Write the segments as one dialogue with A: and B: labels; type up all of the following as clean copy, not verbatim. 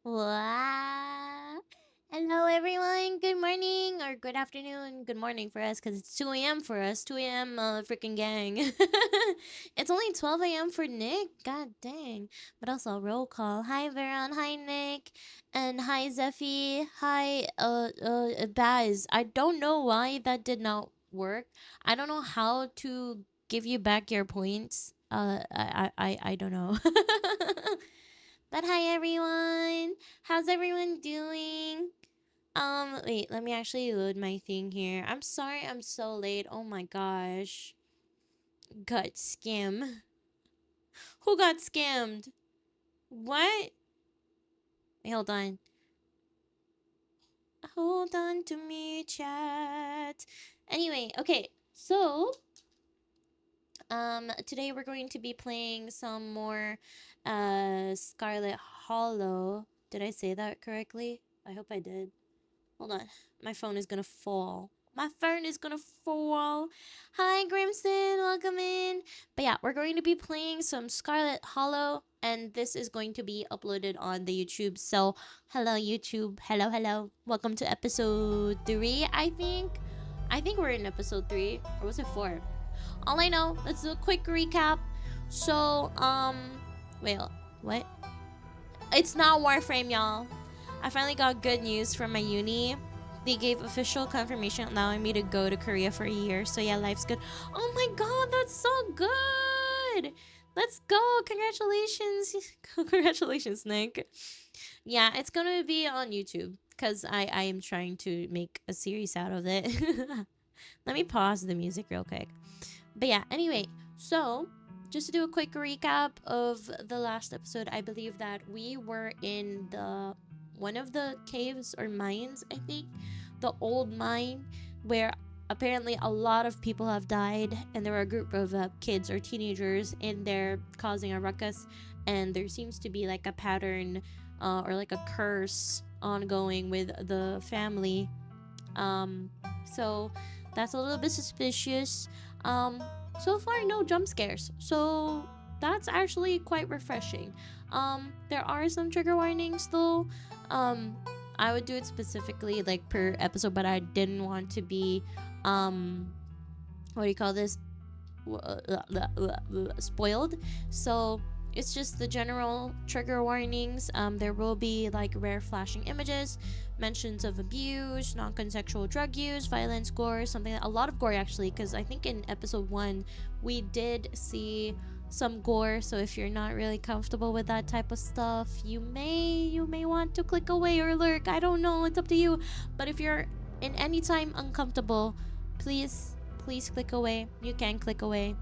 A: Wow. Hello, everyone. Good morning or good afternoon. Good morning for us because it's 2 a.m. for us. 2 a.m. Freaking gang. It's only 12 a.m. for Nick. God dang. But also, roll call. Hi, Veron. Hi, Nick. And hi, Zeffy. Hi, Baz. I don't know why that did not work. I don't know how to give you back your points. I don't know. But hi everyone. How's everyone doing? Wait, let me actually load my thing here. I'm sorry I'm so late. Oh my gosh. Got scammed. Who got scammed? What? Wait, hold on. Hold on to me, chat. Anyway, okay. So, today we're going to be playing some more Scarlet Hollow. Did I say that correctly? I hope I did. Hold on. My phone is gonna fall. My phone is gonna fall. Hi, Grimson. Welcome in. But yeah, we're going to be playing some Scarlet Hollow, and this is going to be uploaded on the YouTube. So, hello, YouTube. Hello, hello. Welcome to episode 3, I think. I think we're in episode 3. Or was it 4? All I know, let's do a quick recap. So, wait, what? It's not Warframe, y'all. I finally got good news from my uni. They gave official confirmation allowing me to go to Korea for a year. So yeah, life's good. Oh my god, that's so good. Let's go. Congratulations. Congratulations, Nick. Yeah, it's gonna be on YouTube because I am trying to make a series out of it. Let me pause the music real quick. But yeah, anyway, so just to do a quick recap of the last episode, I believe that we were in the one of the caves or mines, I think, the old mine where apparently a lot of people have died, and there were a group of kids or teenagers in there causing a ruckus, and there seems to be like a pattern or like a curse ongoing with the family. So that's a little bit suspicious. Um, so far, no jump scares. So that's actually quite refreshing. There are some trigger warnings though. Um, I would do it specifically like per episode, but I didn't want to be, what do you call this? Spoiled. So it's just the general trigger warnings. There will be like rare flashing images, mentions of abuse, non-consensual drug use, violence, gore, something, a lot of gore actually, because I think in episode 1 we did see some gore. So if you're not really comfortable with that type of stuff, you may want to click away or lurk. I don't know, it's up to you. But if you're in any time uncomfortable, please click away. You can click away.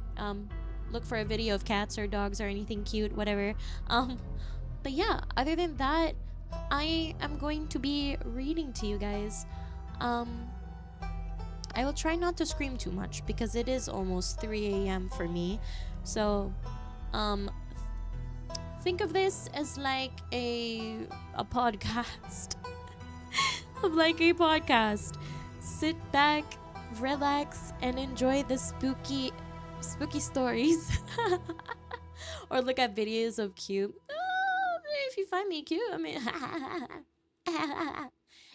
A: Look for a video of cats or dogs or anything cute, whatever. But yeah, other than that, I am going to be reading to you guys. I will try not to scream too much because it is almost 3 a.m. for me. So, think of this as like a podcast. Of like a podcast. Sit back, relax, and enjoy the spooky stories. Or look at videos of cute. Oh, if you find me cute, I mean,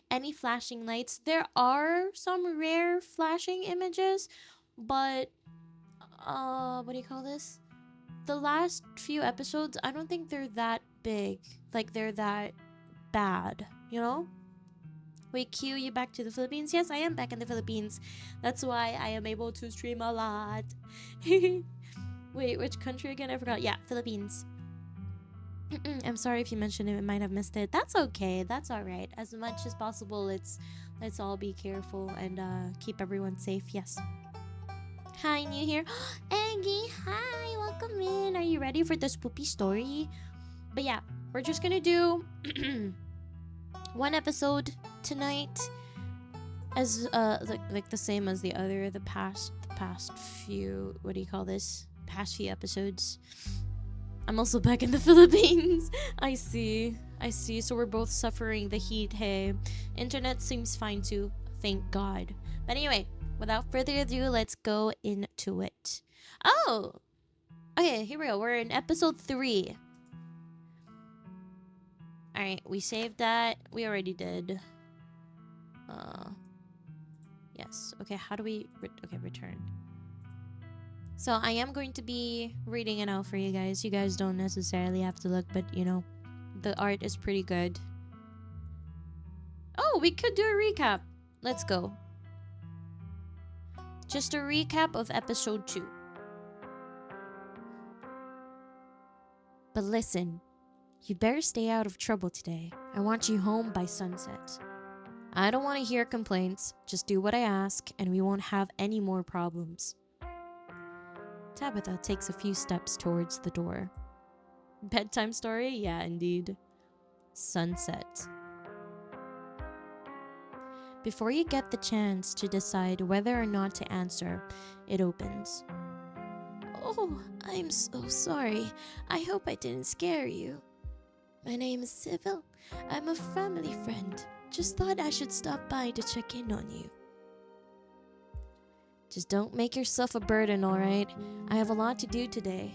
A: any flashing lights. There are some rare flashing images, but what do you call this? The last few episodes, I don't think they're that big. Like they're that bad, you know? Wait, Q, you back to the Philippines? Yes, I am back in the Philippines. That's why I am able to stream a lot. Wait, which country again? I forgot. Yeah, Philippines. I'm sorry if you mentioned it, I might have missed it. That's okay. That's all right. As much as possible, let's all be careful and keep everyone safe. Yes. Hi, new here. Aggie, hi, welcome in. Are you ready for the spoopy story? But yeah, we're just gonna do one episode tonight, as like the same as the other, the past few, what do you call this, past few episodes. I'm also back in the Philippines. I see, so we're both suffering the heat. Hey, internet seems fine too, thank god. But anyway, without further ado, let's go into it. Oh, okay, here we go. We're in episode 3. Alright, we saved that. We already did. Yes. Okay, how do we... return. So, I am going to be reading it out for you guys. You guys don't necessarily have to look, but, you know, the art is pretty good. Oh, we could do a recap. Let's go. Just a recap of episode 2. But listen, You better stay out of trouble today. I want you home by sunset. I don't want to hear complaints. Just do what I ask, and we won't have any more problems. Tabitha takes a few steps towards the door. Bedtime story? Yeah, indeed. Sunset. Before you get the chance to decide whether or not to answer, it opens. Oh, I'm so sorry. I hope I didn't scare you. My name is Sybil. I'm a family friend. Just thought I should stop by to check in on you. Just don't make yourself a burden, alright? I have a lot to do today.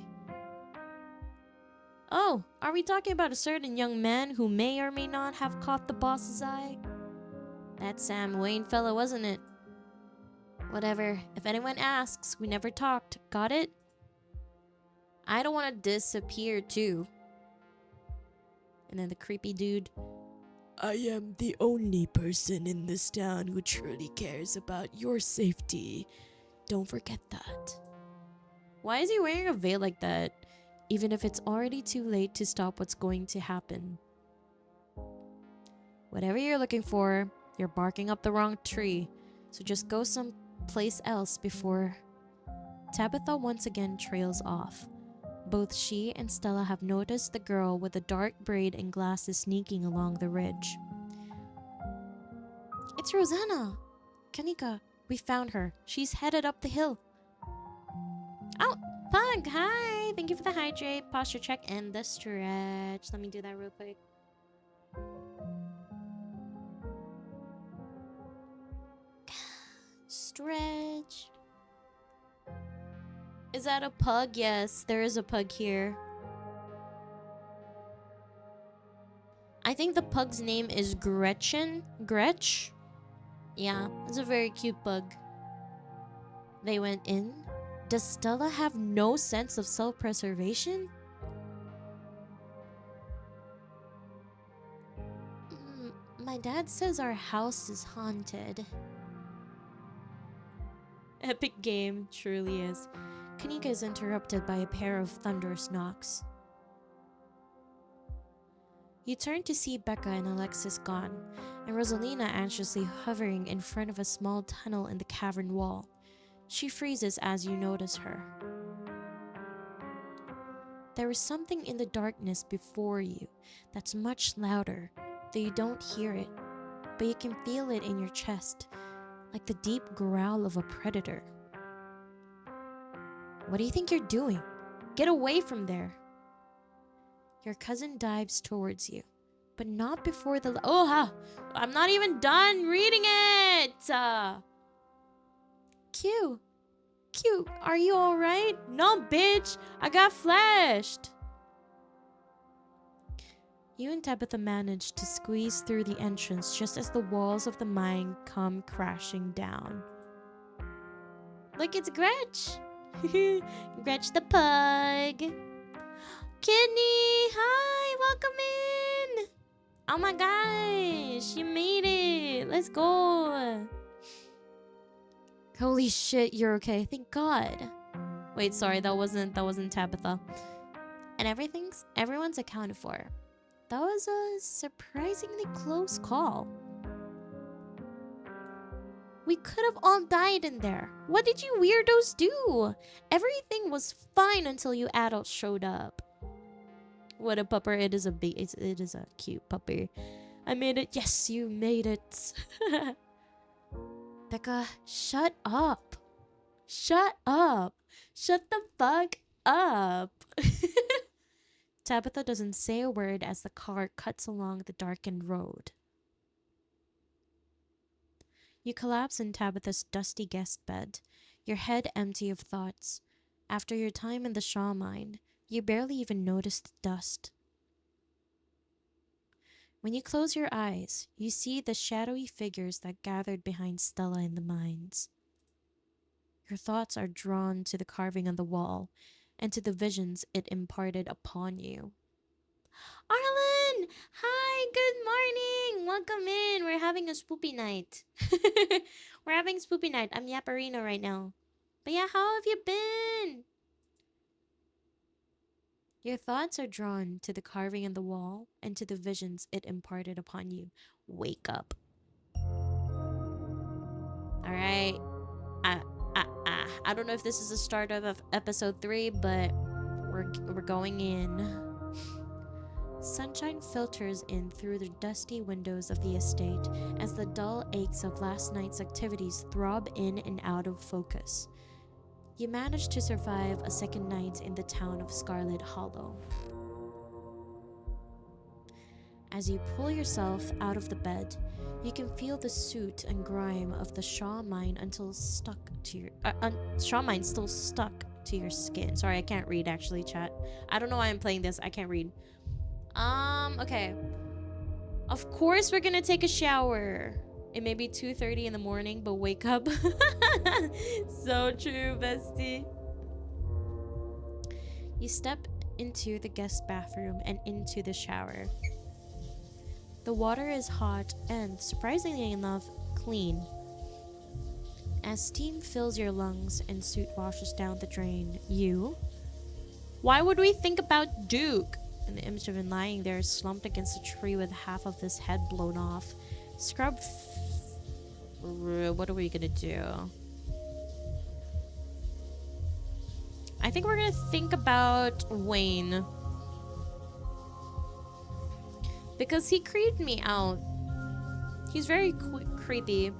A: Oh, are we talking about a certain young man who may or may not have caught the boss's eye? That Sam Wayne fella, wasn't it? Whatever. If anyone asks, we never talked. Got it? I don't want to disappear too. And then the creepy dude. I am the only person in this town who truly cares about your safety. Don't forget that. Why is he wearing a veil like that? Even if it's already too late to stop what's going to happen. Whatever you're looking for, you're barking up the wrong tree. So just go someplace else before... Tabitha once again trails off. Both she and Stella have noticed the girl with the dark braid and glasses sneaking along the ridge. It's Rosanna! Kanika, we found her. She's headed up the hill. Oh, Pug, hi! Thank you for the hydrate, posture check, and the stretch. Let me do that real quick. Stretch. Is that a pug? Yes, there is a pug here. I think the pug's name is Gretchen. Gretch? Yeah, it's a very cute pug. They went in. Does Stella have no sense of self-preservation? My dad says our house is haunted. Epic game, truly is. Kanika is interrupted by a pair of thunderous knocks. You turn to see Becca and Alexis gone, and Rosalina anxiously hovering in front of a small tunnel in the cavern wall. She freezes as you notice her. There is something in the darkness before you that's much louder, though you don't hear it, but you can feel it in your chest, like the deep growl of a predator. What do you think you're doing? Get away from there! Your cousin dives towards you, but not before the... I'm not even done reading it! Q, are you alright? No, bitch! I got flashed! You and Tabitha manage to squeeze through the entrance just as the walls of the mine come crashing down. Look, it's Gretch! Gretch the pug! Kidney! Hi! Welcome in! Oh my gosh! You made it! Let's go! Holy shit, you're okay. Thank God. Wait, sorry, that wasn't Tabitha. And everyone's accounted for. That was a surprisingly close call. We could have all died in there. What did you weirdos do? Everything was fine until you adults showed up. What a pupper. It is a cute puppy. I made it. Yes, you made it. Becca, shut up. Shut up. Shut the fuck up. Tabitha doesn't say a word as the car cuts along the darkened road. You collapse in Tabitha's dusty guest bed, your head empty of thoughts. After your time in the Shaw mine, you barely even notice the dust. When you close your eyes, you see the shadowy figures that gathered behind Stella in the mines. Your thoughts are drawn to the carving on the wall and to the visions it imparted upon you. Arlen! Hi, good morning! Welcome in. We're having a spoopy night. We're having spoopy night. I'm Yapparino right now. But yeah, how have you been? Your thoughts are drawn to the carving in the wall and to the visions it imparted upon you. Wake up. All right. I don't know if this is the start of episode 3, but we're going in. Sunshine filters in through the dusty windows of the estate as the dull aches of last night's activities throb in and out of focus. You manage to survive a second night in the town of Scarlet Hollow. As you pull yourself out of the bed, you can feel the soot and grime of the straw mine still stuck to your skin. Sorry, I can't read actually, chat. I don't know why I'm playing this. I can't read. Okay. Of course we're gonna take a shower. It may be 2:30 in the morning, but wake up. So true, bestie. You step into the guest bathroom and into the shower. The water is hot and, surprisingly enough, clean. As steam fills your lungs and soot washes down the drain, Why would we think about Duke? And the image of him lying there slumped against a tree with half of his head blown off. What are we gonna do? I think we're gonna think about Wayne. Because he creeped me out. He's very creepy.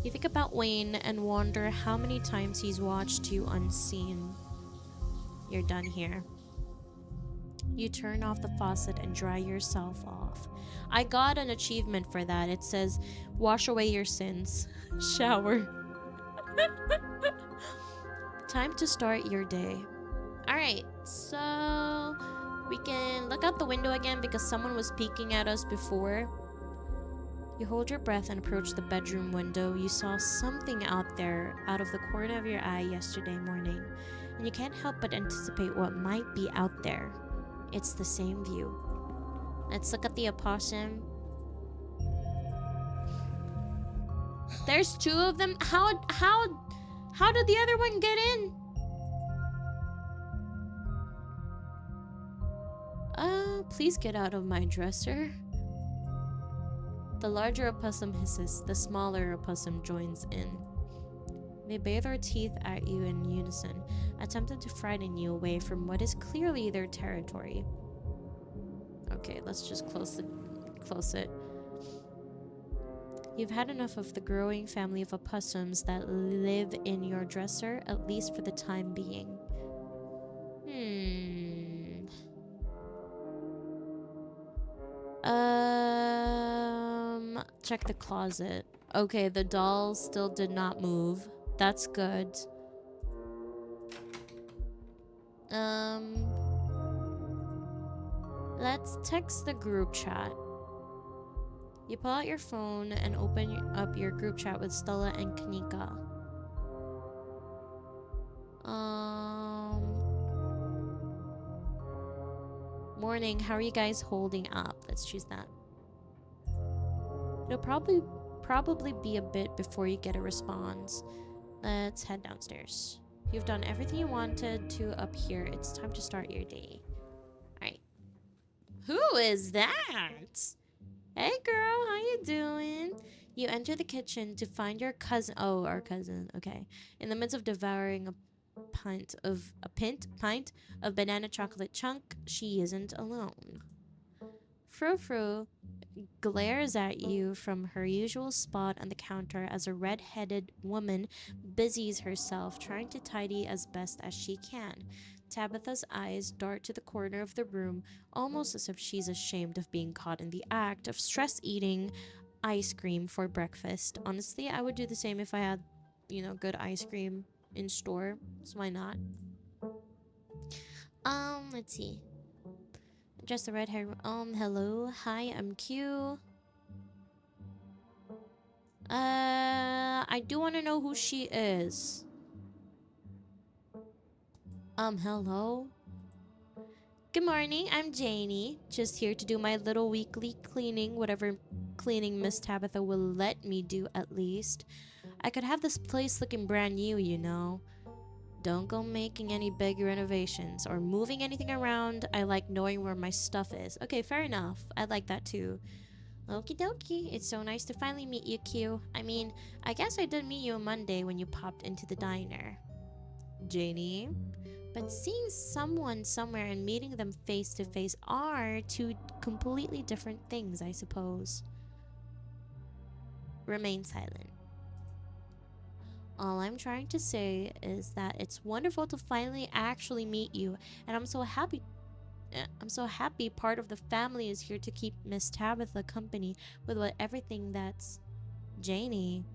A: You think about Wayne and wonder how many times he's watched you unseen. You're done here. You turn off the faucet and dry yourself off. I got an achievement for that. It says, wash away your sins. Shower. Time to start your day. Alright, so we can look out the window again because someone was peeking at us before. You hold your breath and approach the bedroom window. You saw something out there out of the corner of your eye yesterday morning, and you can't help but anticipate what might be out there. It's the same view. Let's look at the opossum. There's 2 of them. How did the other one get in? Please get out of my dresser. The larger opossum hisses, the smaller opossum joins in. They bathe their teeth at you in unison, attempting to frighten you away from what is clearly their territory. Okay, let's just close it. You've had enough of the growing family of opossums that live in your dresser, at least for the time being. Check the closet. Okay, the doll still did not move. That's good. Let's text the group chat. You pull out your phone and open up your group chat with Stella and Kanika. Morning, how are you guys holding up? Let's choose that. It'll probably be a bit before you get a response. Let's head downstairs. You've done everything you wanted to up here. It's time to start your day. Alright. Who is that? Hey girl, how you doing? You enter the kitchen to find your cousin. Oh, our cousin. Okay. In the midst of devouring a pint of banana chocolate chunk, she isn't alone. Frou-Frou glares at you from her usual spot on the counter as a red-headed woman busies herself trying to tidy as best as she can. Tabitha's eyes dart to the corner of the room, almost as if she's ashamed of being caught in the act of stress-eating ice cream for breakfast. Honestly, I would do the same if I had, good ice cream in store, so why not? Let's see. Just the red hair. Hello. Hi, I'm Q. I do want to know who she is. Hello. Good morning, I'm Janie. Just here to do my little weekly cleaning, whatever cleaning Miss Tabitha will let me do at least. I could have this place looking brand new, Don't go making any big renovations or moving anything around. I like knowing where my stuff is. Okay, fair enough. I like that too. Okie dokie. It's so nice to finally meet you, Q. I mean, I guess I did meet you on Monday when you popped into the diner. Janie? But seeing someone somewhere and meeting them face to face are two completely different things, I suppose. Remain silent. All I'm trying to say is that it's wonderful to finally actually meet you, and I'm so happy. I'm so happy part of the family is here to keep Miss Tabitha company with everything that's Janie.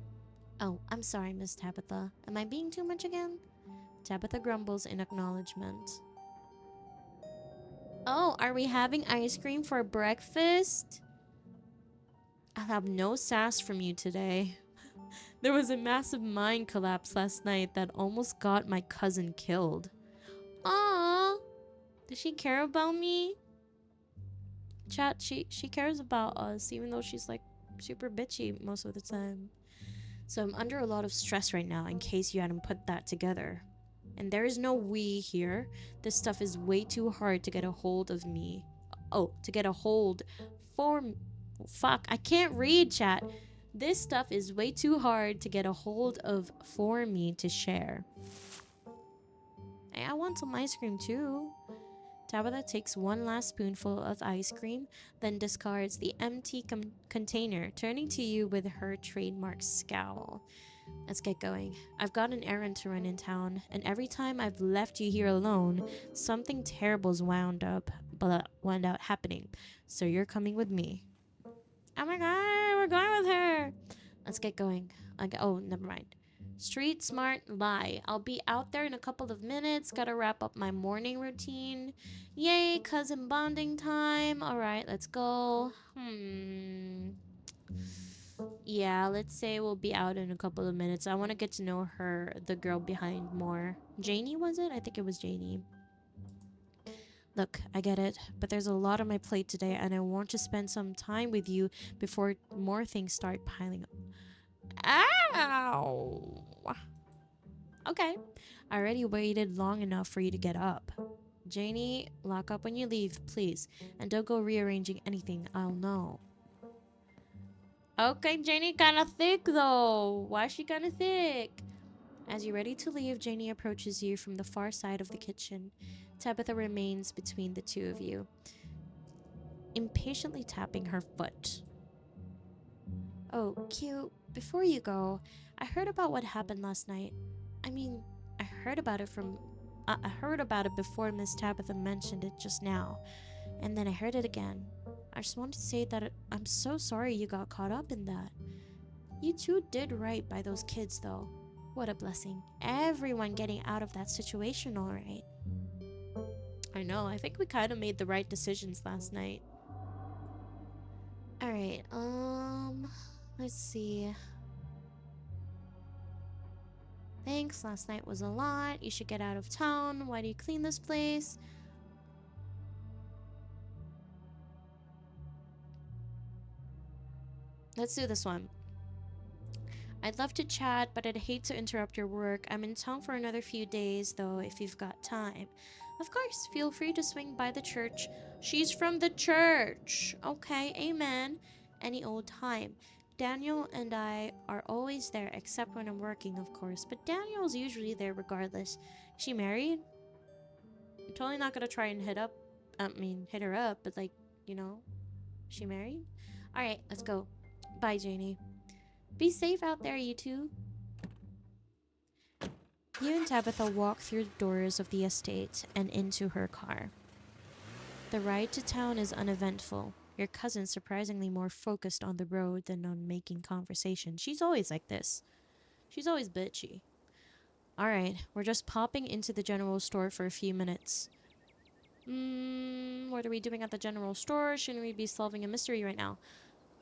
A: Oh, I'm sorry, Miss Tabitha. Am I being too much again? Tabitha grumbles in acknowledgement. Oh, are we having ice cream for breakfast? I'll have no sass from you today. There was a massive mine collapse last night that almost got my cousin killed. Aww. Does she care about me? Chat, she cares about us, even though she's like super bitchy most of the time. So I'm under a lot of stress right now, in case you hadn't put that together. And there is no we here. This stuff is way too hard to get a hold of me. Oh, to get a hold for... Fuck, I can't read, chat. This stuff is way too hard to get a hold of for me to share. Hey, I want some ice cream too. Tabitha takes one last spoonful of ice cream, then discards the empty container, turning to you with her trademark scowl. Let's get going. I've got an errand to run in town, and every time I've left you here alone, something terrible's wound up happening. So you're coming with me. Oh my god, we're going with her. Let's get going. Oh, never mind. Street smart lie. I'll be out there in a couple of minutes. Gotta wrap up my morning routine. Yay, cousin bonding time. Alright, let's go. Yeah, let's say we'll be out in a couple of minutes. I want to get to know her, the girl behind, more. Janie, was it? I think it was Janie. Look, I get it, but there's a lot on my plate today, and I want to spend some time with you before more things start piling up. Ow! Okay, I already waited long enough for you to get up. Janie, lock up when you leave, please, and don't go rearranging anything. I'll know. Okay, Janie kinda thick though. Why is she kinda thick? As you're ready to leave, Janie approaches you from the far side of the kitchen. Tabitha remains between the two of you, impatiently tapping her foot. Oh, Q, before you go, I heard about what happened last night. I mean, I heard about it before Miss Tabitha mentioned it just now, and then I heard it again. I just wanted to say that I'm so sorry you got caught up in that. You two did right by those kids, though. What a blessing. Everyone getting out of that situation all right. I know, I think we kind of made the right decisions last night. Alright, let's see. Thanks, last night was a lot. You should get out of town. Why do you clean this place? Let's do this one. I'd love to chat, but I'd hate to interrupt your work. I'm in town for another few days, though, if you've got time. Of course, feel free to swing by the church. She's from the church. Okay, amen. Any old time. Daniel and I are always there, except when I'm working, of course. But Daniel's usually there regardless. Is she married? I'm totally not gonna try and hit her up, but like, you know, is she married? Alright, let's go. Bye, Janie. Be safe out there, you two. You and Tabitha walk through the doors of the estate and into her car. The ride to town is uneventful. Your cousin's surprisingly more focused on the road than on making conversation. She's always like this. She's always bitchy. Alright, we're just popping into the general store for a few minutes. What are we doing at the general store? Shouldn't we be solving a mystery right now?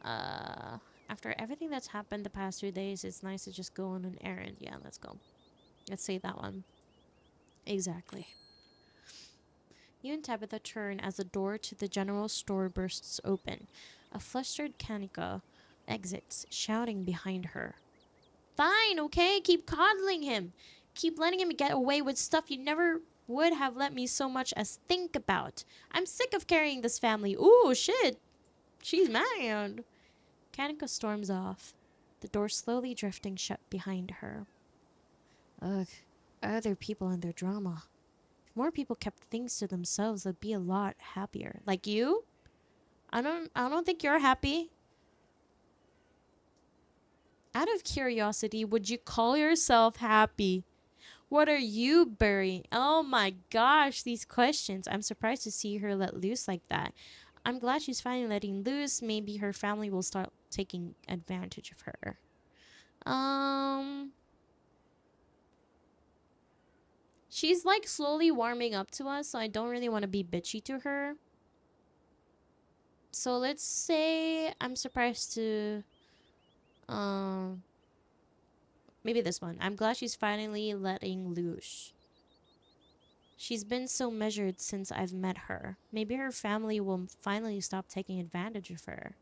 A: After everything that's happened the past 2 days, it's nice to just go on an errand. Yeah, let's go. Let's say that one. Exactly. You and Tabitha turn as the door to the general store bursts open. A flustered Kanika exits, shouting behind her. Fine, okay? Keep coddling him. keep letting him get away with stuff you never would have let me so much as think about. I'm sick of carrying this family. Ooh, shit. She's mad. Kanika storms off, the door slowly drifting shut behind her. Ugh, other people and their drama. If more people kept things to themselves, they'd be a lot happier. Like you? I don't think you're happy. Out of curiosity, would you call yourself happy? What are you burying? Oh my gosh, these questions. I'm surprised to see her let loose like that. I'm glad she's finally letting loose. Maybe her family will start taking advantage of her. She's like slowly warming up to us, so I don't really want to be bitchy to her. So let's say I'm surprised to maybe this one. I'm glad she's finally letting loose. She's been so measured since I've met her. Maybe her family will finally stop taking advantage of her.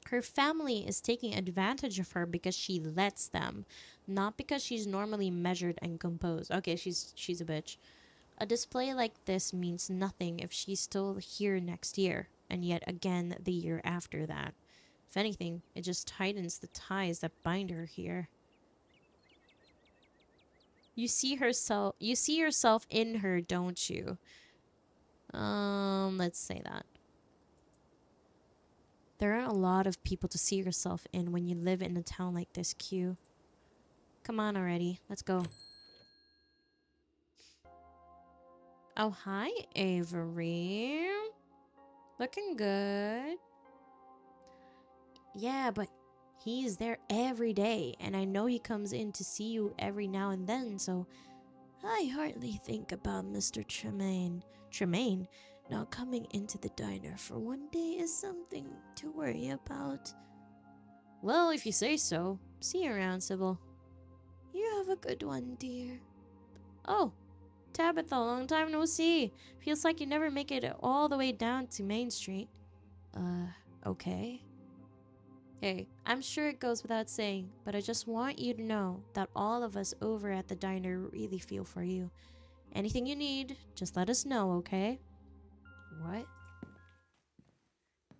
A: Her family is taking advantage of her because she lets them, not because she's normally measured and composed. Okay, she's a bitch. A display like this means nothing if she's still here next year, and yet again the year after that. If anything, it just tightens the ties that bind her here. You see yourself in her, don't you? Let's say that. There aren't a lot of people to see yourself in when you live in a town like this, Q. Come on already, let's go. Oh, hi, Avery. Looking good. Yeah, but he's there every day, and I know he comes in to see you every now and then, so I hardly think about Mr. Tremaine. Tremaine not coming into the diner for one day is something to worry about. Well, if you say so. See you around, Sybil. You have a good one, dear. Oh, Tabitha, long time no see. Feels like you never make it all the way down to Main Street. Okay. Hey, I'm sure it goes without saying, but I just want you to know that all of us over at the diner really feel for you. Anything you need, just let us know, okay? What?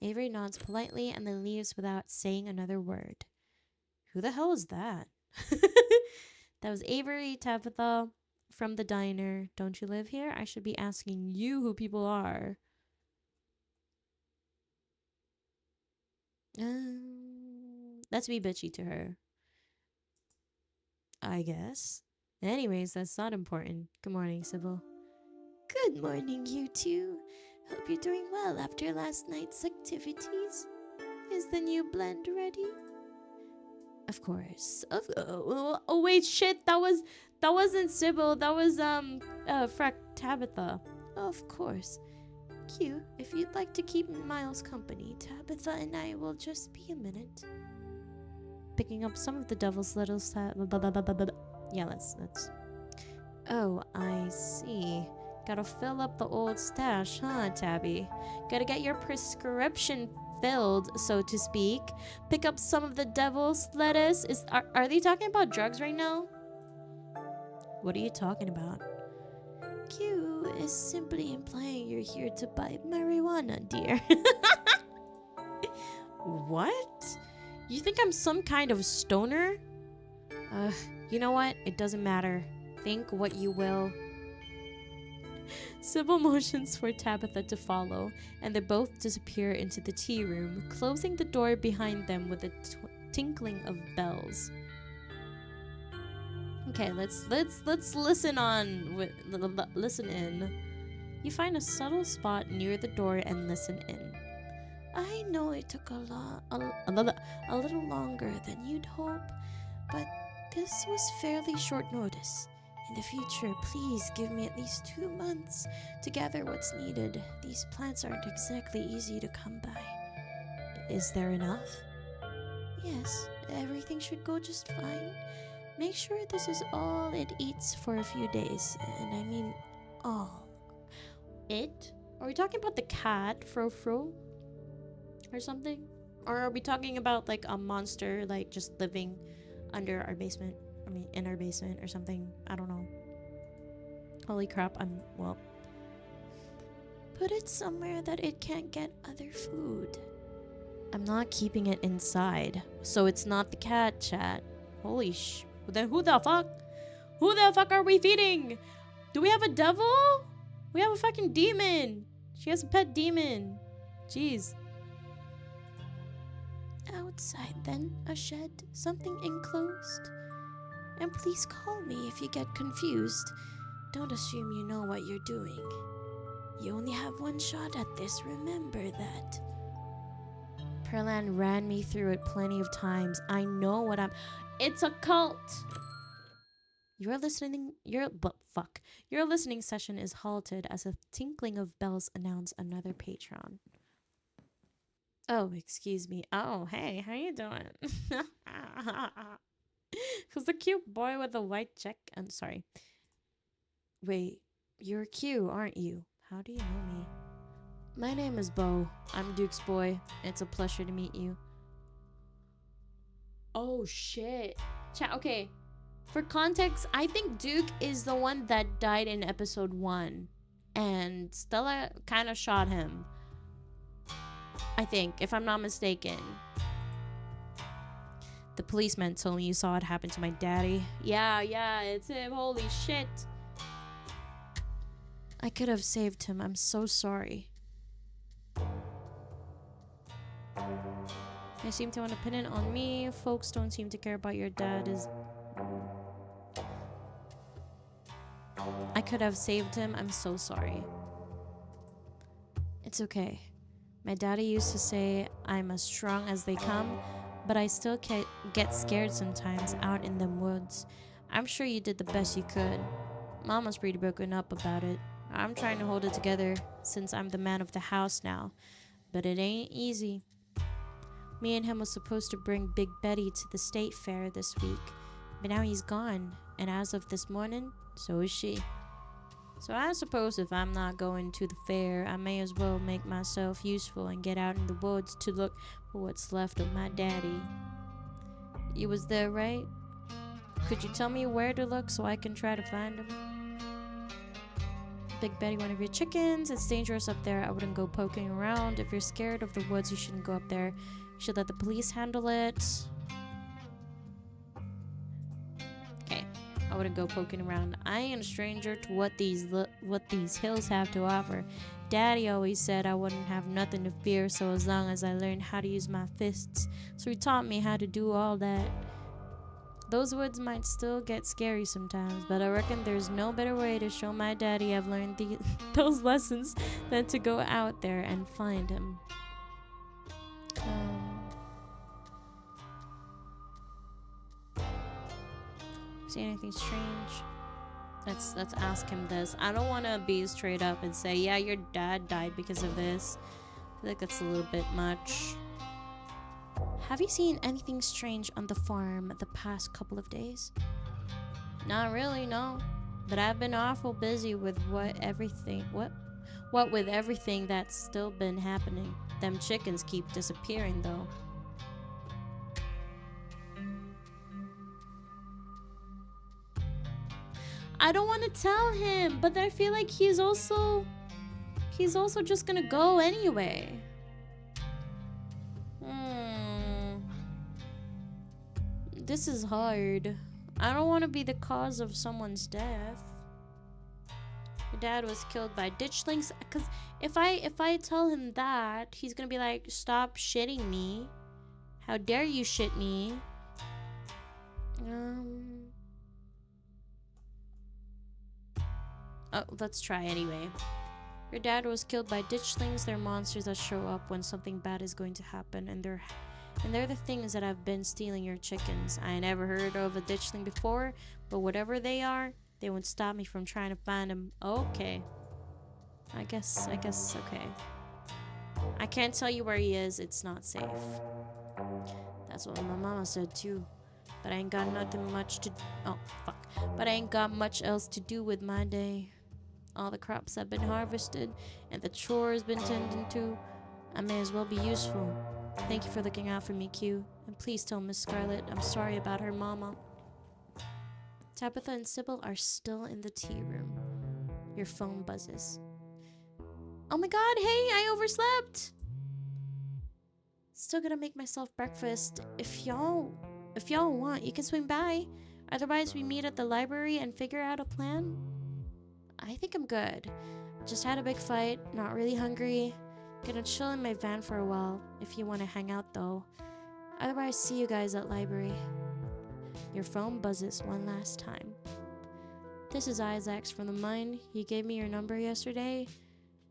A: Avery nods politely and then leaves without saying another word. Who the hell is that? That was Avery, Tabitha, from the diner. Don't you live here? I should be asking you who people are. Let's be bitchy to her, I guess. Anyways, that's not important. Good morning, Sybil. Good morning, you two. Hope you're doing well after last night's activities. Is the new blend ready? Of course. Oh wait, shit. That wasn't Sybil. That was Frack Tabitha. Of course. Q, if you'd like to keep Miles company, Tabitha and I will just be a minute. Picking up some of the devil's little yeah, let's. Oh, I see. Gotta fill up the old stash, huh, Tabby? Gotta get your prescription filled, so to speak. Pick up some of the devil's lettuce. Are they talking about drugs right now? What are you talking about? Q is simply implying you're here to buy marijuana, dear. What? You think I'm some kind of stoner? You know what? It doesn't matter. Think what you will. Sybil motions for Tabitha to follow, and they both disappear into the tea room, closing the door behind them with a tinkling of bells. Okay, let's listen on. Listen in. You find a subtle spot near the door and listen in. I know it took a little longer than you'd hope, but this was fairly short notice. In the future, please give me at least 2 months to gather what's needed. These plants aren't exactly easy to come by. Is there enough? Yes, everything should go just fine. Make sure this is all it eats for a few days, and I mean all. It? Are we talking about the cat, Fro? Or something? Or are we talking about like a monster like just living under our basement? I mean, in our basement or something. I don't know. Holy crap, well. Put it somewhere that it can't get other food. I'm not keeping it inside, so it's not the cat, chat. Holy sh... Then who the fuck? Who the fuck are we feeding? Do we have a devil? We have a fucking demon. She has a pet demon. Jeez. Outside then, a shed, something enclosed. And please call me if you get confused. Don't assume you know what you're doing. You only have one shot at this, remember that. Perlan ran me through it plenty of times. I know what I'm... It's a cult! Your listening session is halted as a tinkling of bells announce another patron. Oh, excuse me. Oh, hey, how you doing? Who's the cute boy with the white check? I'm sorry. Wait, you're Q, aren't you? How do you know me? My name is Bo. I'm Duke's boy. It's a pleasure to meet you. Oh, shit. Chat, okay. For context, I think Duke is the one that died in episode 1. And Stella kind of shot him. I think, if I'm not mistaken. The policeman told me you saw it happen to my daddy. Yeah, it's him. Holy shit. I could have saved him. I'm so sorry. You seem to want to pin it on me. Folks don't seem to care about your dad. I could have saved him. I'm so sorry. It's okay. My daddy used to say I'm as strong as they come, but I still get scared sometimes out in them woods. I'm sure you did the best you could. Mama's pretty broken up about it. I'm trying to hold it together since I'm the man of the house now, but it ain't easy. Me and him was supposed to bring Big Betty to the state fair this week, but now he's gone, and as of this morning, so is she. So I suppose if I'm not going to the fair, I may as well make myself useful and get out in the woods to look for what's left of my daddy. You was there, right? Could you tell me where to look so I can try to find him? Big Betty, one of your chickens. It's dangerous up there. I wouldn't go poking around. If you're scared of the woods, you shouldn't go up there. You should let the police handle it. Okay, I wouldn't go poking around. I ain't a stranger to what these hills have to offer. Daddy always said I wouldn't have nothing to fear so as long as I learned how to use my fists. So he taught me how to do all that. Those woods might still get scary sometimes, but I reckon there's no better way to show my daddy I've learned those lessons than to go out there and find him. See anything strange? Let's ask him this. I don't want to be straight up and say, yeah, your dad died because of this. I feel like that's a little bit much. Have you seen anything strange on the farm the past couple of days? Not really, no. But I've been awful busy with what with everything that's still been happening. Them chickens keep disappearing though. I don't want to tell him, but I feel like he's also just gonna go anyway. This is hard. I don't want to be the cause of someone's death. Your dad was killed by ditchlings. Because if I tell him that, he's gonna be like, stop shitting me. How dare you shit me? Oh, let's try anyway. Your dad was killed by ditchlings. They're monsters that show up when something bad is going to happen, and they're the things that have been stealing your chickens. I never heard of a ditchling before, but whatever they are, they won't stop me from trying to find them. Okay. I guess, okay. I can't tell you where he is. It's not safe. That's what my mama said too. But I ain't got nothing much to... Oh, fuck. But I ain't got much else to do with my day. All the crops have been harvested, and the chores been tended to. I may as well be useful. Thank you for looking out for me, Q. And please tell Miss Scarlet I'm sorry about her mama. Tabitha and Sybil are still in the tea room. Your phone buzzes. Oh my god, hey, I overslept! Still gonna make myself breakfast. If y'all want, you can swing by. Otherwise, we meet at the library and figure out a plan. I think I'm good. Just had a big fight, not really hungry. Gonna chill in my van for a while, if you want to hang out though. Otherwise, see you guys at library. Your phone buzzes one last time. This is Isaacs from the mine. You gave me your number yesterday.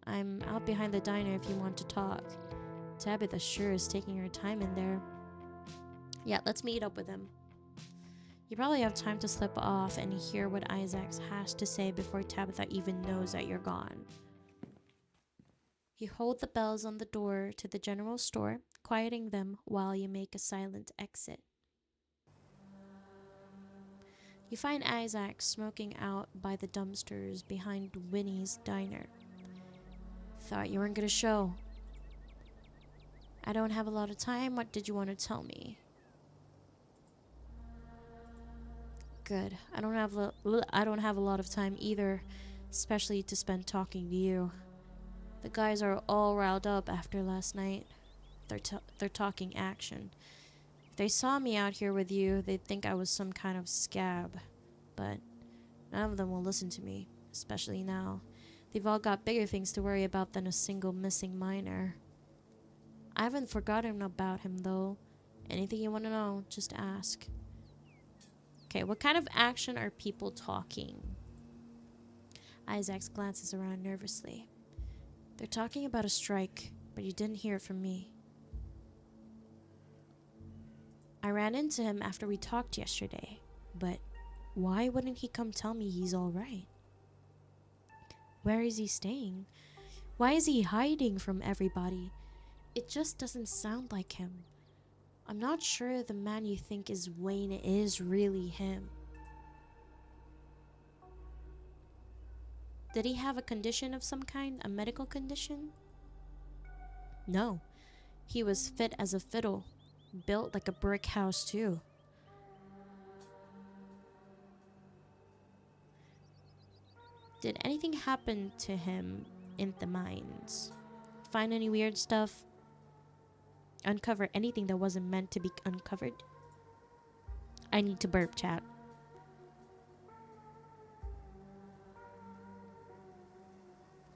A: I'm out behind the diner if you want to talk. Tabitha sure is taking her time in there. Yeah, let's meet up with him. You probably have time to slip off and hear what Isaacs has to say before Tabitha even knows that you're gone. You hold the bells on the door to the general store, quieting them while you make a silent exit. You find Isaac smoking out by the dumpsters behind Winnie's diner. Thought you weren't gonna show. I don't have a lot of time. What did you want to tell me? Good. I don't have a lot of time either, especially to spend talking to you. The guys are all riled up after last night. They're talking action. If they saw me out here with you, they'd think I was some kind of scab. But none of them will listen to me, especially now. They've all got bigger things to worry about than a single missing miner. I haven't forgotten about him, though. Anything you want to know, just ask. Okay, what kind of action are people talking? Isaac glances around nervously. They're talking about a strike, but you didn't hear it from me. I ran into him after we talked yesterday, but why wouldn't he come tell me he's all right? Where is he staying? Why is he hiding from everybody? It just doesn't sound like him. I'm not sure the man you think is Wayne is really him. Did he have a condition of some kind? A medical condition? No. He was fit as a fiddle. Built like a brick house, too. Did anything happen to him in the mines? Find any weird stuff? Uncover anything that wasn't meant to be uncovered? I need to burp, chat.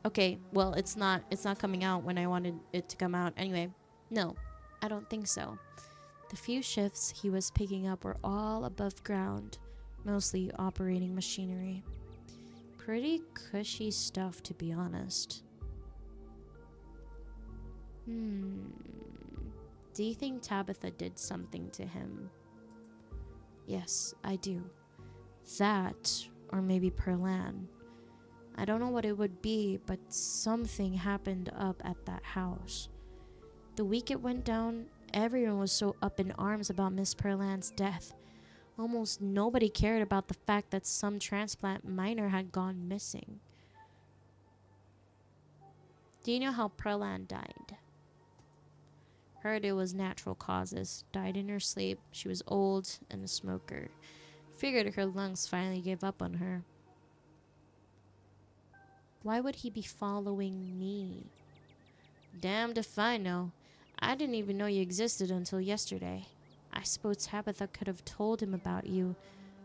A: Okay, well, it's not coming out when I wanted it to come out. Anyway, no, I don't think so. The few shifts he was picking up were all above ground, mostly operating machinery. Pretty cushy stuff, to be honest. Do you think Tabitha did something to him? Yes, I do. That, or maybe Perlan. I don't know what it would be, but something happened up at that house. The week it went down, everyone was so up in arms about Miss Perlan's death. Almost nobody cared about the fact that some transplant miner had gone missing. Do you know how Perlan died? Heard it was natural causes. Died in her sleep. She was old and a smoker. Figured her lungs finally gave up on her. Why would he be following me? Damned if I know. I didn't even know you existed until yesterday. I suppose Tabitha could have told him about you,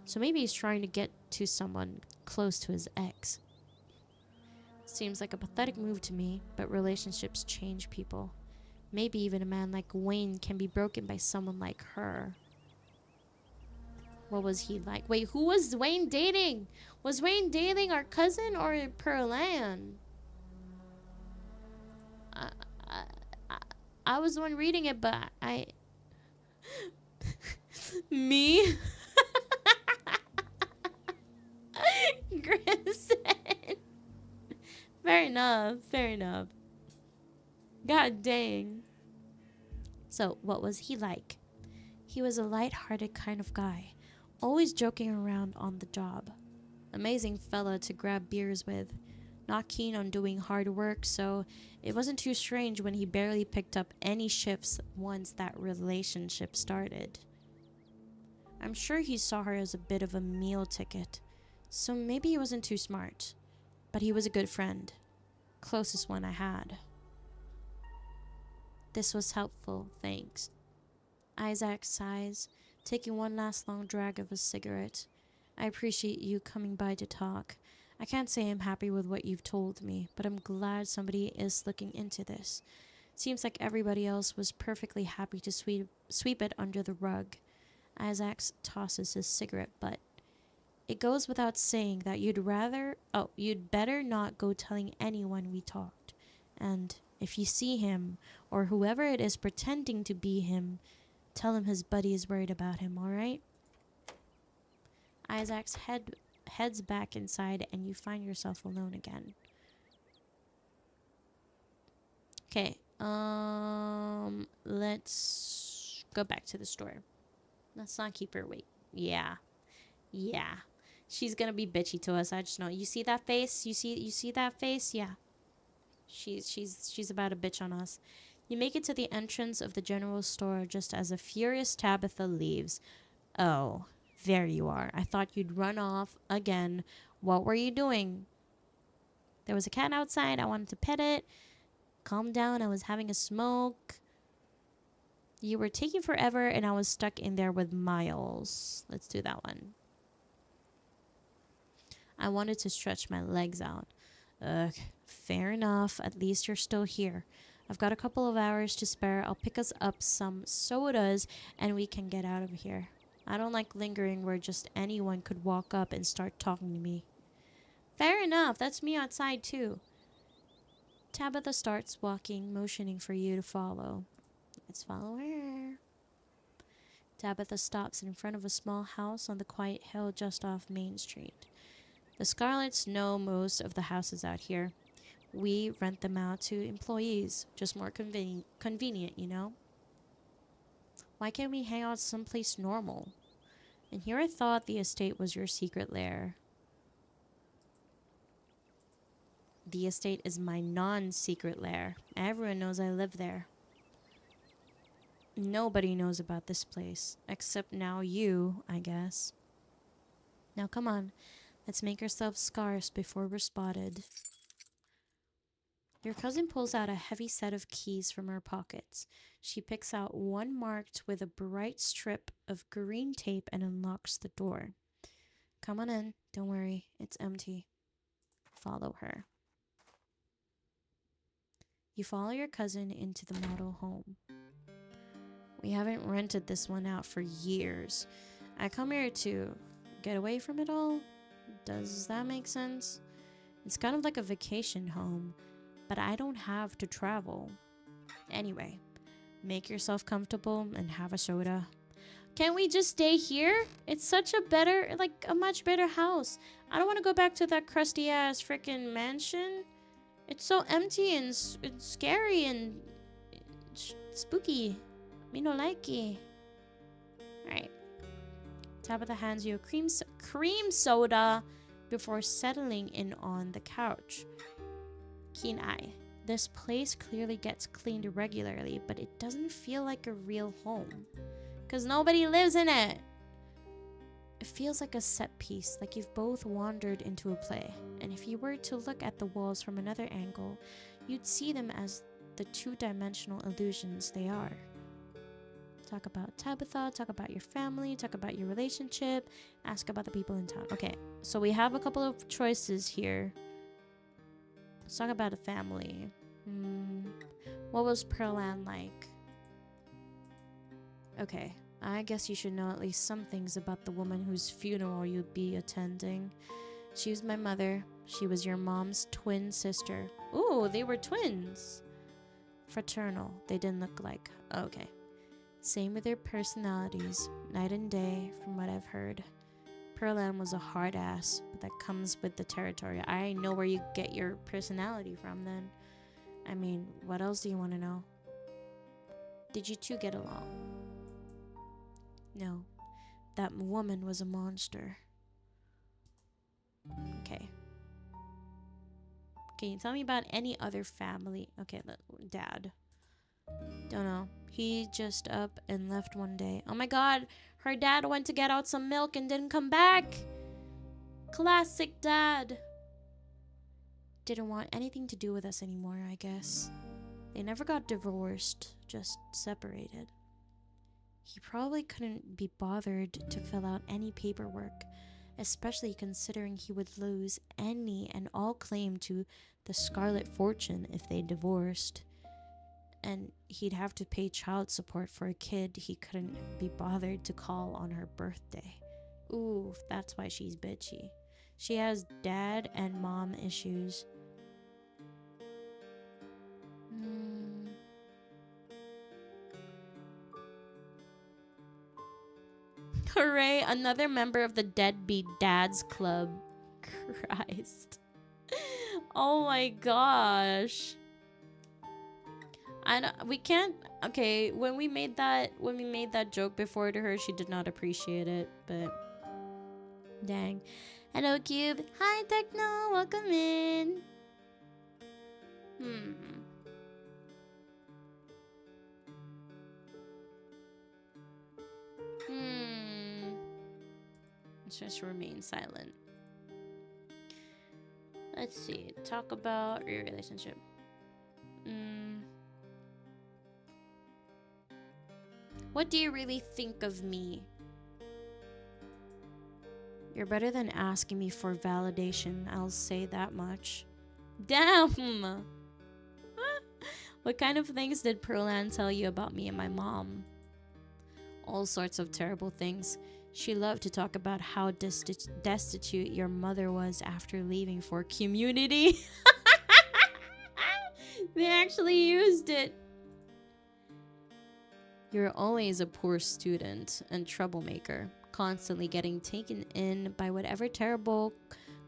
A: so maybe he's trying to get to someone close to his ex. Seems like a pathetic move to me, but relationships change people. Maybe even a man like Wayne can be broken by someone like her. What was he like? Wait, who was Wayne dating? Was Wayne dating our cousin or Perlan? I was the one reading it, but I... Me? Grimson. Fair enough, fair enough. God dang. So, what was he like? He was a light-hearted kind of guy, always joking around on the job. Amazing fella to grab beers with. Not keen on doing hard work, so it wasn't too strange when he barely picked up any shifts once that relationship started. I'm sure he saw her as a bit of a meal ticket. So maybe he wasn't too smart. But he was a good friend. Closest one I had. This was helpful, thanks. Isaac sighs, taking one last long drag of his cigarette. I appreciate you coming by to talk. I can't say I'm happy with what you've told me, but I'm glad somebody is looking into this. Seems like everybody else was perfectly happy to sweep it under the rug. Isaac tosses his cigarette butt. It goes without saying that you'd better not go telling anyone we talked. And if you see him, or whoever it is pretending to be him, tell him his buddy is worried about him, alright? Isaac's heads back inside and you find yourself alone again. Okay, let's go back to the store. Let's not keep her wait. Yeah. She's gonna be bitchy to us, I just know. You see that face? You see that face? Yeah. She's about to bitch on us. You make it to the entrance of the general store just as a furious Tabitha leaves. Oh, there you are. I thought you'd run off again. What were you doing? There was a cat outside. I wanted to pet it. Calm down. I was having a smoke. You were taking forever and I was stuck in there with Miles. Let's do that one. I wanted to stretch my legs out. Ugh, fair enough. At least you're still here. I've got a couple of hours to spare. I'll pick us up some sodas and we can get out of here. I don't like lingering where just anyone could walk up and start talking to me. Fair enough. That's me outside too. Tabitha starts walking, motioning for you to follow. Let's follow her. Tabitha stops in front of a small house on the quiet hill just off Main Street. The Scarlets know most of the houses out here. We rent them out to employees, just more convenient, you know? Why can't we hang out someplace normal? And here I thought the estate was your secret lair. The estate is my non-secret lair. Everyone knows I live there. Nobody knows about this place, except now you, I guess. Now come on, let's make ourselves scarce before we're spotted. Your cousin pulls out a heavy set of keys from her pockets. She picks out one marked with a bright strip of green tape and unlocks the door. Come on in. Don't worry, it's empty. Follow her. You follow your cousin into the model home. We haven't rented this one out for years. I come here to get away from it all. Does that make sense? It's kind of like a vacation home, but I don't have to travel. Anyway, make yourself comfortable and have a soda. Can't we just stay here? It's such a much better house. I don't want to go back to that crusty ass freaking mansion. It's so empty and it's scary and spooky. Me no like it. Alright. Tabitha hands you a cream soda before settling in on the couch. Keen eye. This place clearly gets cleaned regularly, but it doesn't feel like a real home. Because nobody lives in it. It feels like a set piece, like you've both wandered into a play. And if you were to look at the walls from another angle, you'd see them as the two-dimensional illusions they are. Talk about Tabitha, talk about your family, talk about your relationship, ask about the people in town. Okay, so we have a couple of choices here. Let's talk about a family. What was Pearl Ann like? Okay, I guess you should know at least some things about the woman whose funeral you'd be attending. She was my mother. She was your mom's twin sister. Ooh, they were twins. Fraternal. They didn't look like. Okay. Same with their personalities. Night and day, from what I've heard. Pearl Ann was a hard ass, but that comes with the territory. I know where you get your personality from then. I mean, what else do you want to know? Did you two get along? No. That woman was a monster. Okay. Can you tell me about any other family? Okay, Dad. Don't know. He just up and left one day. Oh my god, her dad went to get out some milk and didn't come back. Classic dad. Didn't want anything to do with us anymore, I guess. They never got divorced, just separated. He probably couldn't be bothered to fill out any paperwork, especially considering he would lose any and all claim to the Scarlet fortune if they divorced. And he'd have to pay child support for a kid he couldn't be bothered to call on her birthday. Ooh, that's why she's bitchy. She has dad and mom issues. Hooray, another member of the Deadbeat Dads Club. Christ. Oh my gosh. We can't. Okay, when we made that joke before to her, she did not appreciate it, but dang. Hello Cube. Hi Techno, welcome in. Let's just remain silent. Let's see. Talk about your relationship. What do you really think of me? You're better than asking me for validation, I'll say that much. Damn! What kind of things did Pearlan tell you about me and my mom? All sorts of terrible things. She loved to talk about how destitute your mother was after leaving for community. They actually used it. You're always a poor student and troublemaker, constantly getting taken in by whatever terrible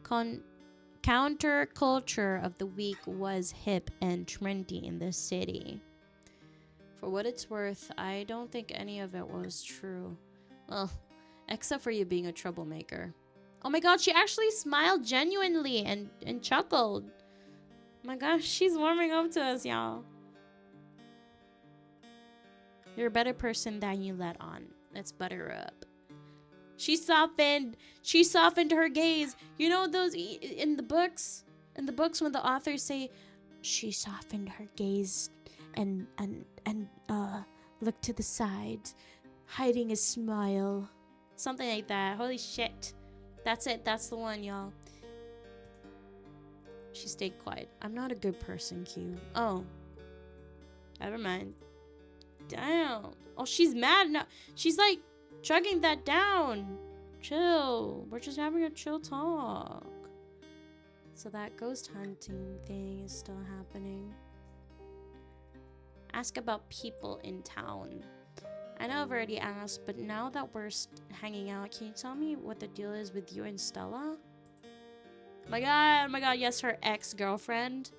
A: counterculture of the week was hip and trendy in this city. For what it's worth, I don't think any of it was true. Well, except for you being a troublemaker. Oh my god, she actually smiled genuinely and chuckled. Oh my gosh, she's warming up to us, y'all. You're a better person than you let on. Let's butter her up. She softened her gaze. You know those in the books when the authors say she softened her gaze and looked to the side, hiding a smile. Something like that. Holy shit. That's it. That's the one, y'all. She stayed quiet. I'm not a good person, Q. Oh. Never mind. Damn. Oh, she's mad now. She's like chugging that down. Chill. We're just having a chill talk. So that ghost hunting thing is still happening. Ask about people in town. I know I've already asked, but now that we're hanging out, can you tell me what the deal is with you and Stella? Oh my god, yes, her ex-girlfriend.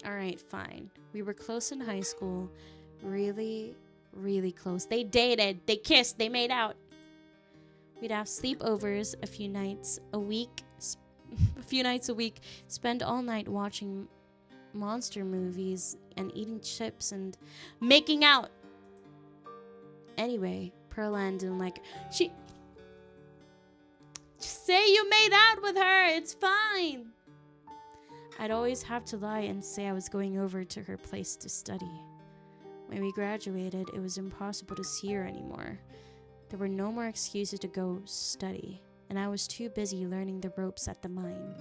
A: Alright, fine. We were close in high school. Really, really close. They dated, they kissed, they made out. We'd have sleepovers a few nights a week, spend all night watching monster movies and eating chips and making out. Anyway, Pearlan didn't like she. Just say you made out with her. It's fine. I'd always have to lie and say I was going over to her place to study. When we graduated, it was impossible to see her anymore. There were no more excuses to go study, and I was too busy learning the ropes at the mine.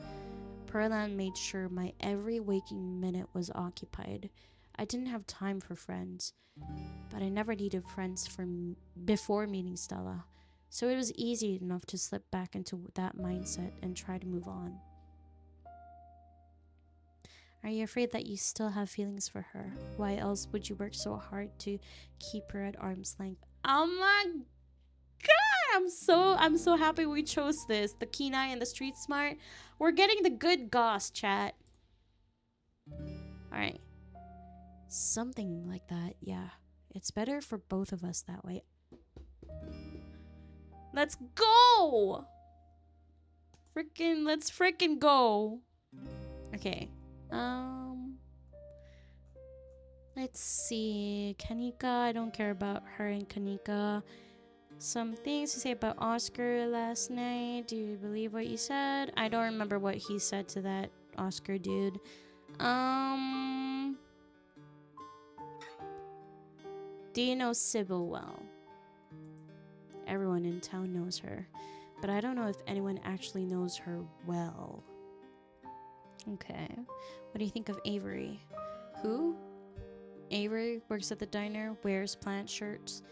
A: Pearlan made sure my every waking minute was occupied. I didn't have time for friends, but I never needed friends before meeting Stella, so it was easy enough to slip back into that mindset and try to move on. Are you afraid that you still have feelings for her? Why else would you work so hard to keep her at arm's length? Oh my god! I'm so happy we chose this. The Kenai and the Street Smart. We're getting the good goss, chat. Alright. Something like that, yeah. It's better for both of us that way. Let's go! Let's frickin' go. Okay. Let's see. Kanika, I don't care about her and Kanika. Some things to say about Oscar last night. Do you believe what you said? I don't remember what he said to that Oscar dude. Do you know Sybil well? Everyone in town knows her, but I don't know if anyone actually knows her well. Okay. What do you think of Avery? Who? Avery works at the diner, wears plant shirts.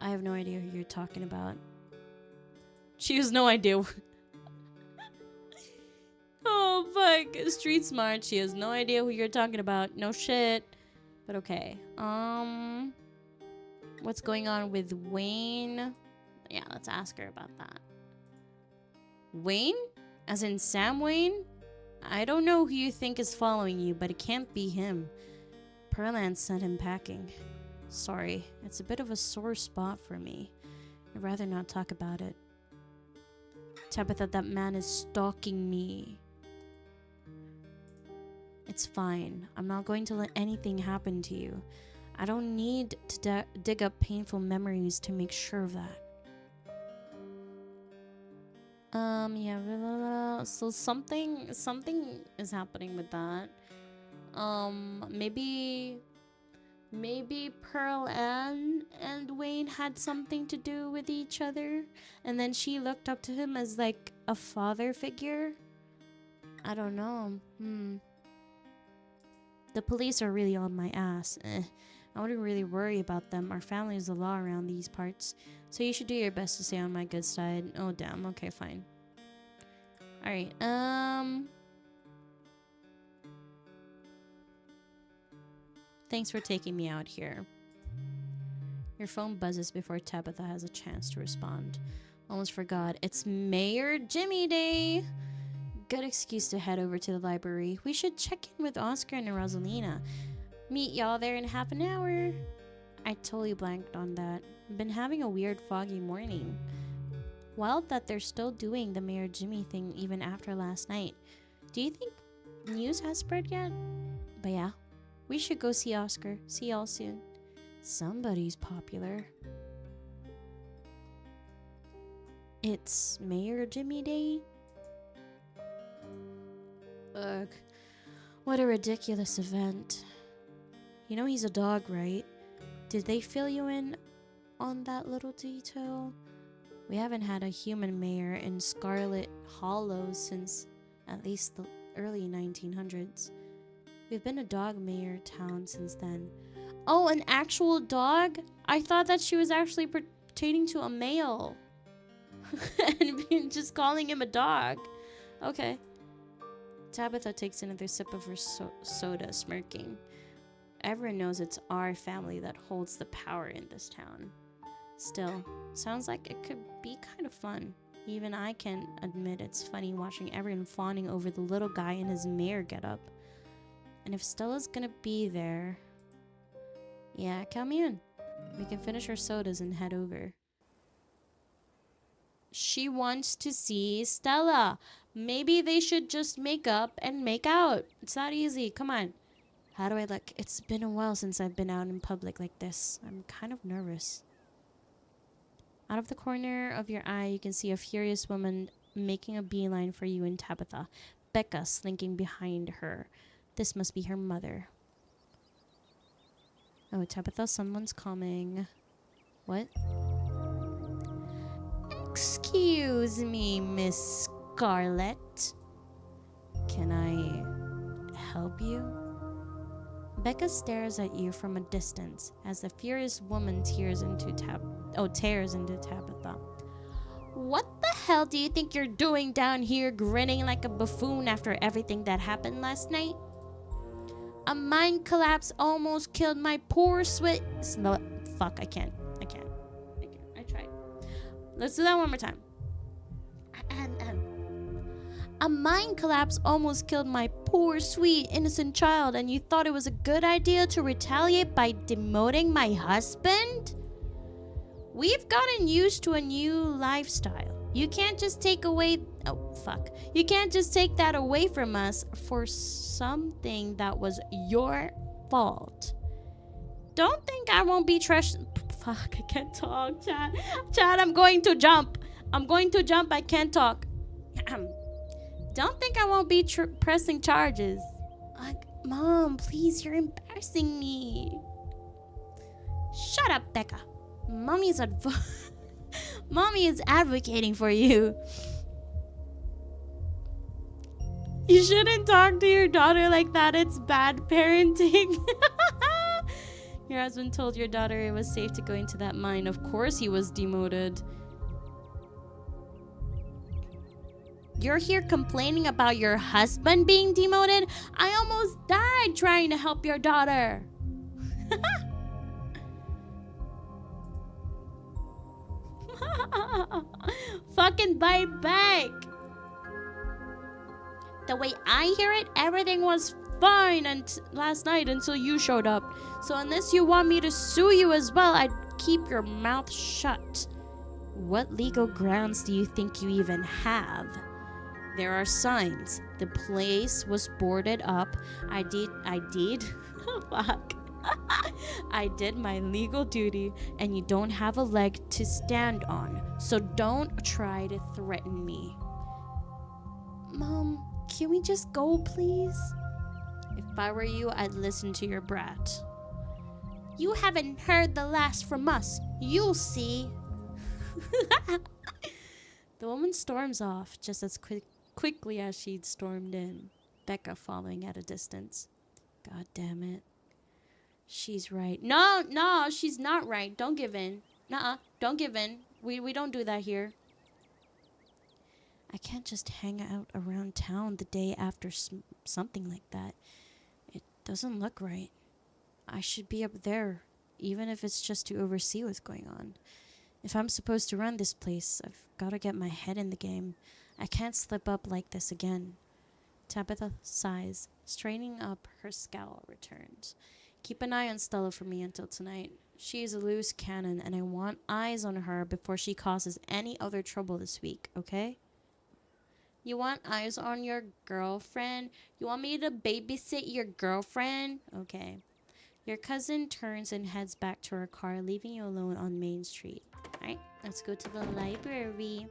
A: I have no idea who you're talking about. She has no idea. Oh, fuck. Street smart. She has no idea who you're talking about. No shit. But okay. What's going on with Wayne? Yeah, let's ask her about that. Wayne? As in Sam Wayne? I don't know who you think is following you, but it can't be him. Perlan sent him packing. Sorry, it's a bit of a sore spot for me. I'd rather not talk about it. Tabitha, that man is stalking me. It's fine. I'm not going to let anything happen to you. I don't need to dig up painful memories to make sure of that. Yeah, blah, blah, blah. So something is happening with that. Maybe Pearl Ann and Wayne had something to do with each other, and then she looked up to him as like a father figure. I don't know. The police are really on my ass. I wouldn't really worry about them. Our family is the law around these parts, so you should do your best to stay on my good side. Oh damn. Okay, fine. All right. Thanks for taking me out here. Your phone buzzes before Tabitha has a chance to respond. Almost forgot. It's Mayor Jimmy Day. Good excuse to head over to the library. We should check in with Oscar and Rosalina. Meet y'all there in half an hour. I totally blanked on that. I've been having a weird foggy morning. Wild that they're still doing the Mayor Jimmy thing even after last night. Do you think news has spread yet? But yeah, we should go see Oscar. See y'all soon. Somebody's popular. It's Mayor Jimmy Day. Ugh. What a ridiculous event. You know he's a dog, right? Did they fill you in on that little detail? We haven't had a human mayor in Scarlet Hollow since at least the early 1900s. We've been a dog mayor town since then. Oh, an actual dog? I thought that she was actually pertaining to a male. And just calling him a dog. Okay. Tabitha takes another sip of her soda, smirking. Everyone knows it's our family that holds the power in this town. Still, sounds like it could be kind of fun. Even I can admit it's funny watching everyone fawning over the little guy in his mayor getup. And if Stella's gonna be there... Yeah, count me in. We can finish our sodas and head over. She wants to see Stella. Maybe they should just make up and make out. It's that easy. Come on. How do I look? It's been a while since I've been out in public like this. I'm kind of nervous. Out of the corner of your eye, you can see a furious woman making a beeline for you and Tabitha. Becca slinking behind her. This must be her mother. Oh, Tabitha, someone's coming. What? Excuse me, Miss Scarlet. Can I help you? Becca stares at you from a distance as the furious woman tears into Tabitha. What the hell do you think you're doing down here grinning like a buffoon after everything that happened last night? A mine collapse almost killed my poor sweet... No, fuck, I can't. I tried. Let's do that one more time. A mine collapse almost killed my poor, sweet, innocent child, and you thought it was a good idea to retaliate by demoting my husband? We've gotten used to a new lifestyle. You can't just take away... Oh, fuck. You can't just take that away from us for something that was your fault. Don't think I won't be Fuck, I can't talk, Chad. Chad, I'm going to jump. I can't talk. Don't think I won't be pressing charges. Like, Mom, please, you're embarrassing me. Shut up, Becca. Mommy is advocating for you. You shouldn't talk to your daughter like that. It's bad parenting. Your husband told your daughter it was safe to go into that mine. Of course he was demoted. You're here complaining about your husband being demoted? I almost died trying to help your daughter. Fucking bite back. The way I hear it, everything was fine last night until you showed up. So unless you want me to sue you as well, I'd keep your mouth shut. What legal grounds do you think you even have? There are signs. The place was boarded up. I did. Fuck. I did my legal duty, and you don't have a leg to stand on. So don't try to threaten me. Mom, can we just go, please? If I were you, I'd listen to your brat. You haven't heard the last from us. You'll see. The woman storms off just as quickly as she'd stormed in, Becca following at a distance. God damn it. She's right. No, she's not right. Don't give in. Nuh-uh. Don't give in. We don't do that here. I can't just hang out around town the day after something like that. It doesn't look right. I should be up there, even if it's just to oversee what's going on. If I'm supposed to run this place, I've got to get my head in the game. I can't slip up like this again. Tabitha sighs, straightening up her scowl returns. Keep an eye on Stella for me until tonight. She is a loose cannon, and I want eyes on her before she causes any other trouble this week, okay? You want eyes on your girlfriend? You want me to babysit your girlfriend? Okay. Your cousin turns and heads back to her car, leaving you alone on Main Street. Alright, let's go to the library.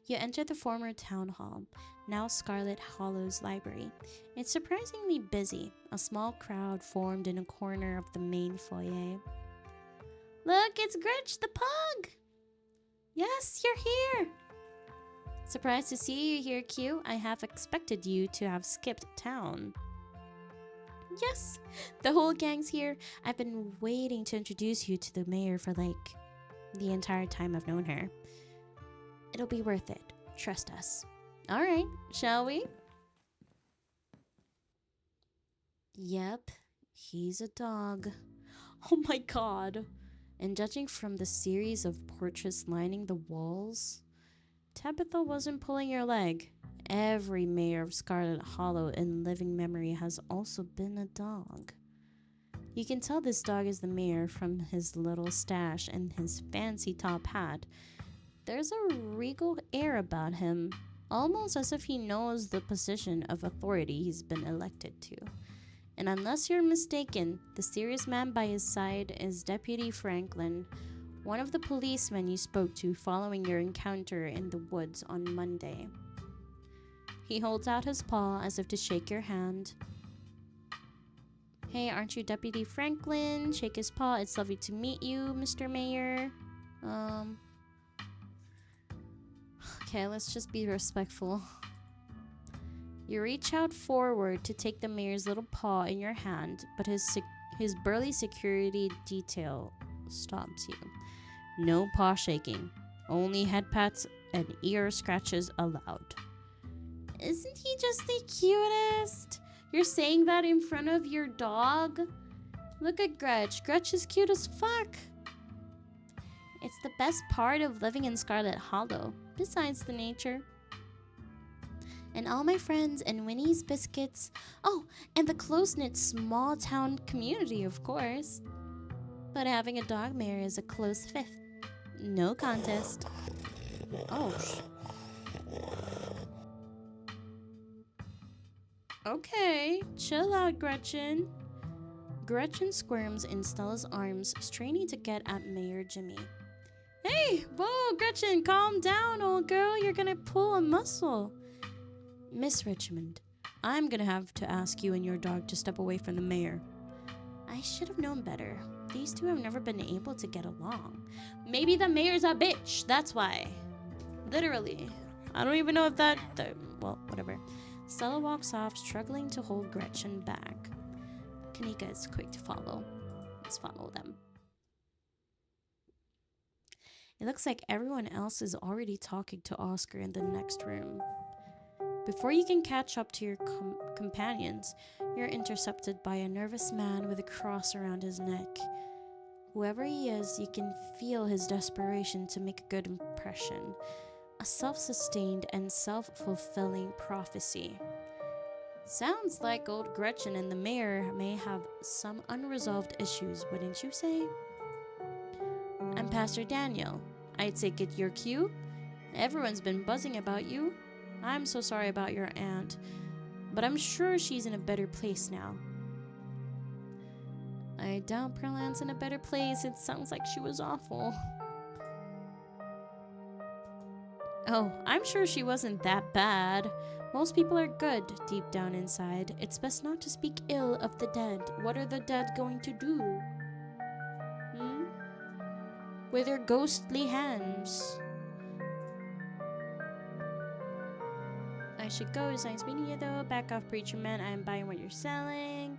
A: You enter the former town hall, now Scarlet Hollow's library. It's surprisingly busy. A small crowd formed in a corner of the main foyer. Look, it's Gretch the pug! Yes, you're here! Surprised to see you here, Q. I have expected you to have skipped town. Yes, the whole gang's here. I've been waiting to introduce you to the mayor for like the entire time I've known her. It'll be worth it. Trust us. All right, shall we? Yep, he's a dog. Oh my god. And judging from the series of portraits lining the walls, Tabitha wasn't pulling your leg. Every mayor of Scarlet Hollow in living memory has also been a dog. You can tell this dog is the mayor from his little stash and his fancy top hat. There's a regal air about him, almost as if he knows the position of authority he's been elected to. And unless you're mistaken, the serious man by his side is Deputy Franklin, one of the policemen you spoke to following your encounter in the woods on Monday. He holds out his paw as if to shake your hand. Hey, aren't you Deputy Franklin? Shake his paw. It's lovely to meet you, Mr. Mayor. Okay, let's just be respectful. You reach out forward to take the mayor's little paw in your hand, but his burly security detail stops you. No paw shaking, only head pats and ear scratches allowed. Isn't he just the cutest? You're saying that in front of your dog? Look at Gretch. Gretch is cute as fuck. It's the best part of living in Scarlet Hollow, besides the nature. And all my friends and Winnie's Biscuits. Oh, and the close-knit small-town community, of course. But having a dog mayor is a close fifth. No contest. Oh, Okay, chill out, Gretchen. Gretchen squirms in Stella's arms, straining to get at Mayor Jimmy. Hey, whoa, Gretchen, calm down, old girl. You're gonna pull a muscle. Miss Richmond, I'm gonna have to ask you and your dog to step away from the mayor. I should have known better. These two have never been able to get along. Maybe the mayor's a bitch, that's why. Literally. I don't even know if well, whatever. Stella walks off, struggling to hold Gretchen back. Kanika is quick to follow. Let's follow them. It looks like everyone else is already talking to Oscar in the next room. Before you can catch up to your companions, you're intercepted by a nervous man with a cross around his neck. Whoever he is, you can feel his desperation to make a good impression. A self-sustained and self-fulfilling prophecy. Sounds like old Gretchen and the mayor may have some unresolved issues, wouldn't you say? I'm Pastor Daniel. I take it your cue? Everyone's been buzzing about you. I'm so sorry about your aunt, but I'm sure she's in a better place now. I doubt Pearl Ann's in a better place. It sounds like she was awful. Oh, I'm sure she wasn't that bad. Most people are good deep down inside. It's best not to speak ill of the dead. What are the dead going to do? With their ghostly hands. I should go. It's nice meeting you though. Back off, preacher man. I am buying what you're selling.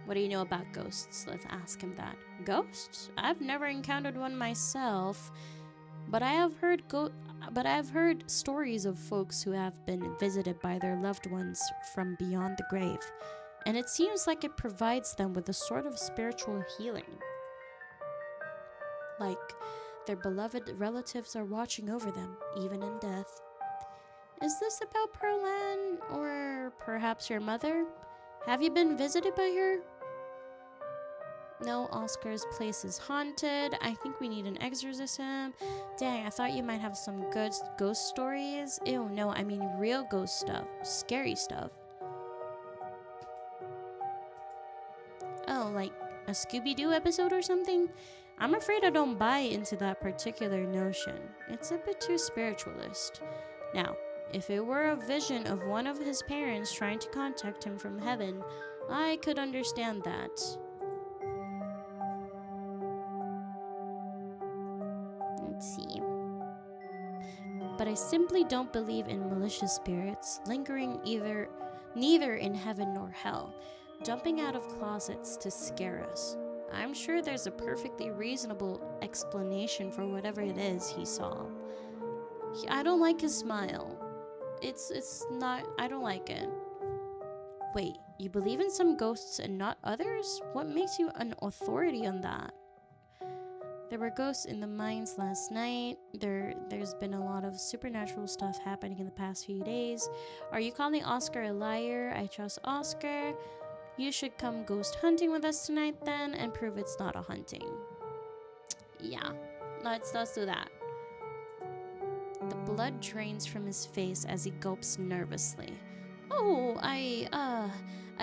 A: What do you know about ghosts? Let's ask him that. Ghosts? I've never encountered one myself, but I have heard stories of folks who have been visited by their loved ones from beyond the grave, and it seems like it provides them with a sort of spiritual healing. Like their beloved relatives are watching over them, even in death. Is this about Pearl Ann, or perhaps your mother? Have you been visited by her? No, Oscar's place is haunted. I think we need an exorcism. Dang, I thought you might have some good ghost stories. Ew, no, I mean real ghost stuff. Scary stuff. Oh, like a Scooby-Doo episode or something? I'm afraid I don't buy into that particular notion. It's a bit too spiritualist. Now, if it were a vision of one of his parents trying to contact him from heaven, I could understand that. Let's see. But I simply don't believe in malicious spirits lingering neither in heaven nor hell, jumping out of closets to scare us. I'm sure there's a perfectly reasonable explanation for whatever it is he saw. I don't like his smile. It's not, I don't like it. Wait, you believe in some ghosts and not others? What makes you an authority on that? There were ghosts in the mines last night. There's been a lot of supernatural stuff happening in the past few days. Are you calling Oscar a liar? I trust Oscar. You should come ghost hunting with us tonight then and prove it's not a hunting. Yeah, let's do that. The blood drains from his face as he gulps nervously. Oh, I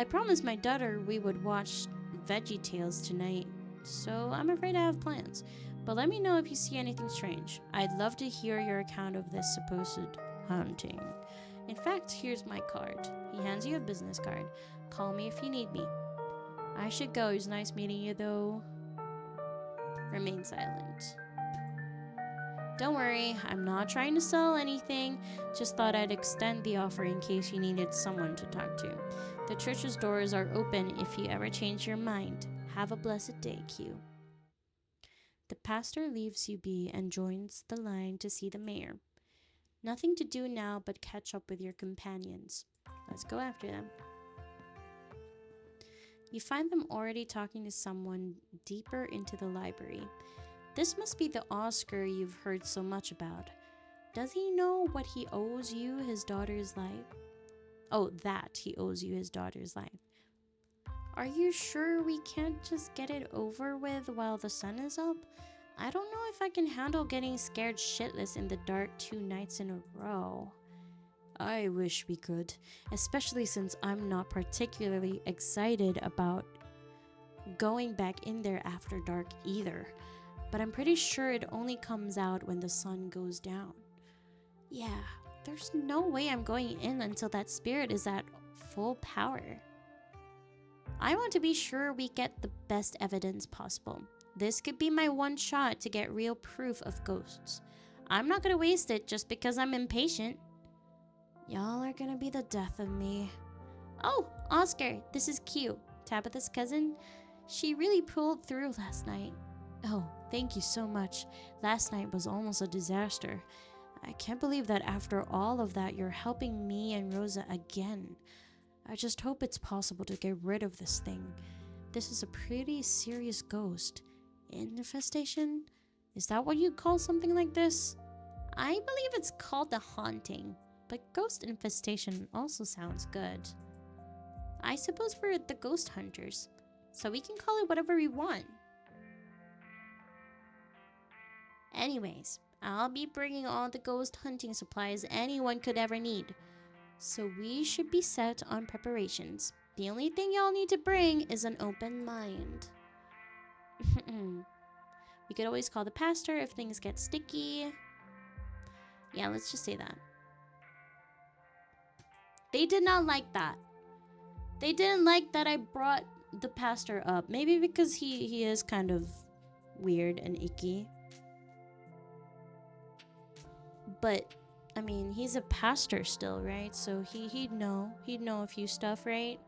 A: promised my daughter we would watch VeggieTales tonight, so I'm afraid I have plans. But let me know if you see anything strange. I'd love to hear your account of this supposed haunting. In fact, here's my card. He hands you a business card. Call me if you need me. I should go. It was nice meeting you, though. Remain silent. Don't worry, I'm not trying to sell anything. Just thought I'd extend the offer in case you needed someone to talk to. The church's doors are open if you ever change your mind. Have a blessed day, Q. The pastor leaves you be and joins the line to see the mayor. Nothing to do now but catch up with your companions. Let's go after them. You find them already talking to someone deeper into the library. This must be the Oscar you've heard so much about. Does he know what he owes you his daughter's life? Oh, that he owes you his daughter's life. Are you sure we can't just get it over with while the sun is up? I don't know if I can handle getting scared shitless in the dark 2 nights in a row. I wish we could, especially since I'm not particularly excited about going back in there after dark either. But I'm pretty sure it only comes out when the sun goes down. Yeah, there's no way I'm going in until that spirit is at full power. I want to be sure we get the best evidence possible. This could be my one shot to get real proof of ghosts. I'm not gonna waste it just because I'm impatient. Y'all are gonna be the death of me. Oh, Oscar, this is Q, Tabitha's cousin. She really pulled through last night. Oh, thank you so much. Last night was almost a disaster. I can't believe that after all of that, you're helping me and Rosa again. I just hope it's possible to get rid of this thing. This is a pretty serious ghost. Infestation? Is that what you call something like this? I believe it's called a haunting, but ghost infestation also sounds good. I suppose we're the ghost hunters, so we can call it whatever we want. Anyways, I'll be bringing all the ghost hunting supplies anyone could ever need. So we should be set on preparations. The only thing y'all need to bring is an open mind. We could always call the pastor if things get sticky. Yeah, let's just say that. They did not like that. They didn't like that I brought the pastor up. Maybe because he is kind of weird and icky. But I mean, he's a pastor still, right? So he'd know a few stuff, right?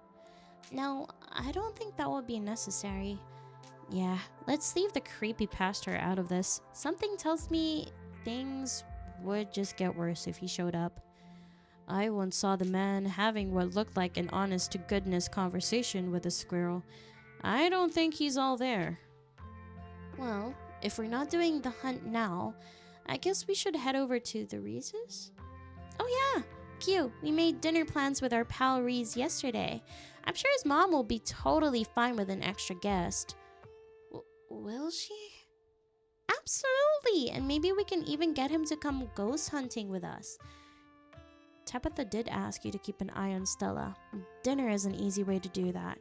A: No, I don't think that would be necessary. Yeah, let's leave the creepy pastor out of this. Something tells me things would just get worse if he showed up. I once saw the man having what looked like an honest-to-goodness conversation with a squirrel. I don't think he's all there. Well, if we're not doing the hunt now, I guess we should head over to the Reese's? Oh yeah, Q, we made dinner plans with our pal Reese yesterday. I'm sure his mom will be totally fine with an extra guest. Will she? Absolutely, and maybe we can even get him to come ghost hunting with us. Tabitha did ask you to keep an eye on Stella. Dinner is an easy way to do that.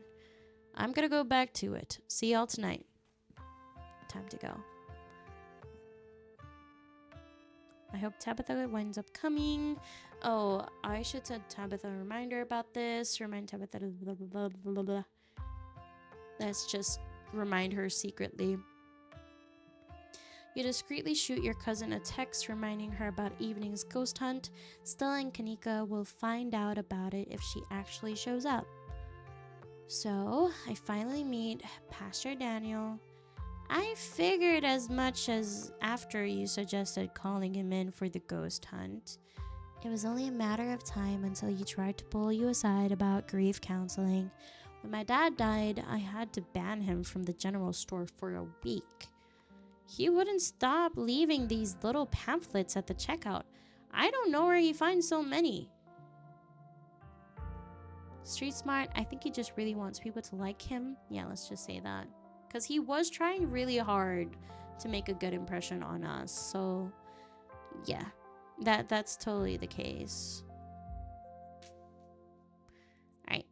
A: I'm gonna go back to it. See y'all tonight. Time to go. I hope Tabitha winds up coming. Oh, I should send Tabitha a reminder about this. Remind Tabitha blah, blah, blah, blah, blah. Let's just remind her secretly. You discreetly shoot your cousin a text reminding her about evening's ghost hunt. Stella and Kanika will find out about it if she actually shows up. So, I finally meet Pastor Daniel. I figured as much as after you suggested calling him in for the ghost hunt. It was only a matter of time until he tried to pull you aside about grief counseling. When my dad died, I had to ban him from the general store for a week. He wouldn't stop leaving these little pamphlets at the checkout. I don't know where he finds so many. Street smart, I think he just really wants people to like him. Yeah, let's just say that. Because he was trying really hard to make a good impression on us. So, yeah, that's totally the case. Alright.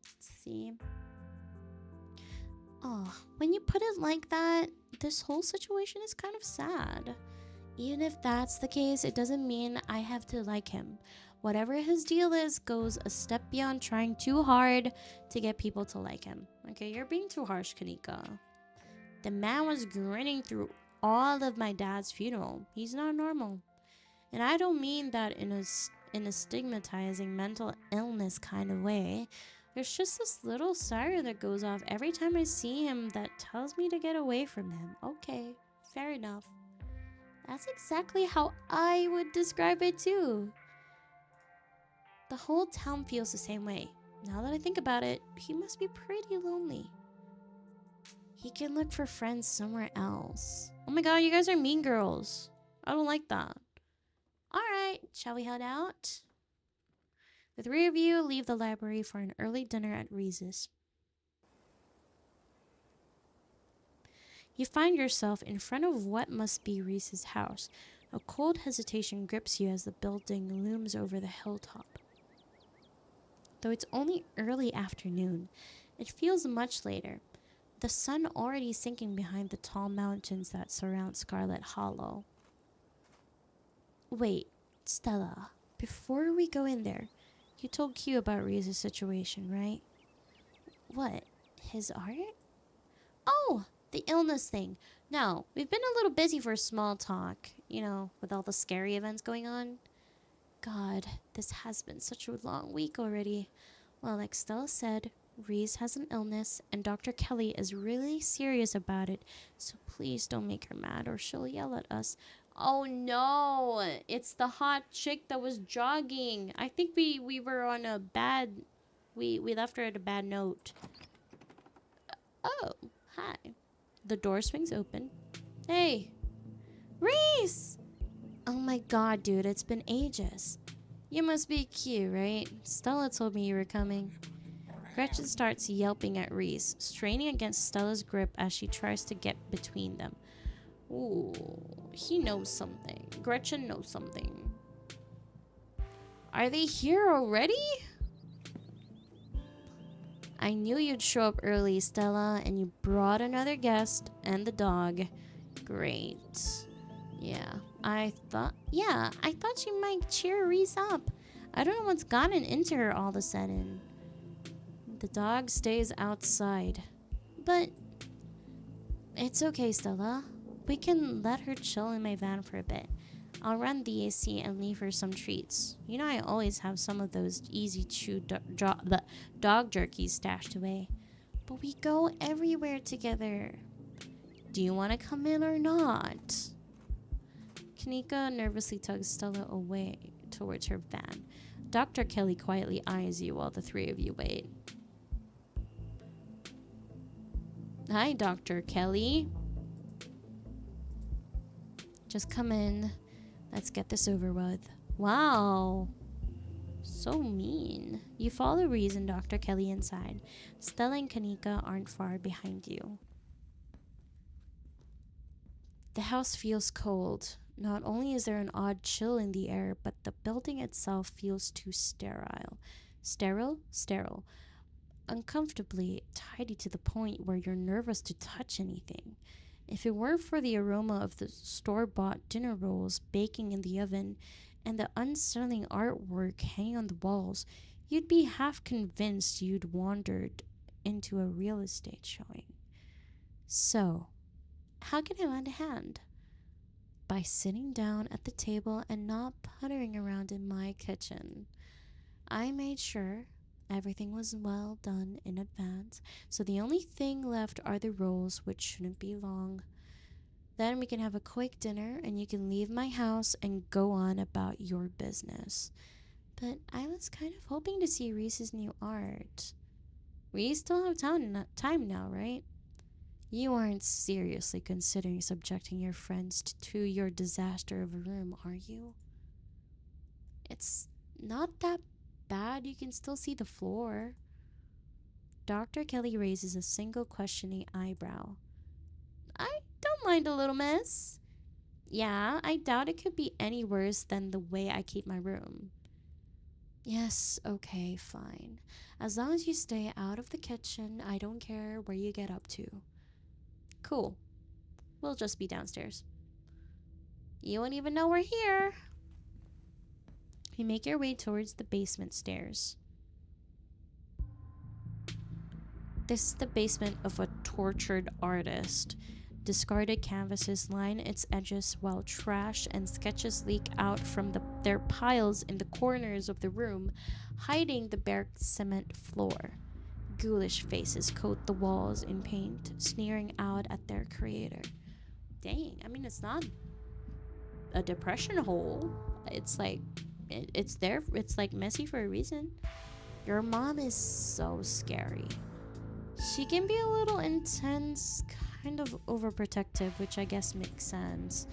A: Let's see. Oh, when you put it like that, this whole situation is kind of sad. Even if that's the case, it doesn't mean I have to like him. Whatever his deal is goes a step beyond trying too hard to get people to like him. Okay, you're being too harsh, Kanika. The man was grinning through all of my dad's funeral. He's not normal. And I don't mean that in a stigmatizing mental illness kind of way. There's just this little siren that goes off every time I see him that tells me to get away from him. Okay, fair enough. That's exactly how I would describe it too. The whole town feels the same way. Now that I think about it, he must be pretty lonely. He can look for friends somewhere else. Oh my god, you guys are mean girls. I don't like that. Alright, shall we head out? The three of you leave the library for an early dinner at Reese's. You find yourself in front of what must be Reese's house. A cold hesitation grips you as the building looms over the hilltop. Though it's only early afternoon, it feels much later, the sun already sinking behind the tall mountains that surround Scarlet Hollow. Wait, Stella, before we go in there, you told Q about Reese's situation, right? What? His art? Oh, the illness thing. No, we've been a little busy for small talk, with all the scary events going on. God, this has been such a long week already. Well, like Stella said, Reese has an illness, and Dr. Kelly is really serious about it, so please don't make her mad or she'll yell at us. Oh no, it's the hot chick that was jogging. I think we were on a bad... We left her at a bad note. Oh, hi. The door swings open. Hey, Reese! Oh my god, dude, it's been ages. You must be Q, right? Stella told me you were coming. Gretchen starts yelping at Reese, straining against Stella's grip as she tries to get between them. Ooh, he knows something. Gretchen knows something. Are they here already? I knew you'd show up early, Stella, and you brought another guest and the dog. Great. Yeah, I thought she might cheer Reese up. I don't know what's gotten into her all of a sudden. The dog stays outside. But it's okay, Stella. We can let her chill in my van for a bit. I'll run the AC and leave her some treats. I always have some of those easy chew dog jerky stashed away. But we go everywhere together. Do you want to come in or not? Kanika nervously tugs Stella away towards her van. Dr. Kelly quietly eyes you while the three of you wait. Hi, Dr. Kelly. Just come in. Let's get this over with. Wow. So mean. You follow Reese and Dr. Kelly inside. Stella and Kanika aren't far behind you. The house feels cold. Not only is there an odd chill in the air, but the building itself feels too sterile. Sterile? Sterile. Uncomfortably tidy to the point where you're nervous to touch anything. If it weren't for the aroma of the store-bought dinner rolls baking in the oven and the unsettling artwork hanging on the walls, you'd be half convinced you'd wandered into a real estate showing. So, how can I lend a hand? By sitting down at the table and not puttering around in my kitchen. I made sure everything was well done in advance, so the only thing left are the rolls, which shouldn't be long. Then we can have a quick dinner and you can leave my house and go on about your business. But I was kind of hoping to see Reese's new art. We still have time now, right? You aren't seriously considering subjecting your friends to your disaster of a room, are you? It's not that bad. You can still see the floor. Dr. Kelly raises a single questioning eyebrow. I don't mind a little mess. Yeah, I doubt it could be any worse than the way I keep my room. Yes, okay, fine. As long as you stay out of the kitchen, I don't care where you get up to. Cool. We'll just be downstairs. You won't even know we're here. You make your way towards the basement stairs. This is the basement of a tortured artist. Discarded canvases line its edges while trash and sketches leak out from their piles in the corners of the room, hiding the bare cement floor. Ghoulish faces coat the walls in paint, sneering out at their creator. Dang, I mean, it's not a depression hole. It's like, it's there, it's like messy for a reason. Your mom is so scary. She can be a little intense, kind of overprotective, which I guess makes sense.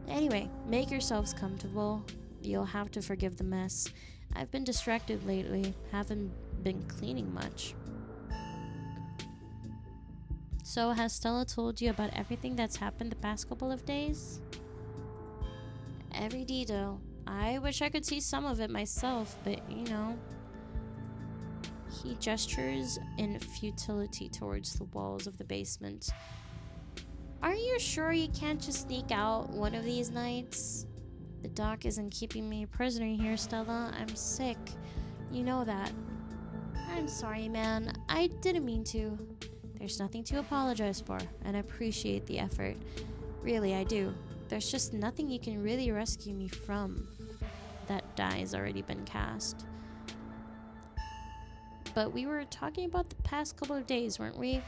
A: Anyway, make yourselves comfortable. You'll have to forgive the mess. I've been distracted lately, haven't been cleaning much. So, has Stella told you about everything that's happened the past couple of days? Every detail. I wish I could see some of it myself, but you know. He gestures in futility towards the walls of the basement. Are you sure you can't just sneak out one of these nights? The doc isn't keeping me a prisoner here, Stella. I'm sick. You know that. I'm sorry, man. I didn't mean to. There's nothing to apologize for, and I appreciate the effort. Really, I do. There's just nothing you can really rescue me from. That die's already been cast. But we were talking about the past couple of days, weren't we?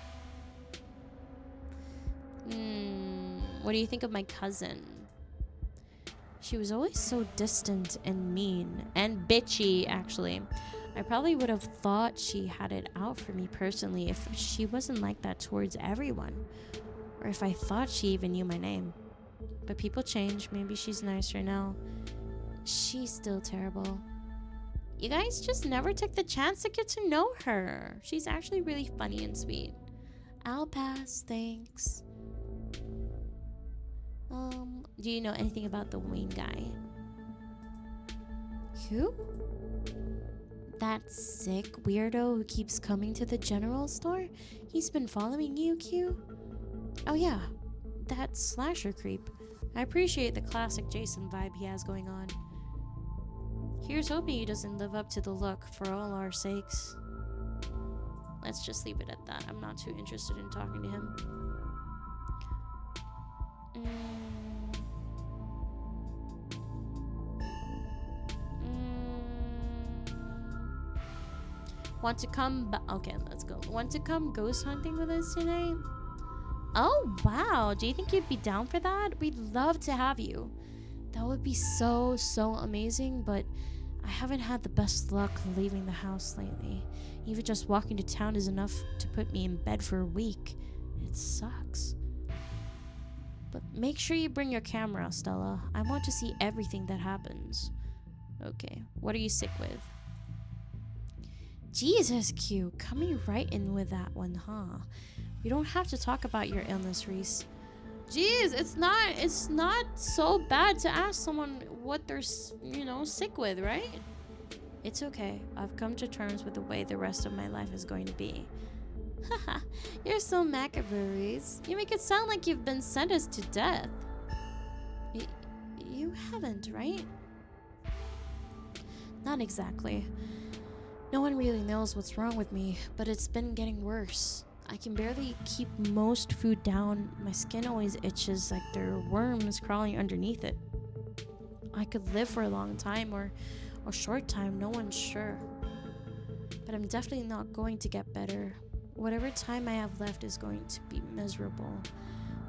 A: What do you think of my cousin? She was always so distant and mean and bitchy, actually. I probably would have thought she had it out for me personally if she wasn't like that towards everyone. Or if I thought she even knew my name. But people change. Maybe she's nicer now. She's still terrible. You guys just never took the chance to get to know her. She's actually really funny and sweet. I'll pass, thanks. Do you know anything about the Wayne guy? Who? That sick weirdo who keeps coming to the general store? He's been following you, Q? Oh yeah, that slasher creep. I appreciate the classic Jason vibe he has going on. Here's hoping he doesn't live up to the look for all our sakes. Let's just leave it at that. I'm not too interested in talking to him. Want to come okay, let's go. Want to come ghost hunting with us tonight? Oh, wow. Do you think you'd be down for that? We'd love to have you. That would be so amazing, but I haven't had the best luck leaving the house lately. Even just walking to town is enough to put me in bed for a week. It sucks. But make sure you bring your camera, Stella. I want to see everything that happens. Okay, what are you sick with? Jesus, Q, coming right in with that one, huh? You don't have to talk about your illness, Reese. Jeez, it's not so bad to ask someone what they're, sick with, right? It's okay. I've come to terms with the way the rest of my life is going to be. Haha, you're so macabre, Reese. You make it sound like you've been sentenced to death. You haven't, right? Not exactly. No one really knows what's wrong with me, but it's been getting worse. I can barely keep most food down. My skin always itches like there are worms crawling underneath it. I could live for a long time or a short time, no one's sure. But I'm definitely not going to get better. Whatever time I have left is going to be miserable.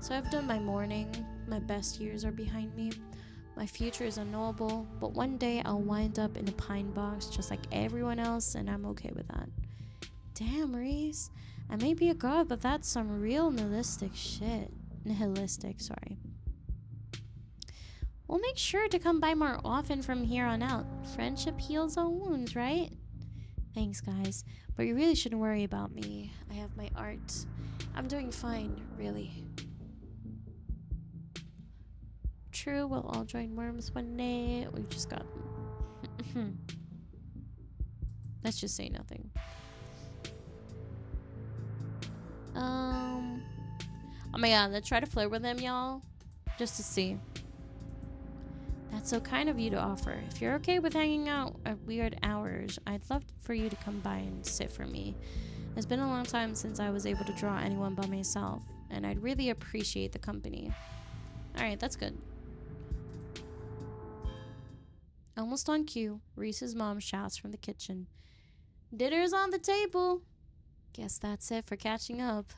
A: So I've done my mourning. My best years are behind me. My future is unknowable, but one day I'll wind up in a pine box just like everyone else, and I'm okay with that. Damn, Reese. I may be a god, but that's some real nihilistic shit. Sorry. We'll make sure to come by more often from here on out. Friendship heals all wounds, right? Thanks, guys. But you really shouldn't worry about me. I have my art. I'm doing fine, really. True, we'll all join worms one day. We just got... Let's just say nothing. Oh my god, let's try to flirt with him, y'all. Just to see. That's so kind of you to offer. If you're okay with hanging out at weird hours, I'd love for you to come by and sit for me. It's been a long time since I was able to draw anyone by myself, and I'd really appreciate the company. Alright, that's good. Almost on cue, Reese's mom shouts from the kitchen. Dinner's on the table. Guess that's it for catching up.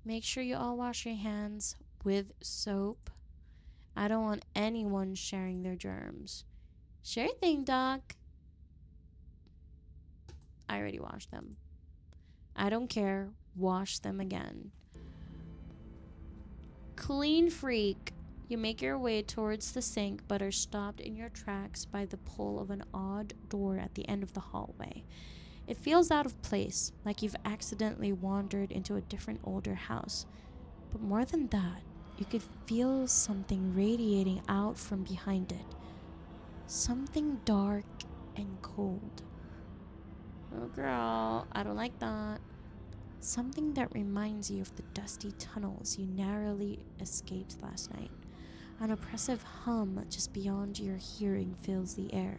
A: Make sure you all wash your hands with soap. I don't want anyone sharing their germs. Sure thing, Doc. I already washed them. I don't care. Wash them again. Clean freak. You make your way towards the sink, but are stopped in your tracks by the pull of an odd door at the end of the hallway. It feels out of place, like you've accidentally wandered into a different older house. But more than that, you could feel something radiating out from behind it. Something dark and cold. Oh girl, I don't like that. Something that reminds you of the dusty tunnels you narrowly escaped last night. An oppressive hum just beyond your hearing fills the air,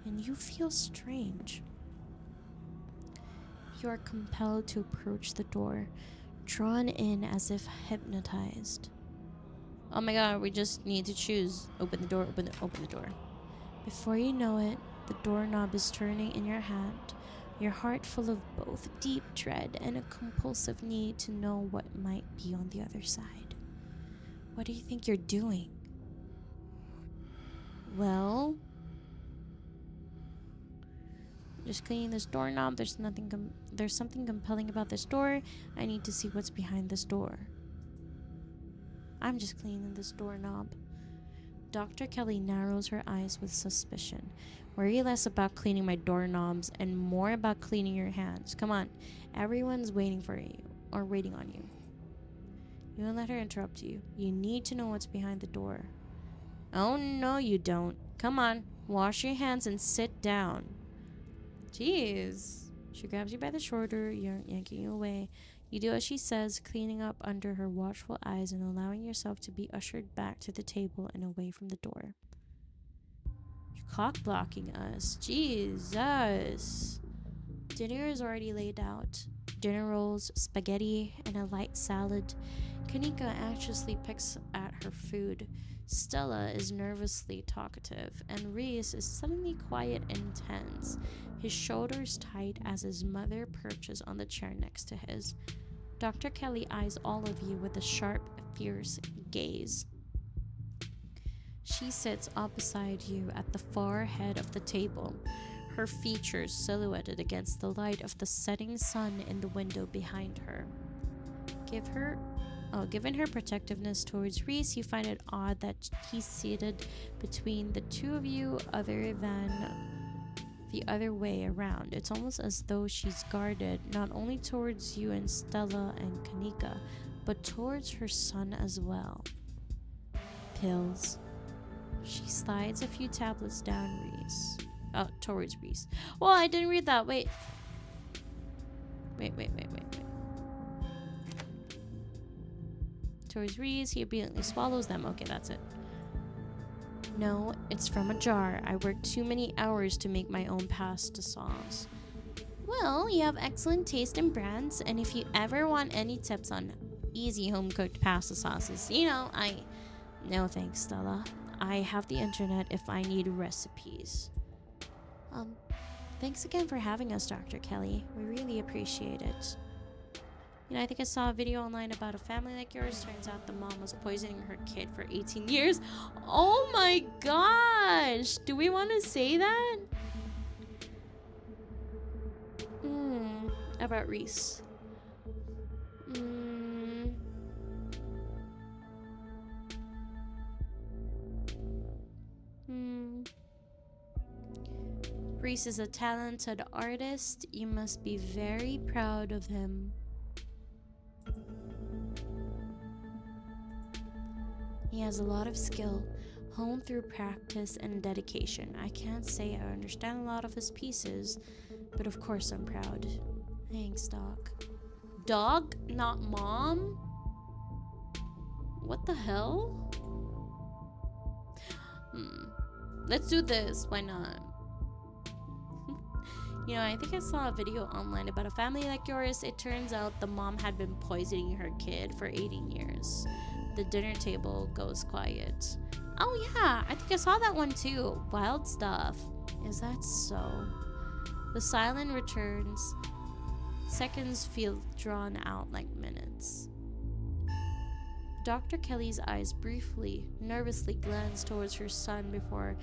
A: and you feel strange. You are compelled to approach the door, drawn in as if hypnotized. Oh my god, we just need to choose. Open the door, open the door. Before you know it, the doorknob is turning in your hand, your heart full of both deep dread and a compulsive need to know what might be on the other side. What do you think you're doing? Well, just cleaning this doorknob. There's something compelling about this door. I need to see what's behind this door. I'm just cleaning this doorknob. Dr. Kelly narrows her eyes with suspicion. Worry less about cleaning my doorknobs and more about cleaning your hands. Come on, everyone's waiting for you, or waiting on you. You won't let her interrupt you. You need to know what's behind the door. Oh no, you don't. Come on, wash your hands and sit down. Jeez. She grabs you by the shoulder, yanking you away. You do as she says, cleaning up under her watchful eyes and allowing yourself to be ushered back to the table and away from the door. You're cock blocking us. Jesus. Dinner is already laid out. Dinner rolls, spaghetti, and a light salad. Kanika anxiously picks at her food. Stella is nervously talkative, and Reese is suddenly quiet and tense, his shoulders tight as his mother perches on the chair next to his. Dr. Kelly eyes all of you with a sharp, fierce gaze. She sits opposite you at the far head of the table, her features silhouetted against the light of the setting sun in the window behind her. Given her protectiveness towards Reese, you find it odd that he's seated between the two of you other than the other way around. It's almost as though she's guarded not only towards you and Stella and Kanika, but towards her son as well. Pills. She slides a few tablets down Reese. Towards Reese. Well, I didn't read that. Wait. Towards Reese, he obediently swallows them. Okay, that's it. No, it's from a jar. I worked too many hours to make my own pasta sauce. Well, you have excellent taste in brands, and if you ever want any tips on easy home-cooked pasta sauces, No thanks, Stella. I have the internet if I need recipes. Thanks again for having us, Dr. Kelly. We really appreciate it. I think I saw a video online about a family like yours. Turns out the mom was poisoning her kid for 18 years. Oh my gosh! Do we want to say that? About Reese. Reese is a talented artist. You must be very proud of him. He has a lot of skill, honed through practice and dedication. I can't say I understand a lot of his pieces, but of course I'm proud. Thanks, Doc. Dog, not mom? What the hell? Let's do this. Why not? I think I saw a video online about a family like yours. It turns out the mom had been poisoning her kid for 18 years. The dinner table goes quiet. Oh yeah, I think I saw that one too. Wild stuff. Is that so? The silence returns. Seconds feel drawn out like minutes. Dr. Kelly's eyes briefly, nervously glance towards her son before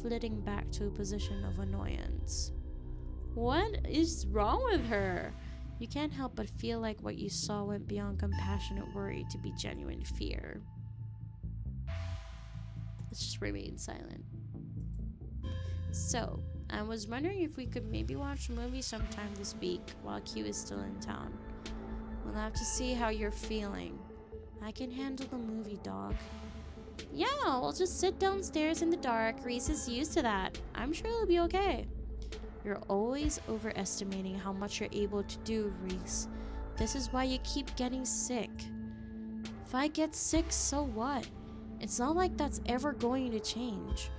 A: flitting back to a position of annoyance. What is wrong with her? You can't help but feel like what you saw went beyond compassionate worry to be genuine fear. Let's just remain silent. So, I was wondering if we could maybe watch a movie sometime this week while Q is still in town. We'll have to see how you're feeling. I can handle the movie, dog. Yeah, we'll just sit downstairs in the dark. Reese is used to that. I'm sure it'll be okay. You're always overestimating how much you're able to do, Reese. This is why you keep getting sick. If I get sick, so what? It's not like that's ever going to change.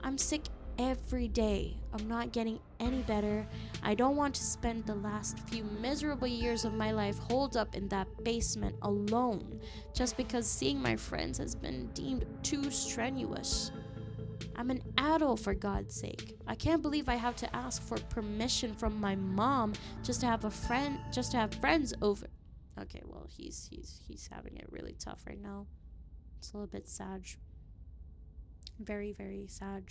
A: I'm sick every day. I'm not getting any better. I don't want to spend the last few miserable years of my life holed up in that basement alone just because seeing my friends has been deemed too strenuous. I'm an adult, for God's sake. I can't believe I have to ask for permission from my mom just to have friends over. Okay, well, he's having it really tough right now. It's a little bit sad. Very, very sad.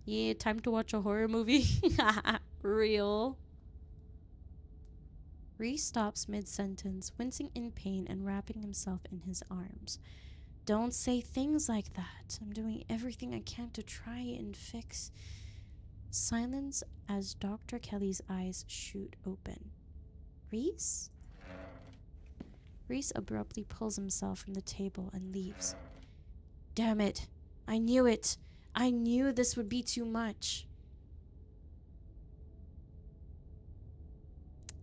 A: Yeah, time to watch a horror movie. Real. Reese stops mid-sentence, wincing in pain and wrapping himself in his arms. Don't say things like that. I'm doing everything I can to try and fix. Silence as Dr. Kelly's eyes shoot open. Reese? Reese abruptly pulls himself from the table and leaves. Damn it. I knew it. I knew this would be too much.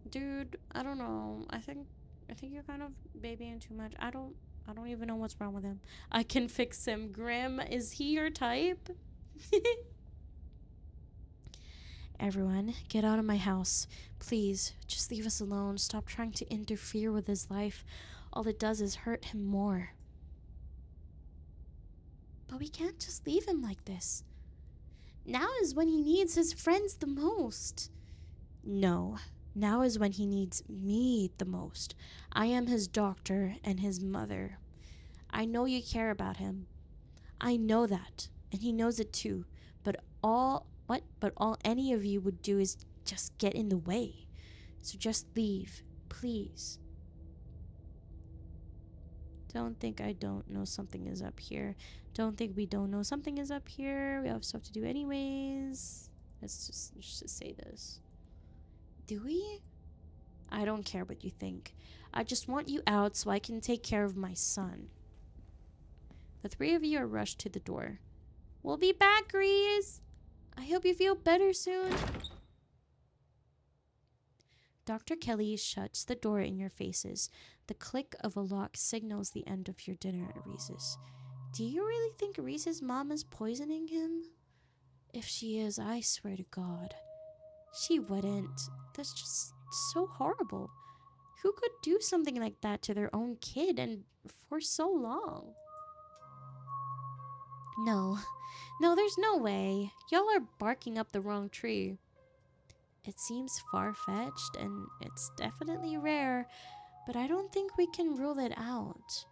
A: Dude, I don't know. I think you're kind of babying too much. I don't even know what's wrong with him. I can fix him. Grim, is he your type? Everyone, get out of my house. Please, just leave us alone. Stop trying to interfere with his life. All it does is hurt him more. But we can't just leave him like this. Now is when he needs his friends the most. No, now is when he needs me the most. I am his doctor and his mother. I know you care about him. I know that, and he knows it too. But all any of you would do is just get in the way. So just leave, please. Don't think I don't know something is up here. Don't think we don't know something is up here. We have stuff to do anyways. Let's just say this. Do we? I don't care what you think. I just want you out so I can take care of my son. The three of you are rushed to the door. We'll be back, Reese. I hope you feel better soon. Dr. Kelly shuts the door in your faces. The click of a lock signals the end of your dinner, Reese's. Do you really think Reese's mom is poisoning him? If she is, I swear to God. She wouldn't. That's just so horrible. Who could do something like that to their own kid and for so long? No, there's no way. Y'all are barking up the wrong tree. It seems far-fetched and it's definitely rare, but I don't think we can rule it out.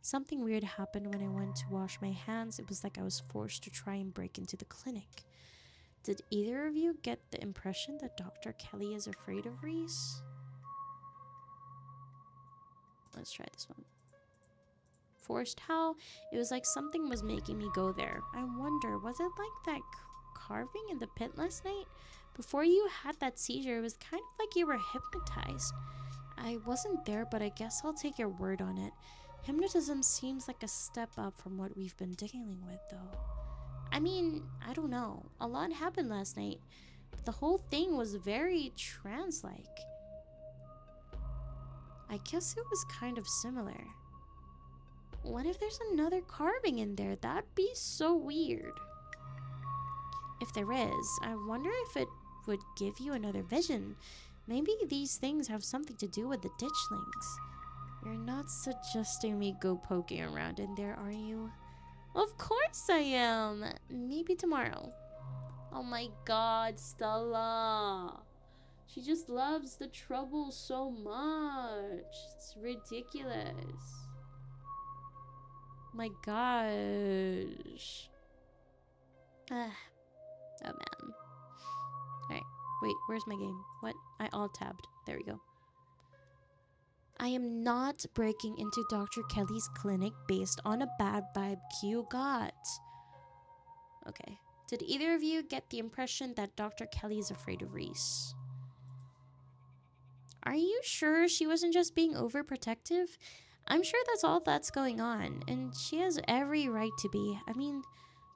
A: Something weird happened when I went to wash my hands. It was like I was forced to try and break into the clinic. Did either of you get the impression that Dr. Kelly is afraid of Reese? Let's try this one. Forced how? It was like something was making me go there. I wonder, was it like that carving in the pit last night? Before you had that seizure, it was kind of like you were hypnotized. I wasn't there, but I guess I'll take your word on it. Hypnotism seems like a step up from what we've been dealing with, though. I mean, I don't know. A lot happened last night. But the whole thing was very trance-like. I guess it was kind of similar. What if there's another carving in there? That'd be so weird. If there is, I wonder if it would give you another vision. Maybe these things have something to do with the ditchlings. You're not suggesting me go poking around in there, are you? Of course I am. Maybe tomorrow. Oh my God, Stella. She just loves the trouble so much. It's ridiculous. My gosh. Oh man. Alright. Wait, where's my game? What? I alt-tabbed. There we go. I am not breaking into Dr. Kelly's clinic based on a bad vibe Q got. Okay. Did either of you get the impression that Dr. Kelly is afraid of Reese? Are you sure she wasn't just being overprotective? I'm sure that's all that's going on, and she has every right to be. I mean,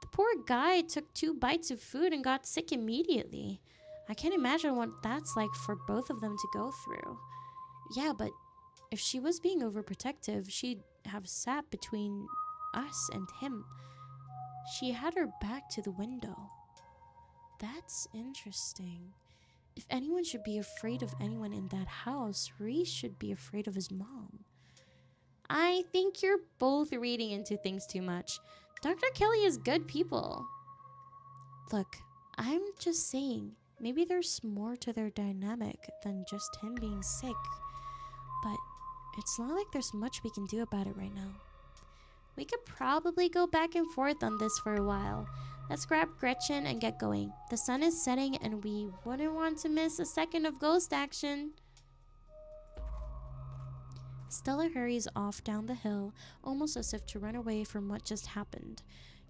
A: the poor guy took 2 bites of food and got sick immediately. I can't imagine what that's like for both of them to go through. Yeah, but if she was being overprotective, she'd have sat between us and him. She had her back to the window. That's interesting. If anyone should be afraid of anyone in that house, Reese should be afraid of his mom. I think you're both reading into things too much. Dr. Kelly is good people. Look, I'm just saying, maybe there's more to their dynamic than just him being sick. But it's not like there's much we can do about it right now. We could probably go back and forth on this for a while. Let's grab Gretchen and get going. The sun is setting and we wouldn't want to miss a second of ghost action. Stella hurries off down the hill, almost as if to run away from what just happened.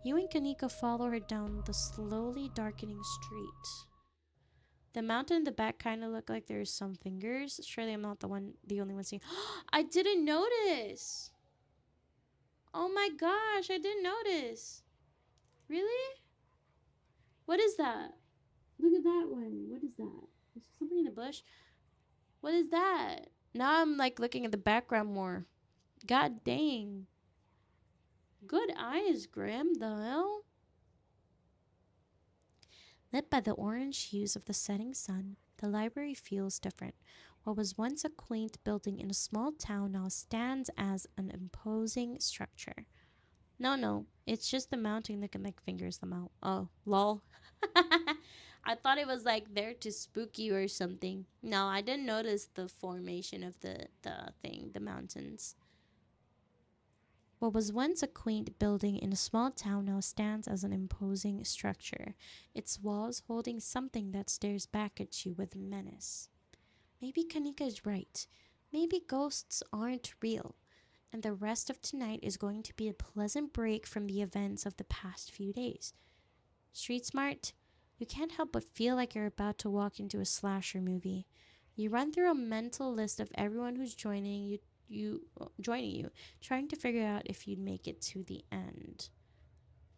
A: You and Kanika follow her down the slowly darkening street. The mountain in the back kind of look like there's some fingers. Surely I'm not the only one seeing. I didn't notice. Oh my gosh, I didn't notice. Really? What is that? Look at that one. What is that? Is there something in the bush? What is that? Now I'm like looking at the background more. God dang. Good eyes, Graham. The hell? Lit by the orange hues of the setting sun, the library feels different. What was once a quaint building in a small town now stands as an imposing structure. No, it's just the mountain looking like fingers them out. Oh, lol. I thought it was like there to spook you or something. No, I didn't notice the formation of the thing, the mountains. What was once a quaint building in a small town now stands as an imposing structure, its walls holding something that stares back at you with menace. Maybe Kanika is right. Maybe ghosts aren't real, and the rest of tonight is going to be a pleasant break from the events of the past few days. Street smart, you can't help but feel like you're about to walk into a slasher movie. You run through a mental list of everyone who's joining you, trying to figure out if you'd make it to the end.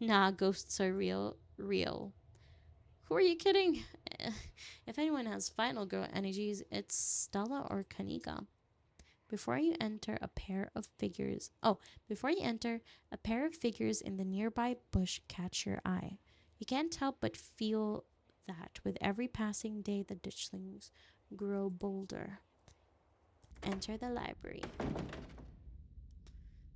A: Nah, ghosts are real. Who are you kidding? If anyone has final girl energies, it's Stella or Kanika. Before you enter, a pair of figures in the nearby bush catch your eye. You can't help but feel that with every passing day the ditchlings grow bolder. Enter the library.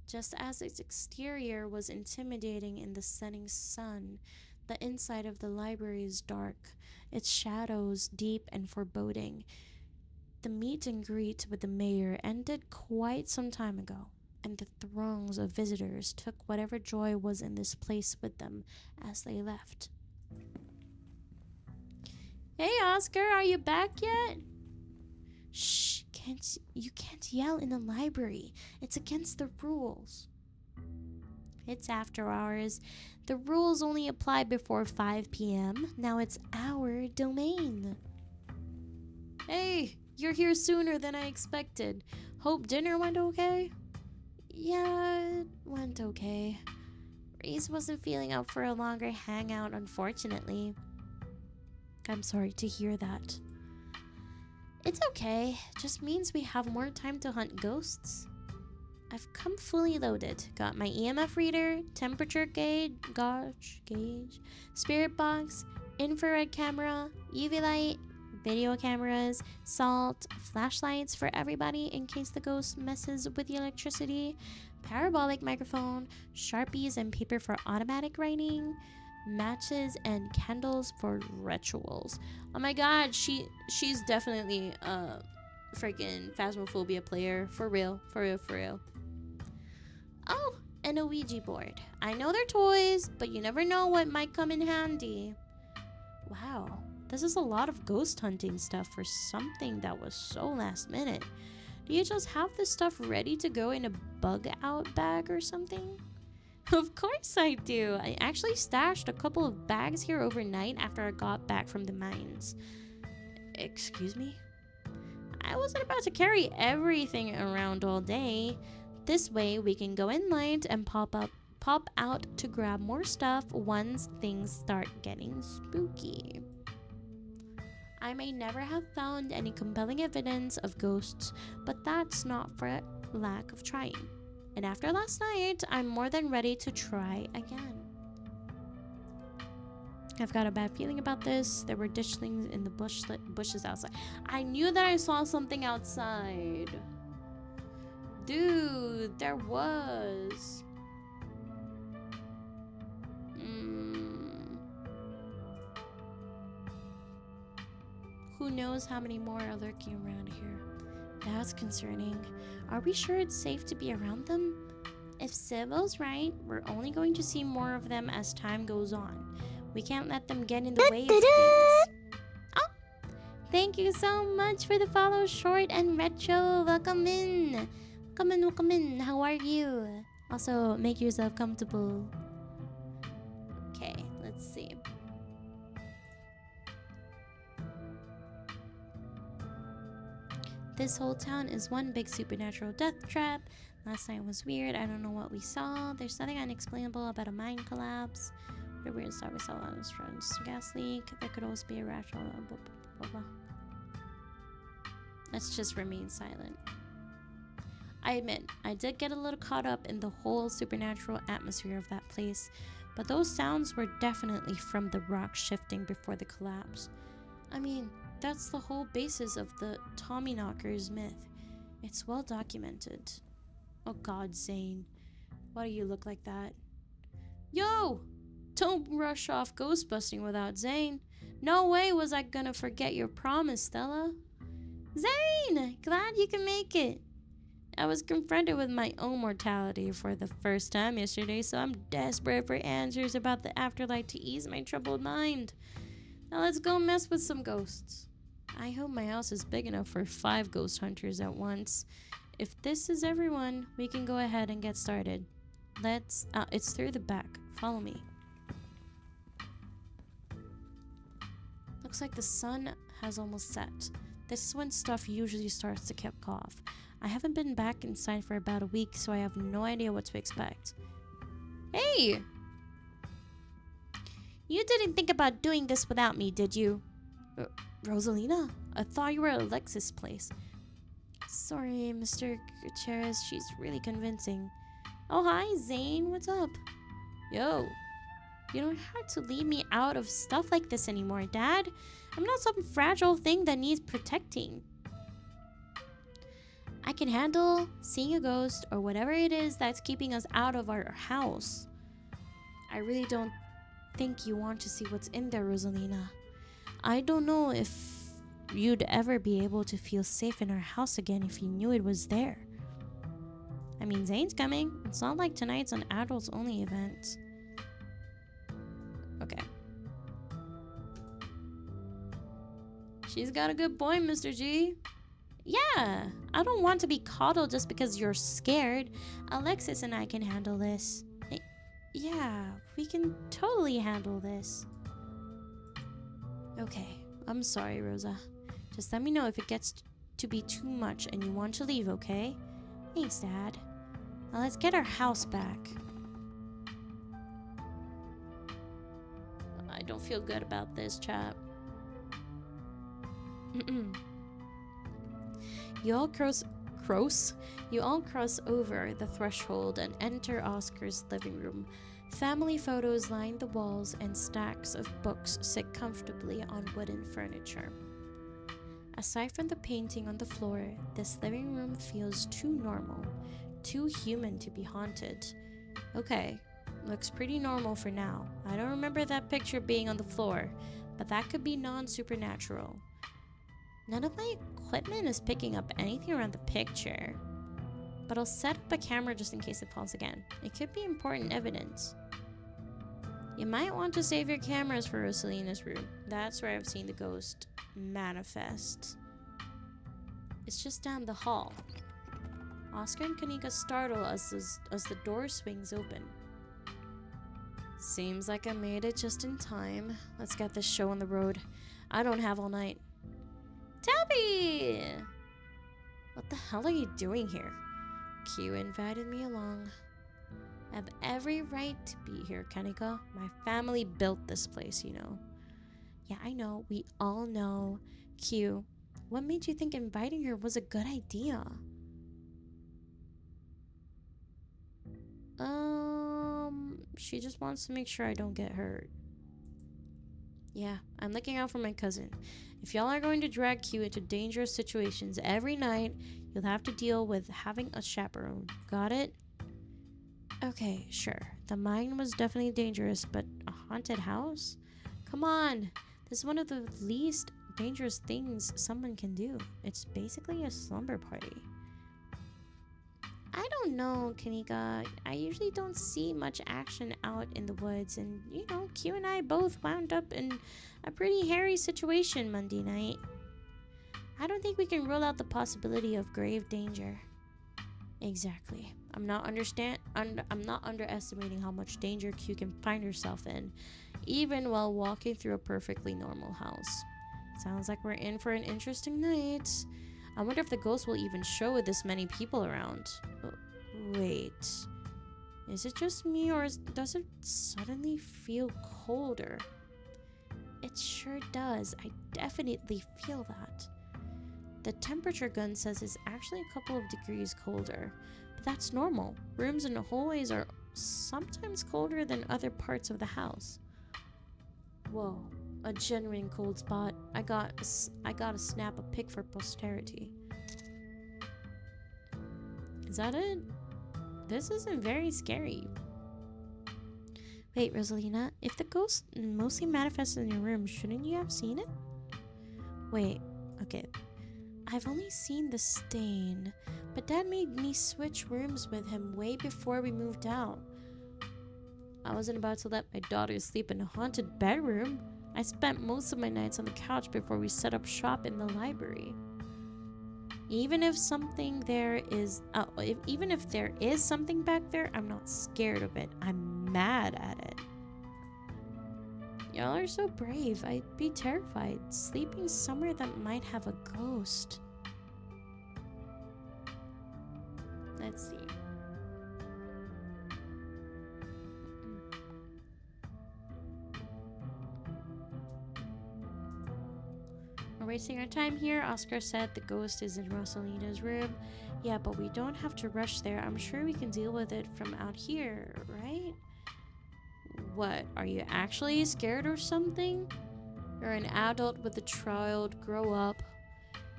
A: Just as its exterior was intimidating in the setting sun, the inside of the library is dark, its shadows deep and foreboding. The meet and greet with the mayor ended quite some time ago, and the throngs of visitors took whatever joy was in this place with them as they left. Hey Oscar, are you back yet? Shh, you can't yell in the library. It's against the rules. It's after hours. The rules only apply before 5 p.m. Now it's our domain. Hey, you're here sooner than I expected. Hope dinner went okay? Yeah, it went okay. Reese wasn't feeling up for a longer hangout, unfortunately. I'm sorry to hear that. It's okay. Just means we have more time to hunt ghosts. I've come fully loaded. Got my EMF reader, temperature gauge, spirit box, infrared camera, UV light, video cameras, salt, flashlights for everybody in case the ghost messes with the electricity, parabolic microphone, Sharpies and paper for automatic writing, matches and candles for rituals. Oh my god, she's definitely a freaking Phasmophobia player. For real. Oh, and a Ouija board. I know they're toys, but you never know what might come in handy. Wow, this is a lot of ghost hunting stuff for something that was so last minute. Do you just have this stuff ready to go in a bug out bag or something? Of course I do. I actually stashed a couple of bags here overnight after I got back from the mines. Excuse me? I wasn't about to carry everything around all day. This way we can go in light and pop out to grab more stuff once things start getting spooky. I may never have found any compelling evidence of ghosts, but that's not for lack of trying. And after last night, I'm more than ready to try again. I've got a bad feeling about this. There were ditchlings in the bushes outside. I knew that I saw something outside. Dude, there was. Who knows how many more are lurking around here? That's concerning. Are we sure it's safe to be around them? If Sybil's right, we're only going to see more of them as time goes on. We can't let them get in the way of things. Oh! Thank you so much for the follow, Short and Retro. Welcome in. Welcome in, welcome in. How are you? Also, make yourself comfortable. Okay, let's see. This whole town is one big supernatural death trap. Last night was weird. I don't know what we saw. There's nothing unexplainable about a mine collapse. What a weird stuff we saw on his friend's gas leak. There could also be a rational. Blah, blah, blah. Let's just remain silent. I admit, I did get a little caught up in the whole supernatural atmosphere of that place, but those sounds were definitely from the rock shifting before the collapse. I mean, that's the whole basis of the Tommyknockers myth. It's well documented. Oh god, Zane. Why do you look like that? Yo! Don't rush off ghostbusting without Zane. No way was I gonna forget your promise, Stella. Zane! Glad you can make it. I was confronted with my own mortality for the first time yesterday, so I'm desperate for answers about the afterlife to ease my troubled mind. Now let's go mess with some ghosts. I hope my house is big enough for 5 ghost hunters at once. If this is everyone, we can go ahead and get started. It's through the back. Follow me. Looks like the sun has almost set. This is when stuff usually starts to kick off. I haven't been back inside for about a week, so I have no idea what to expect. Hey! You didn't think about doing this without me, did you? Rosalina? I thought you were at Alexis' place. Sorry, Mr. Gutierrez, she's really convincing. Oh, hi, Zane. What's up? Yo. You don't have to leave me out of stuff like this anymore, Dad. I'm not some fragile thing that needs protecting. I can handle seeing a ghost or whatever it is that's keeping us out of our house. I really don't think you want to see what's in there, Rosalina. I don't know if you'd ever be able to feel safe in our house again if you knew it was there. I mean, Zane's coming. It's not like tonight's an adults-only event. Okay. She's got a good point, Mr. G. Yeah, I don't want to be coddled just because you're scared. Alexis and I can handle this. Yeah, we can totally handle this. Okay, I'm sorry, Rosa. Just let me know if it gets to be too much and you want to leave, okay? Thanks, Dad. Now let's get our house back. I don't feel good about this, chap. You all cross over the threshold and enter Oscar's living room. Family photos line the walls and stacks of books sit comfortably on wooden furniture. Aside from the painting on the floor, this living room feels too normal, too human to be haunted. Okay, looks pretty normal for now. I don't remember that picture being on the floor, but that could be non-supernatural. None of my equipment is picking up anything around the picture, but I'll set up a camera just in case it falls again. It could be important evidence. You might want to save your cameras for Rosalina's room. That's where I've seen the ghost manifest. It's just down the hall. Oscar and Kanika startle as the door swings open. Seems like I made it just in time. Let's get this show on the road. I don't have all night. Tabby! What the hell are you doing here? Q invited me along. I have every right to be here, Kanika. My family built this place, you know. Yeah, I know. We all know. Q, what made you think inviting her was a good idea? She just wants to make sure I don't get hurt. Yeah, I'm looking out for my cousin. If y'all are going to drag Q into dangerous situations every night, you'll have to deal with having a chaperone. Got it? Okay, sure. The mine was definitely dangerous, but a haunted house? Come on! This is one of the least dangerous things someone can do. It's basically a slumber party. I don't know, Kanika. I usually don't see much action out in the woods, and you know, Q and I both wound up in a pretty hairy situation Monday night. I don't think we can rule out the possibility of grave danger. Exactly. I'm not underestimating how much danger Q can find herself in, even while walking through a perfectly normal house. Sounds like we're in for an interesting night. I wonder if the ghost will even show with this many people around. Wait. Is it just me, or does it suddenly feel colder? It sure does. I definitely feel that. The temperature gun says it's actually a couple of degrees colder, but that's normal. Rooms and hallways are sometimes colder than other parts of the house. Whoa, a genuine cold spot. I gotta snap a pic for posterity. Is that it? This isn't very scary. Wait, Rosalina, if the ghost mostly manifests in your room, shouldn't you have seen it? Wait, okay. I've only seen the stain, but Dad made me switch rooms with him way before we moved out. I wasn't about to let my daughter sleep in a haunted bedroom. I spent most of my nights on the couch before we set up shop in the library. Even if even if there is something back there, I'm not scared of it. I'm mad at it. Y'all are so brave. I'd be terrified sleeping somewhere that might have a ghost. Let's see. We're wasting our time here. Oscar said the ghost is in Rosalina's room. Yeah, but we don't have to rush there. I'm sure we can deal with it from out here, right? What? Are you actually scared or something? You're an adult with a child. Grow up.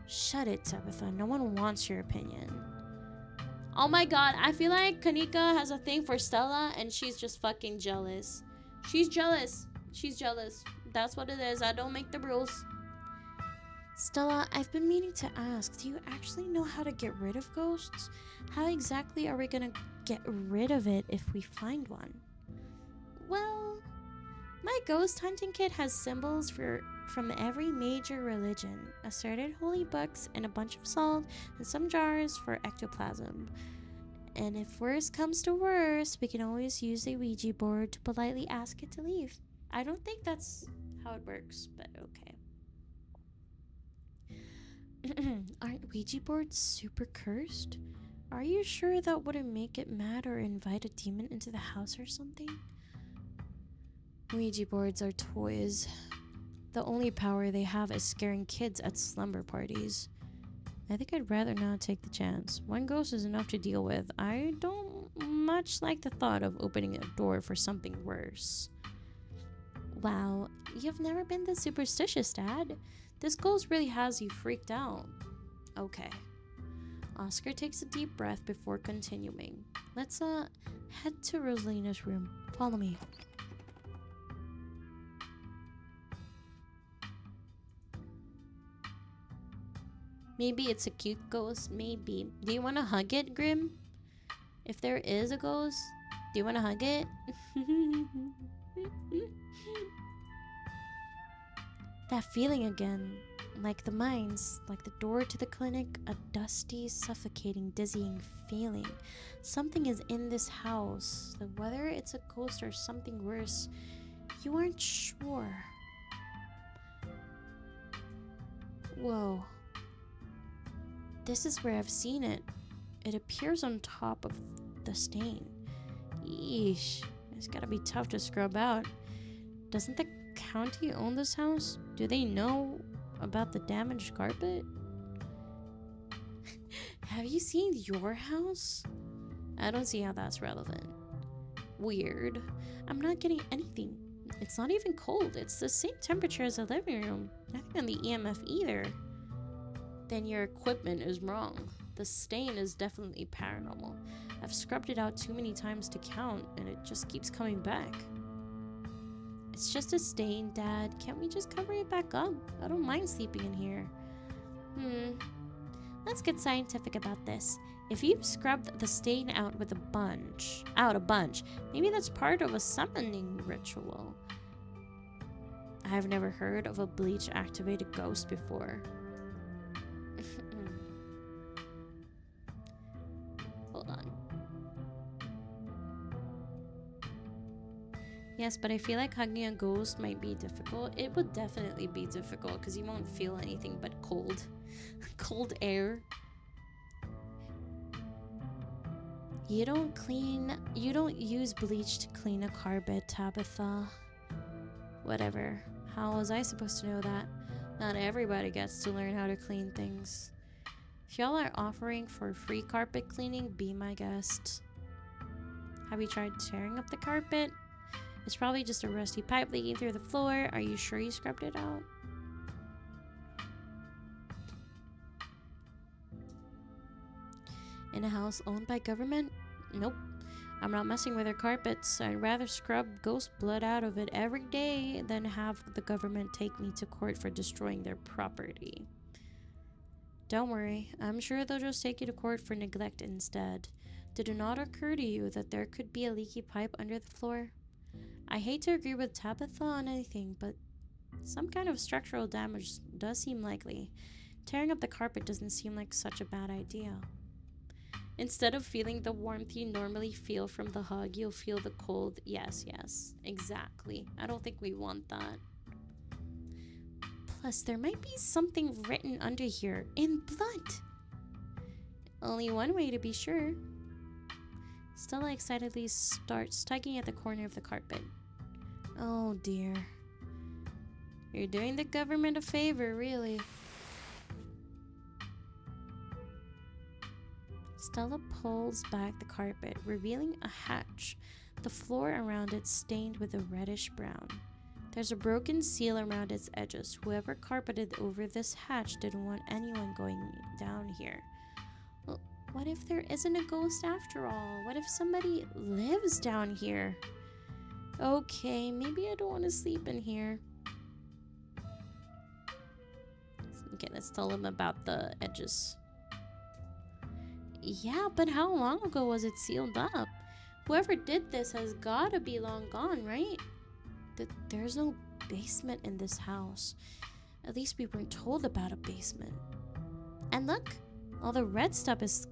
A: Shut it, Tabitha. No one wants your opinion. Oh my god, I feel like Kanika has a thing for Stella and she's just fucking jealous. She's jealous. She's jealous. That's what it is. I don't make the rules. Stella, I've been meaning to ask, do you actually know how to get rid of ghosts? How exactly are we gonna get rid of it if we find one? Well, my ghost hunting kit has symbols from every major religion, assorted holy books, and a bunch of salt, and some jars for ectoplasm. And if worse comes to worse, we can always use a Ouija board to politely ask it to leave. I don't think that's how it works, but okay. Aren't Ouija boards super cursed? Are you sure that wouldn't make it mad or invite a demon into the house or something? Ouija boards are toys. The only power they have is scaring kids at slumber parties. I think I'd rather not take the chance. One ghost is enough to deal with. I don't much like the thought of opening a door for something worse. Wow, you've never been this superstitious, Dad. This ghost really has you freaked out. Okay. Oscar takes a deep breath before continuing. Let's head to Rosalina's room. Follow me. Maybe it's a cute ghost, maybe. Do you want to hug it, Grim? If there is a ghost, do you want to hug it? That feeling again. Like the mines, like the door to the clinic, a dusty, suffocating, dizzying feeling. Something is in this house. Whether it's a ghost or something worse, you aren't sure. Whoa. This is where I've seen it. It appears on top of the stain. Yeesh. It's gotta be tough to scrub out. Doesn't the county own this house? Do they know about the damaged carpet? Have you seen your house? I don't see how that's relevant. Weird. I'm not getting anything. It's not even cold. It's the same temperature as the living room. Nothing on the EMF either. Then your equipment is wrong. The stain is definitely paranormal. I've scrubbed it out too many times to count, and it just keeps coming back. It's just a stain, Dad. Can't we just cover it back up? I don't mind sleeping in here. Let's get scientific about this. If you've scrubbed the stain out with a bunch, maybe that's part of a summoning ritual. I've never heard of a bleach-activated ghost before. Hold on. Yes, but I feel like hugging a ghost might be difficult. It would definitely be difficult because you won't feel anything but cold. Cold air. You don't use bleach to clean a carpet, Tabitha. Whatever. How was I supposed to know that? Not everybody gets to learn how to clean things. If y'all are offering for free carpet cleaning, be my guest. Have you tried tearing up the carpet? It's probably just a rusty pipe leaking through the floor. Are you sure you scrubbed it out? In a house owned by government? Nope. I'm not messing with their carpets. I'd rather scrub ghost blood out of it every day than have the government take me to court for destroying their property. Don't worry. I'm sure they'll just take you to court for neglect instead. Did it not occur to you that there could be a leaky pipe under the floor? I hate to agree with Tabitha on anything, but some kind of structural damage does seem likely. Tearing up the carpet doesn't seem like such a bad idea. Instead of feeling the warmth you normally feel from the hug, you'll feel the cold. Yes, exactly. I don't think we want that. Plus, there might be something written under here in blood. Only one way to be sure. Stella excitedly starts tugging at the corner of the carpet. Oh dear. You're doing the government a favor, really. Stella pulls back the carpet, revealing a hatch, the floor around it stained with a reddish brown. There's a broken seal around its edges. Whoever carpeted over this hatch didn't want anyone going down here. Well, what if there isn't a ghost after all? What if somebody lives down here? Okay, maybe I don't want to sleep in here. Okay, let's tell them about the edges. Yeah, but how long ago was it sealed up? Whoever did this has gotta be long gone, right? There's no basement in this house. At least we weren't told about a basement. And look, all the red stuff is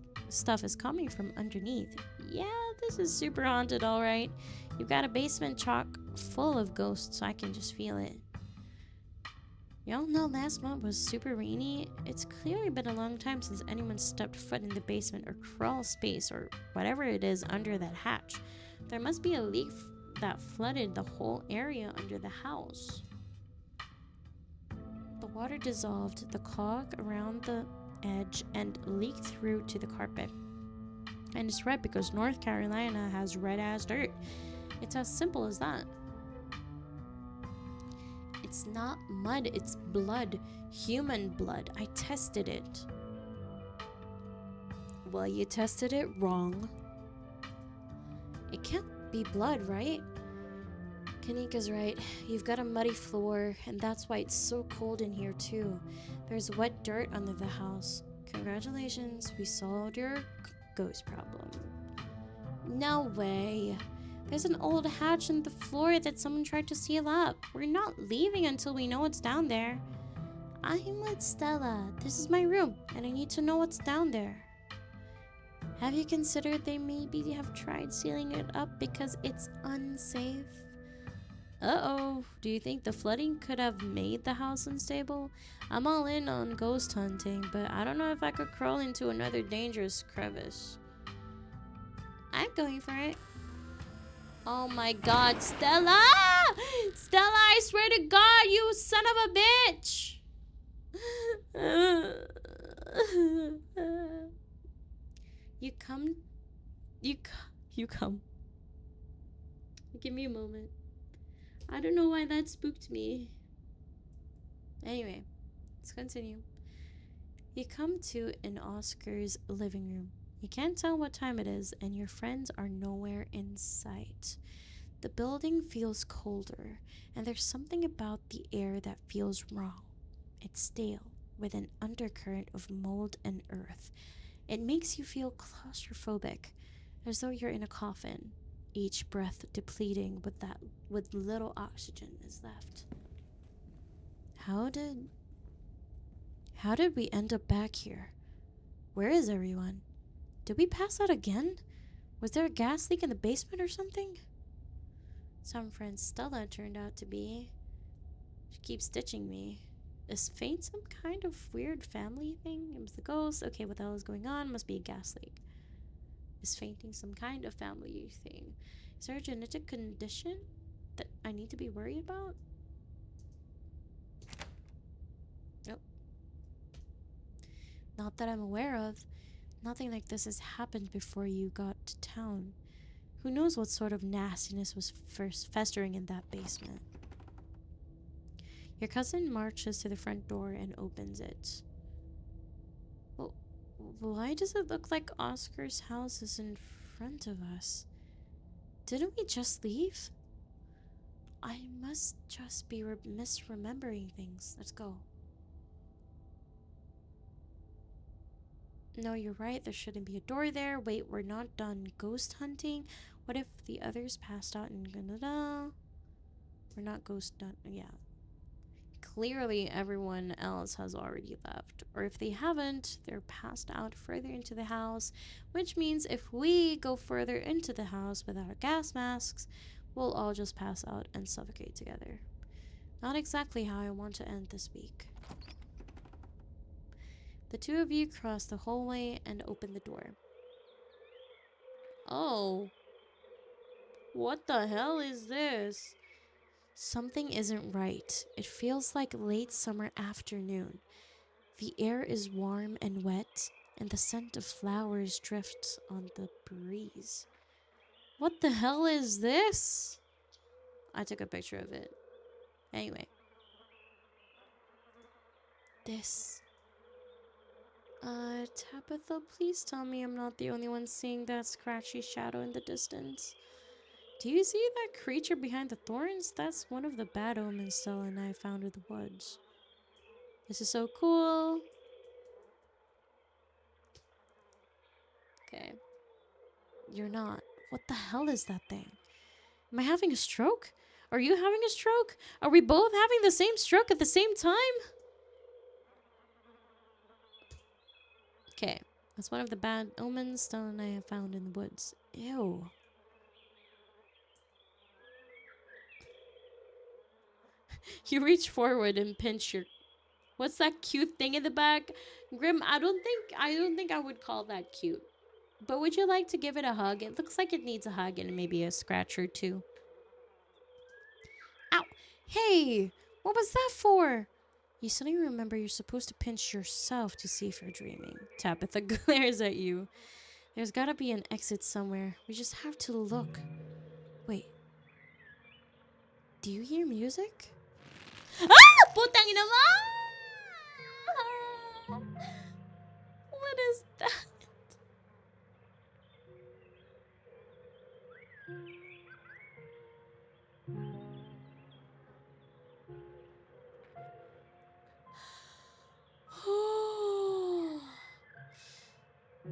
A: coming from underneath. Yeah, this is super haunted, alright. You've got a basement chock full of ghosts, so I can just feel it. Y'all know last month was super rainy. It's clearly been a long time since anyone stepped foot in the basement or crawl space or whatever it is under that hatch. There must be a leak that flooded the whole area under the house. The water dissolved the caulk around the edge and leaked through to the carpet. And it's red because North Carolina has red-ass dirt. It's as simple as that. It's not mud, it's blood. Human blood. I tested it. Well, you tested it wrong. It can't be blood, right? Kanika's right. You've got a muddy floor, and that's why it's so cold in here, too. There's wet dirt under the house. Congratulations, we solved your ghost problem. No way. There's an old hatch in the floor that someone tried to seal up. We're not leaving until we know what's down there. I'm with Stella. This is my room, and I need to know what's down there. Have you considered they maybe have tried sealing it up because it's unsafe? Uh-oh. Do you think the flooding could have made the house unstable? I'm all in on ghost hunting, but I don't know if I could crawl into another dangerous crevice. I'm going for it. Oh my god, Stella! Stella, I swear to God, you son of a bitch! You come. You come. Give me a moment. I don't know why that spooked me. Anyway, let's continue. You come to in Oscar's living room. You can't tell what time it is, and your friends are nowhere in sight. The building feels colder, and there's something about the air that feels wrong. It's stale, with an undercurrent of mold and earth. It makes you feel claustrophobic, as though you're in a coffin, each breath depleting with little oxygen is left. How did we end up back here? Where is everyone? Did we pass out again? Was there a gas leak in the basement or something? Some friend Stella turned out to be. She keeps stitching me. Is faint some kind of weird family thing? It was the ghost. Okay, what the hell is going on? Must be a gas leak. Is fainting some kind of family thing? Is there a genetic condition that I need to be worried about? Nope. Not that I'm aware of. Nothing like this has happened before you got to town. Who knows what sort of nastiness was first festering in that basement? Your cousin marches to the front door and opens it. Well, why does it look like Oscar's house is in front of us? Didn't we just leave? I must just be misremembering things. Let's go. No, you're right. There shouldn't be a door there. Wait, we're not done ghost hunting. What if the others passed out and we're not ghost done? Yeah. Clearly, everyone else has already left. Or if they haven't, they're passed out further into the house, which means if we go further into the house without our gas masks, we'll all just pass out and suffocate together. Not exactly how I want to end this week. The two of you cross the hallway and open the door. Oh. What the hell is this? Something isn't right. It feels like late summer afternoon. The air is warm and wet, and the scent of flowers drifts on the breeze. What the hell is this? I took a picture of it. Anyway. This. Tabitha, please tell me I'm not the only one seeing that scratchy shadow in the distance. Do you see that creature behind the thorns? That's one of the bad omens Stella and I found in the woods. This is so cool. Okay. You're not. What the hell is that thing? Am I having a stroke? Are you having a stroke? Are we both having the same stroke at the same time? Okay. That's one of the bad omens Stella and I have found in the woods. Ew. You reach forward and pinch your... What's that cute thing in the back? Grim, I don't think I would call that cute. But would you like to give it a hug? It looks like it needs a hug and maybe a scratch or two. Ow! Hey! What was that for? You suddenly remember you're supposed to pinch yourself to see if you're dreaming. Tabitha glares at you. There's gotta be an exit somewhere. We just have to look. Wait. Do you hear music? Ah! Putang ina mo! What is that?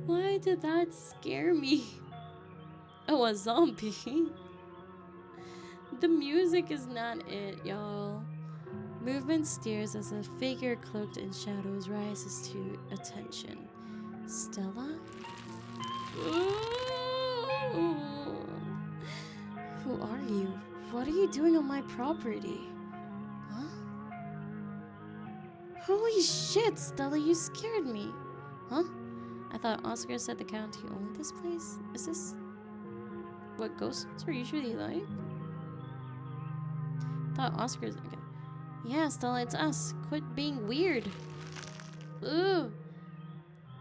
A: Why did that scare me? Oh, a zombie. The music is not it, y'all. Movement steers as a figure cloaked in shadows rises to attention. Stella? Ooh. Who are you? What are you doing on my property? Huh? Holy shit, Stella, you scared me. Huh? I thought Oscar said the county owned this place. Is this what ghosts are usually like? I thought Oscar's okay. Yeah, Stella, it's us. Quit being weird. Ooh.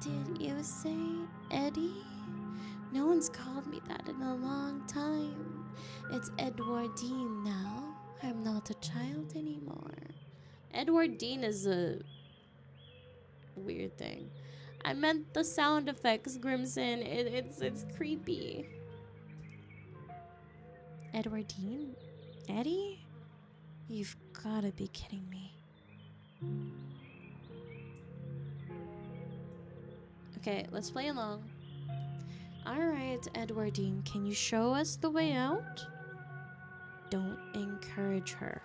A: Did you say Eddie? No one's called me that in a long time. It's Edwardine now. I'm not a child anymore. Edwardine is a weird thing. I meant the sound effects, Grimson. It's creepy. Edwardine? Eddie? You've gotta be kidding me. Okay, let's play along. Alright, Edwardine, can you show us the way out? Don't encourage her.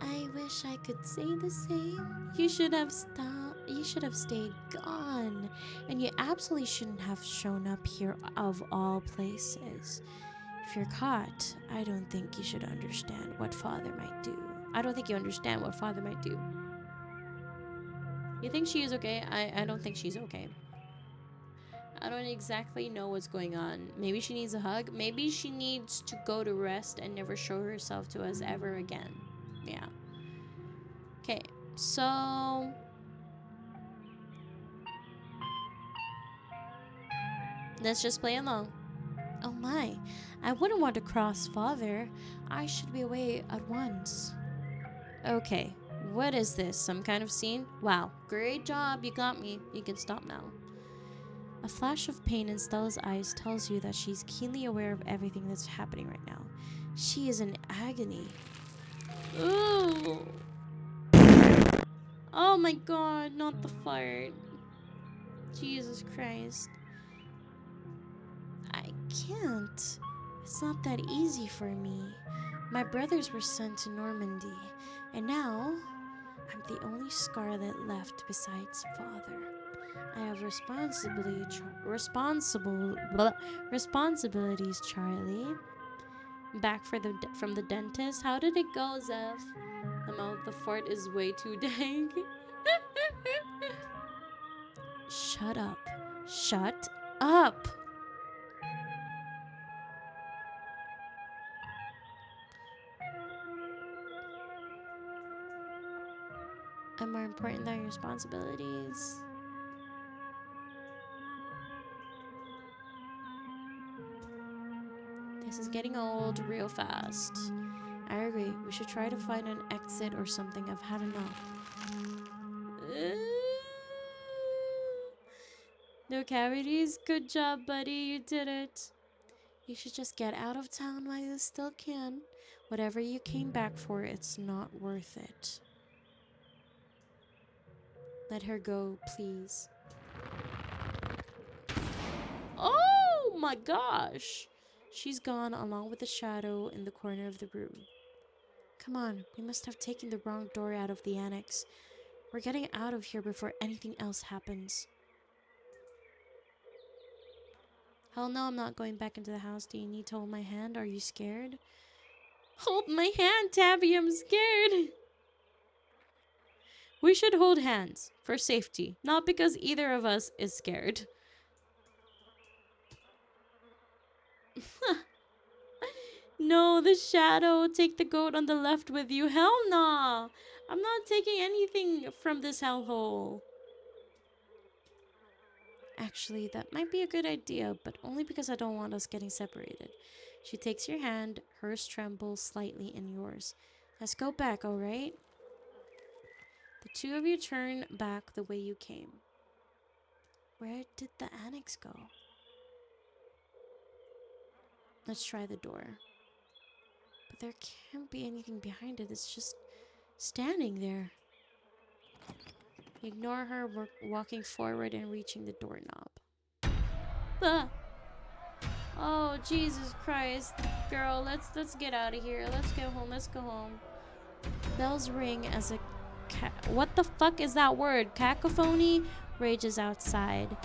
A: I wish I could say the same. You should have stopped. You should have stayed gone. And you absolutely shouldn't have shown up here of all places. If you're caught, I don't think you should understand what Father might do. I don't think you understand what Father might do. You think she is okay? I don't think she's okay. I don't exactly know what's going on. Maybe she needs a hug. Maybe she needs to go to rest and never show herself to us ever again. Yeah. Okay, so... let's just play along. Oh my, I wouldn't want to cross Father. I should be away at once. Okay, what is this? Some kind of scene? Wow, great job, you got me. You can stop now. A flash of pain in Stella's eyes tells you that she's keenly aware of everything that's happening right now. She is in agony. Ooh. Oh my god, not the fart. Jesus Christ. I can't. It's not that easy for me. My brothers were sent to Normandy, and now I'm the only Scarlet left besides Father. I have responsibilities, Charlie. Back from the dentist. How did it go, Zev? The mouth of the fart is way too dank. Shut up. Shut up. I'm more important than your responsibilities. This is getting old real fast. I agree. We should try to find an exit or something. I've had enough. No cavities? Good job, buddy. You did it. You should just get out of town while you still can. Whatever you came back for, it's not worth it. Let her go, please. Oh my gosh! She's gone along with the shadow in the corner of the room. Come on, we must have taken the wrong door out of the annex. We're getting out of here before anything else happens. Hell no, I'm not going back into the house. Do you need to hold my hand? Are you scared? Hold my hand, Tabby, I'm scared. We should hold hands for safety, not because either of us is scared. No, the shadow. Take the goat on the left with you. Hell nah. I'm not taking anything from this hellhole. Actually, that might be a good idea, but only because I don't want us getting separated. She takes your hand. Hers trembles slightly in yours. Let's go back, alright? The two of you turn back the way you came. Where did the annex go? Let's try the door. But there can't be anything behind it. It's just standing there. Ignore her, walking forward and reaching the doorknob. Ah! Oh, Jesus Christ. Girl, let's get out of here. Let's go home. Let's go home. Bells ring as a what the fuck is that word? Cacophony rages outside.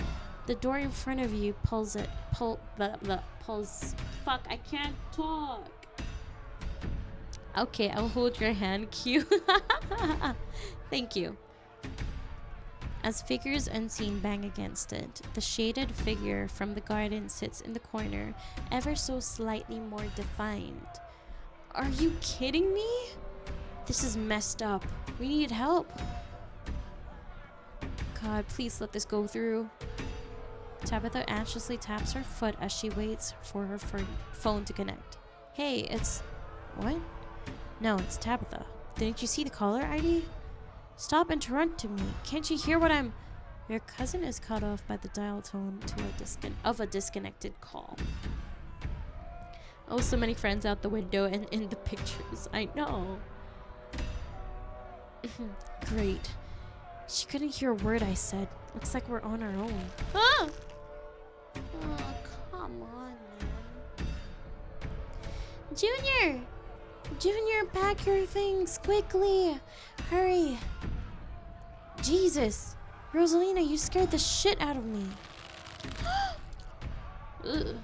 A: The door in front of you pulls it. Pulls. Fuck, I can't talk. Okay, I'll hold your hand, Q. Thank you. As figures unseen bang against it, the shaded figure from the garden sits in the corner, ever so slightly more defined. Are you kidding me? This is messed up. We need help. God, please let this go through. Tabitha anxiously taps her foot as she waits for her phone to connect. Hey, it's... What? No, it's Tabitha. Didn't you see the caller ID? Stop interrupting me. Can't you hear what I'm... Your cousin is cut off by the dial tone of a disconnected call. Oh, so many friends out the window and in the pictures. I know. Great. She couldn't hear a word I said. Looks like we're on our own. Ah! Oh, come on, man. Junior! Junior, pack your things quickly. Hurry. Jesus. Rosalina, you scared the shit out of me. Ugh.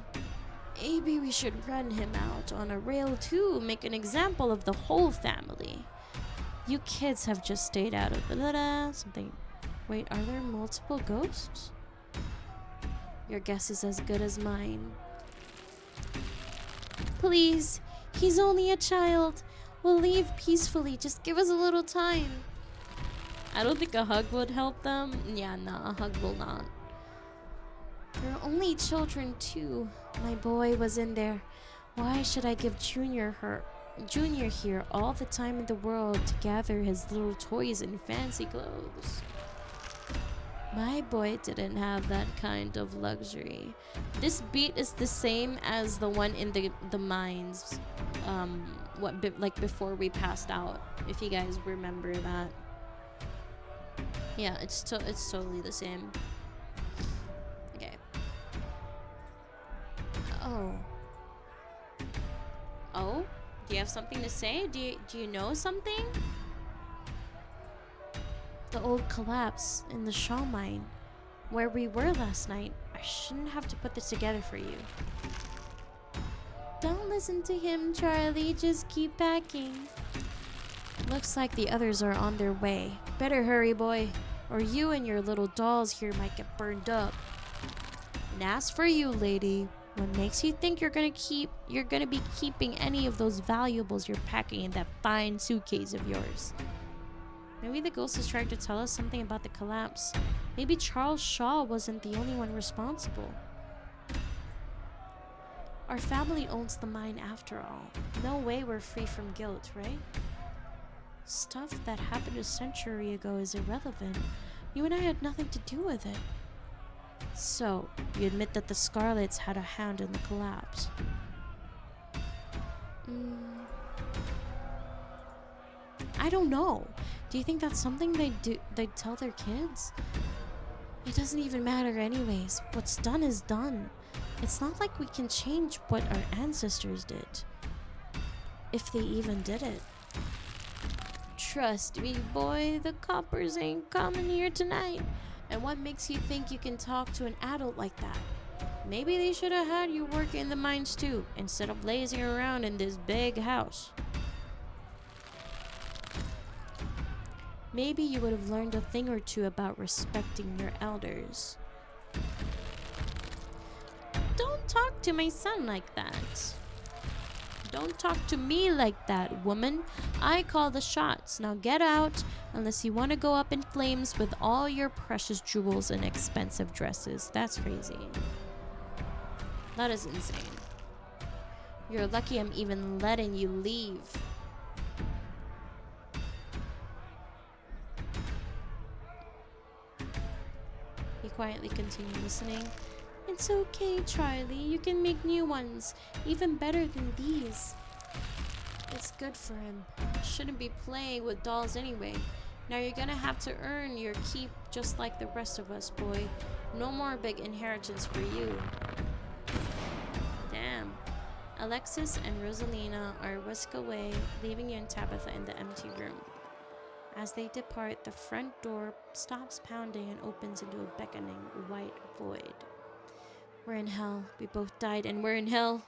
A: Maybe we should run him out on a rail too. Make an example of the whole family. You kids have just stayed out of something. Wait, are there multiple ghosts? Your guess is as good as mine. Please, he's only a child. We'll leave peacefully. Just give us a little time. I don't think a hug would help them. Yeah, nah, a hug will not. They're only children too. My boy was in there. Why should I give Junior here all the time in the world to gather his little toys and fancy clothes? My boy didn't have that kind of luxury. This beat is the same as the one in the mines. Like before we passed out. If you guys remember that. Yeah, it's totally the same. Okay. Oh? Do you have something to say? Do you know something? The old collapse in the Shaw mine, where we were last night. I shouldn't have to put this together for you. Don't listen to him, Charlie. Just keep packing. Looks like the others are on their way. Better hurry, boy, or you and your little dolls here might get burned up. And as for you, lady, what makes you think you're gonna be keeping any of those valuables you're packing in that fine suitcase of yours? Maybe the ghost is trying to tell us something about the collapse. Maybe Charles Shaw wasn't the only one responsible. Our family owns the mine after all. No way we're free from guilt, right? Stuff that happened a century ago is irrelevant. You and I had nothing to do with it. So, you admit that the Scarlets had a hand in the collapse? I don't know. Do you think that's something they'd tell their kids? It doesn't even matter anyways. What's done is done. It's not like we can change what our ancestors did. If they even did it. Trust me, boy, the coppers ain't coming here tonight. And what makes you think you can talk to an adult like that? Maybe they should have had you work in the mines too, instead of lazing around in this big house. Maybe you would have learned a thing or two about respecting your elders. Don't talk to my son like that. Don't talk to me like that, woman. I call the shots. Now get out, unless you want to go up in flames with all your precious jewels and expensive dresses. That's crazy. That is insane. You're lucky I'm even letting you leave. He quietly continued listening. It's okay, Charlie. You can make new ones, even better than these. It's good for him. Shouldn't be playing with dolls anyway. Now you're gonna have to earn your keep just like the rest of us, boy. No more big inheritance for you. Damn. Alexis and Rosalina are whisked away, leaving you and Tabitha in the empty room. As they depart, the front door stops pounding and opens into a beckoning white void. We're in hell. We both died and we're in hell.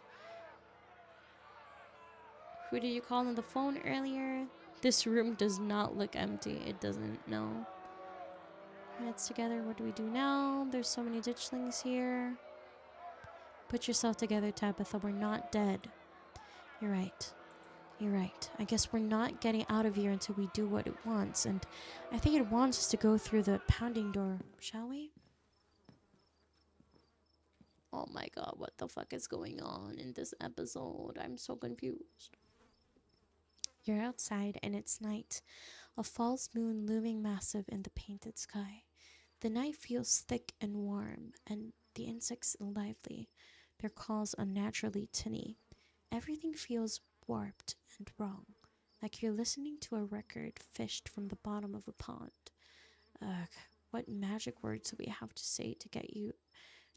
A: Who did you call on the phone earlier? This room does not look empty. It doesn't, no. Heads together, what do we do now? There's so many ditchlings here. Put yourself together, Tabitha. We're not dead. You're right. You're right. I guess we're not getting out of here until we do what it wants. And I think it wants us to go through the pounding door. Shall we? Oh my god, what the fuck is going on in this episode? I'm so confused. You're outside and it's night. A false moon looming massive in the painted sky. The night feels thick and warm, and the insects lively. Their calls unnaturally tinny. Everything feels warped and wrong, like you're listening to a record fished from the bottom of a pond. Ugh, what magic words do we have to say to get you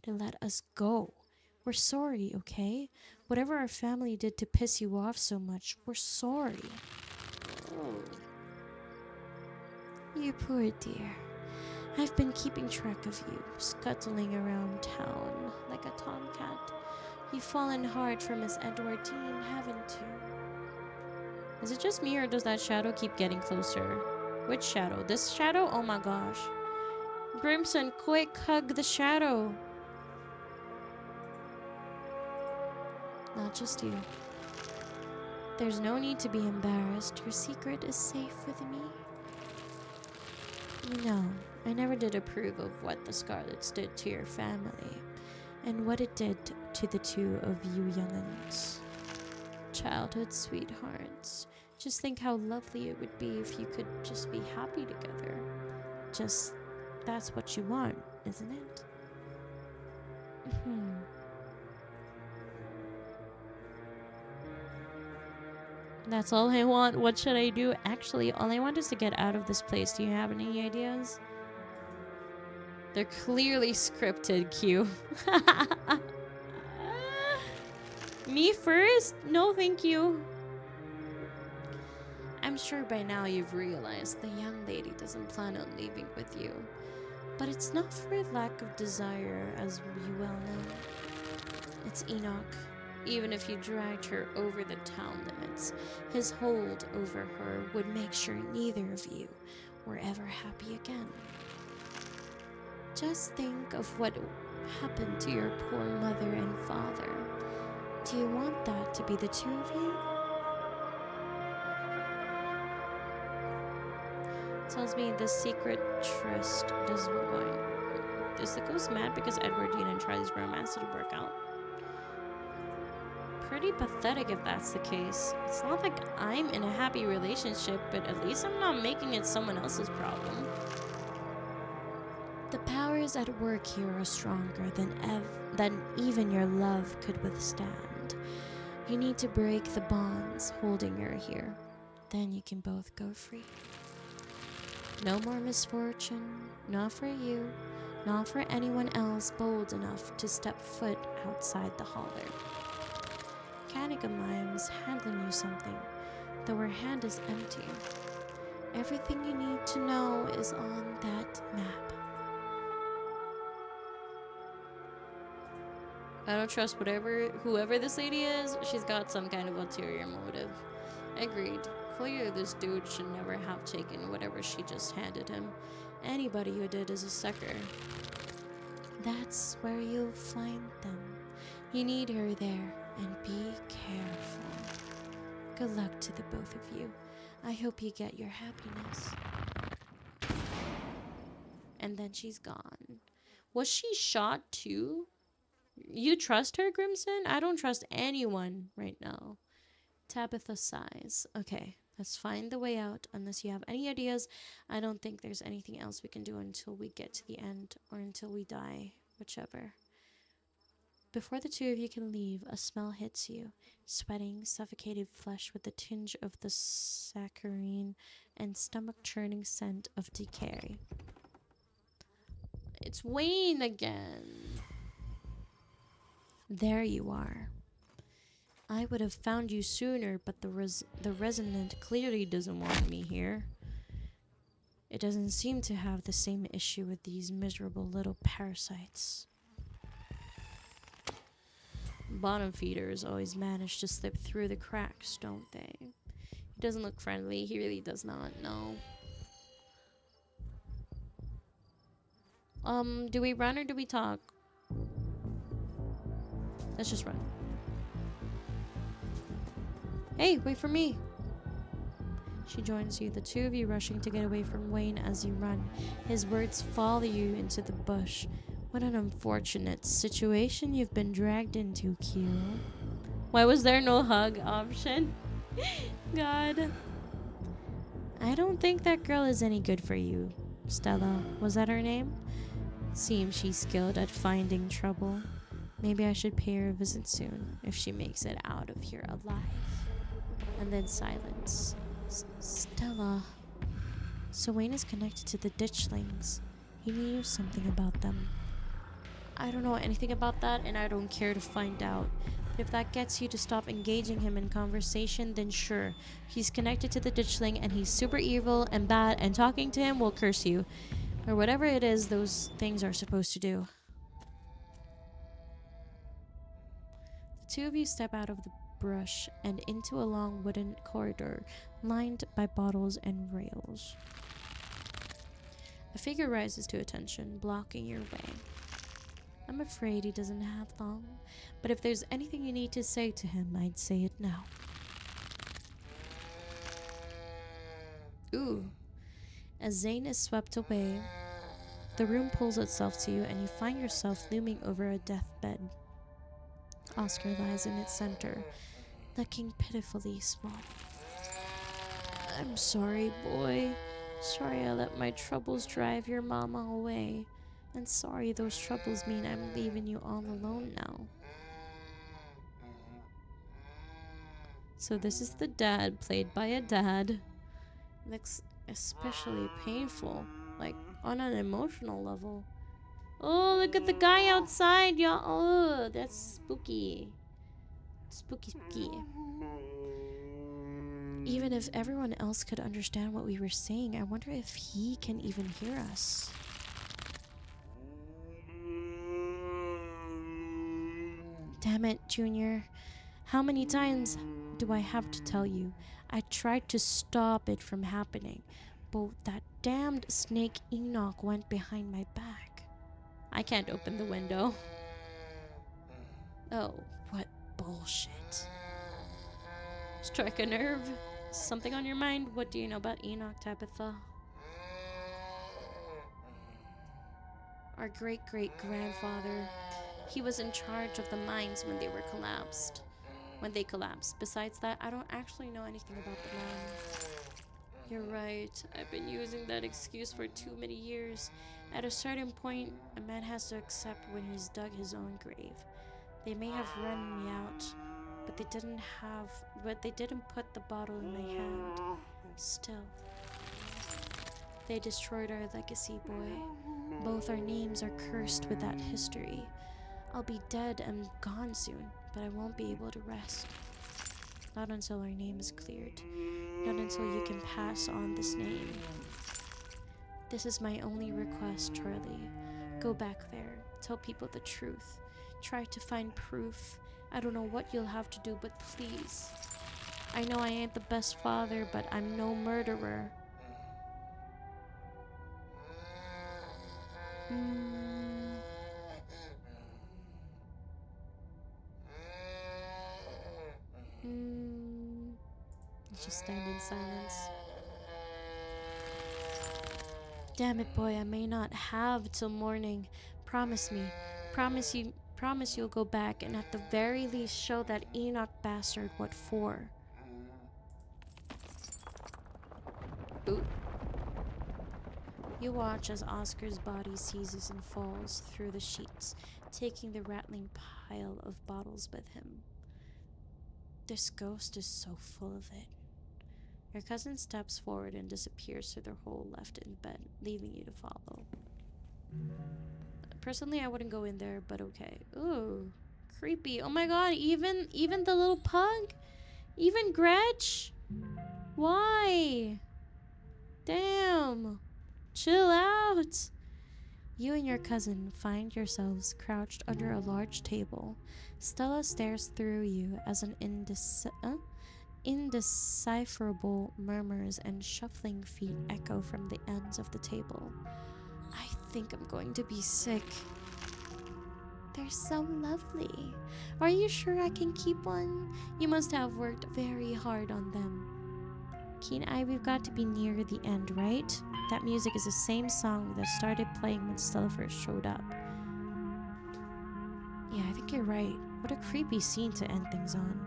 A: to let us go? We're sorry, okay? Whatever our family did to piss you off so much, we're sorry. Oh. You poor dear. I've been keeping track of you, scuttling around town like a tomcat. You've fallen hard for Miss Edwardine, haven't you? Is it just me or does that shadow keep getting closer? Which shadow? This shadow? Oh my gosh. Grimson, quick, hug the shadow. Not just you. There's no need to be embarrassed. Your secret is safe with me. You know, I never did approve of what the Scarlets did to your family, and what it did to the two of you young'uns. Childhood sweethearts. Just think how lovely it would be if you could just be happy together. Just, that's what you want, isn't it? That's all I want. What should I do? Actually, all I want is to get out of this place. Do you have any ideas? They're clearly scripted, Q. Me first? No, thank you. I'm sure by now you've realized the young lady doesn't plan on leaving with you. But it's not for lack of desire, as you well know. It's Enoch. Even if you dragged her over the town limits, his hold over her would make sure neither of you were ever happy again. Just think of what happened to your poor mother and father. Do you want that to be the two of you? Tells me the secret tryst doesn't want. Is the ghost mad because Edwardine and Charlie's romance didn't work out? Pretty pathetic if that's the case. It's not like I'm in a happy relationship, but at least I'm not making it someone else's problem. The powers at work here are stronger than even your love could withstand. You need to break the bonds holding her here. Then you can both go free. No more misfortune, not for you, not for anyone else bold enough to step foot outside the holler. Kanika Mime's handling you something, though her hand is empty. Everything you need to know is on that map. I don't trust whoever this lady is. She's got some kind of ulterior motive. Agreed. Clearly this dude should never have taken whatever she just handed him. Anybody who did is a sucker. That's where you'll find them. You need her there, and be careful. Good luck to the both of you. I hope you get your happiness. And then she's gone. Was she shot too? You trust her, Grimson? I don't trust anyone right now. Tabitha sighs. Okay, let's find the way out. Unless you have any ideas, I don't think there's anything else we can do until we get to the end, or until we die, whichever. Before the two of you can leave, a smell hits you. Sweating, suffocated flesh with a tinge of the saccharine and stomach-churning scent of decay. It's Wayne again. There you are. I would have found you sooner, but the Resonant clearly doesn't want me here. It doesn't seem to have the same issue with these miserable little parasites. Bottom feeders always manage to slip through the cracks, don't they? He doesn't look friendly. He really does not, no. Do we run or do we talk? Let's just run. Hey, wait for me. She joins you, the two of you rushing to get away from Wayne as you run. His words follow you into the bush. What an unfortunate situation you've been dragged into, Q. Why was there no hug option? God. I don't think that girl is any good for you. Stella, was that her name? Seems she's skilled at finding trouble. Maybe I should pay her a visit soon, if she makes it out of here alive. And then silence. Stella. So Wayne is connected to the ditchlings. He knew something about them. I don't know anything about that, and I don't care to find out. But if that gets you to stop engaging him in conversation, then sure. He's connected to the ditchling, and he's super evil and bad, and talking to him will curse you. Or whatever it is those things are supposed to do. The two of you step out of the brush and into a long wooden corridor lined by bottles and rails. A figure rises to attention, blocking your way. I'm afraid he doesn't have long, but if there's anything you need to say to him, I'd say it now. Ooh. As Zane is swept away, the room pulls itself to you and you find yourself looming over a deathbed. Oscar lies in its center, looking pitifully small. I'm sorry, boy. Sorry I let my troubles drive your mama away. And sorry those troubles mean I'm leaving you all alone now. So this is the dad, played by a dad. Looks especially painful, like on an emotional level. Oh, look at the guy outside, y'all. Oh, that's spooky. Spooky, spooky. Even if everyone else could understand what we were saying, I wonder if he can even hear us. Damn it, Junior. How many times do I have to tell you? I tried to stop it from happening, but that damned snake Enoch went behind my back. I can't open the window. Oh, what bullshit. Strike a nerve. Something on your mind? What do you know about Enoch, Tabitha? Our great-great-grandfather. He was in charge of the mines when they collapsed. Besides that, I don't actually know anything about the mine. You're right. I've been using that excuse for too many years. At a certain point, a man has to accept when he's dug his own grave. They may have run me out, but they didn't put the bottle in my hand. Still, they destroyed our legacy, boy. Both our names are cursed with that history. I'll be dead and gone soon, but I won't be able to rest. Not until our name is cleared. Not until you can pass on this name. This is my only request, Charlie. Go back there. Tell people the truth. Try to find proof. I don't know what you'll have to do, but please. I know I ain't the best father, but I'm no murderer. Let's just stand in silence. Damn it, boy, I may not have till morning. Promise me. Promise you'll go back and at the very least show that Enoch bastard what for. Ooh. You watch as Oscar's body seizes and falls through the sheets, taking the rattling pile of bottles with him. This ghost is so full of it. Your cousin steps forward and disappears through the hole left in bed, leaving you to follow. Personally, I wouldn't go in there, but okay. Ooh, creepy. Oh my god, even the little pug? Even Gretch? Why? Damn. Chill out. You and your cousin find yourselves crouched under a large table. Stella stares through you as an indecipherable murmurs and shuffling feet echo from the ends of the table. I think I'm going to be sick. They're so lovely. Are you sure I can keep one? You must have worked very hard on them. Keen Eye, we've got to be near the end, right? That music is the same song that started playing when Stella first showed up. Yeah, I think you're right. What a creepy scene to end things on.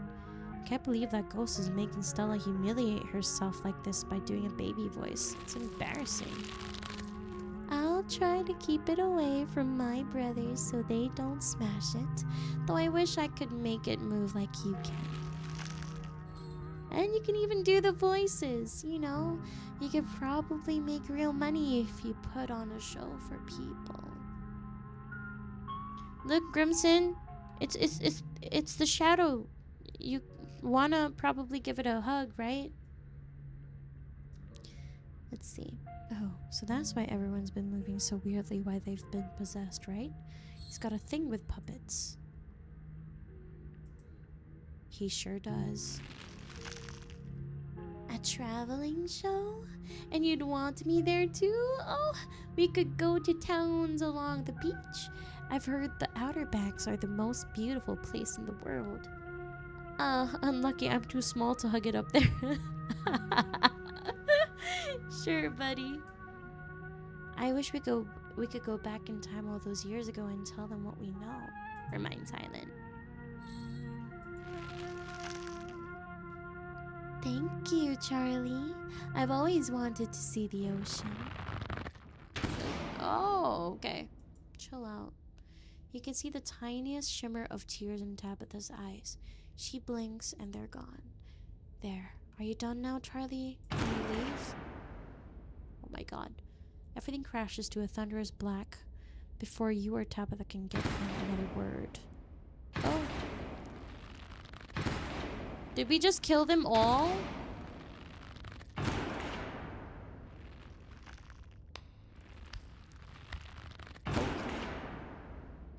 A: Can't believe that ghost is making Stella humiliate herself like this by doing a baby voice. It's embarrassing. I'll try to keep it away from my brothers so they don't smash it, though I wish I could make it move like you can. And you can even do the voices, you know? You could probably make real money if you put on a show for people. Look, Grimson, it's the shadow. You wanna probably give it a hug, right? Let's see. Oh, so that's why everyone's been moving so weirdly, why they've been possessed, right? He's got a thing with puppets. He sure does. A traveling show? And you'd want me there too? Oh, we could go to towns along the beach. I've heard the Outer Banks are the most beautiful place in the world. Unlucky I'm too small to hug it up there. Sure, buddy. I wish we could go back in time all those years ago and tell them what we know. Remain silent. Thank you, Charlie. I've always wanted to see the ocean. Oh, okay. Chill out. You can see the tiniest shimmer of tears in Tabitha's eyes. She blinks and they're gone. There. Are you done now, Charlie? Can you leave? Oh my god. Everything crashes to a thunderous black before you or Tabitha can get another word. Oh. Did we just kill them all?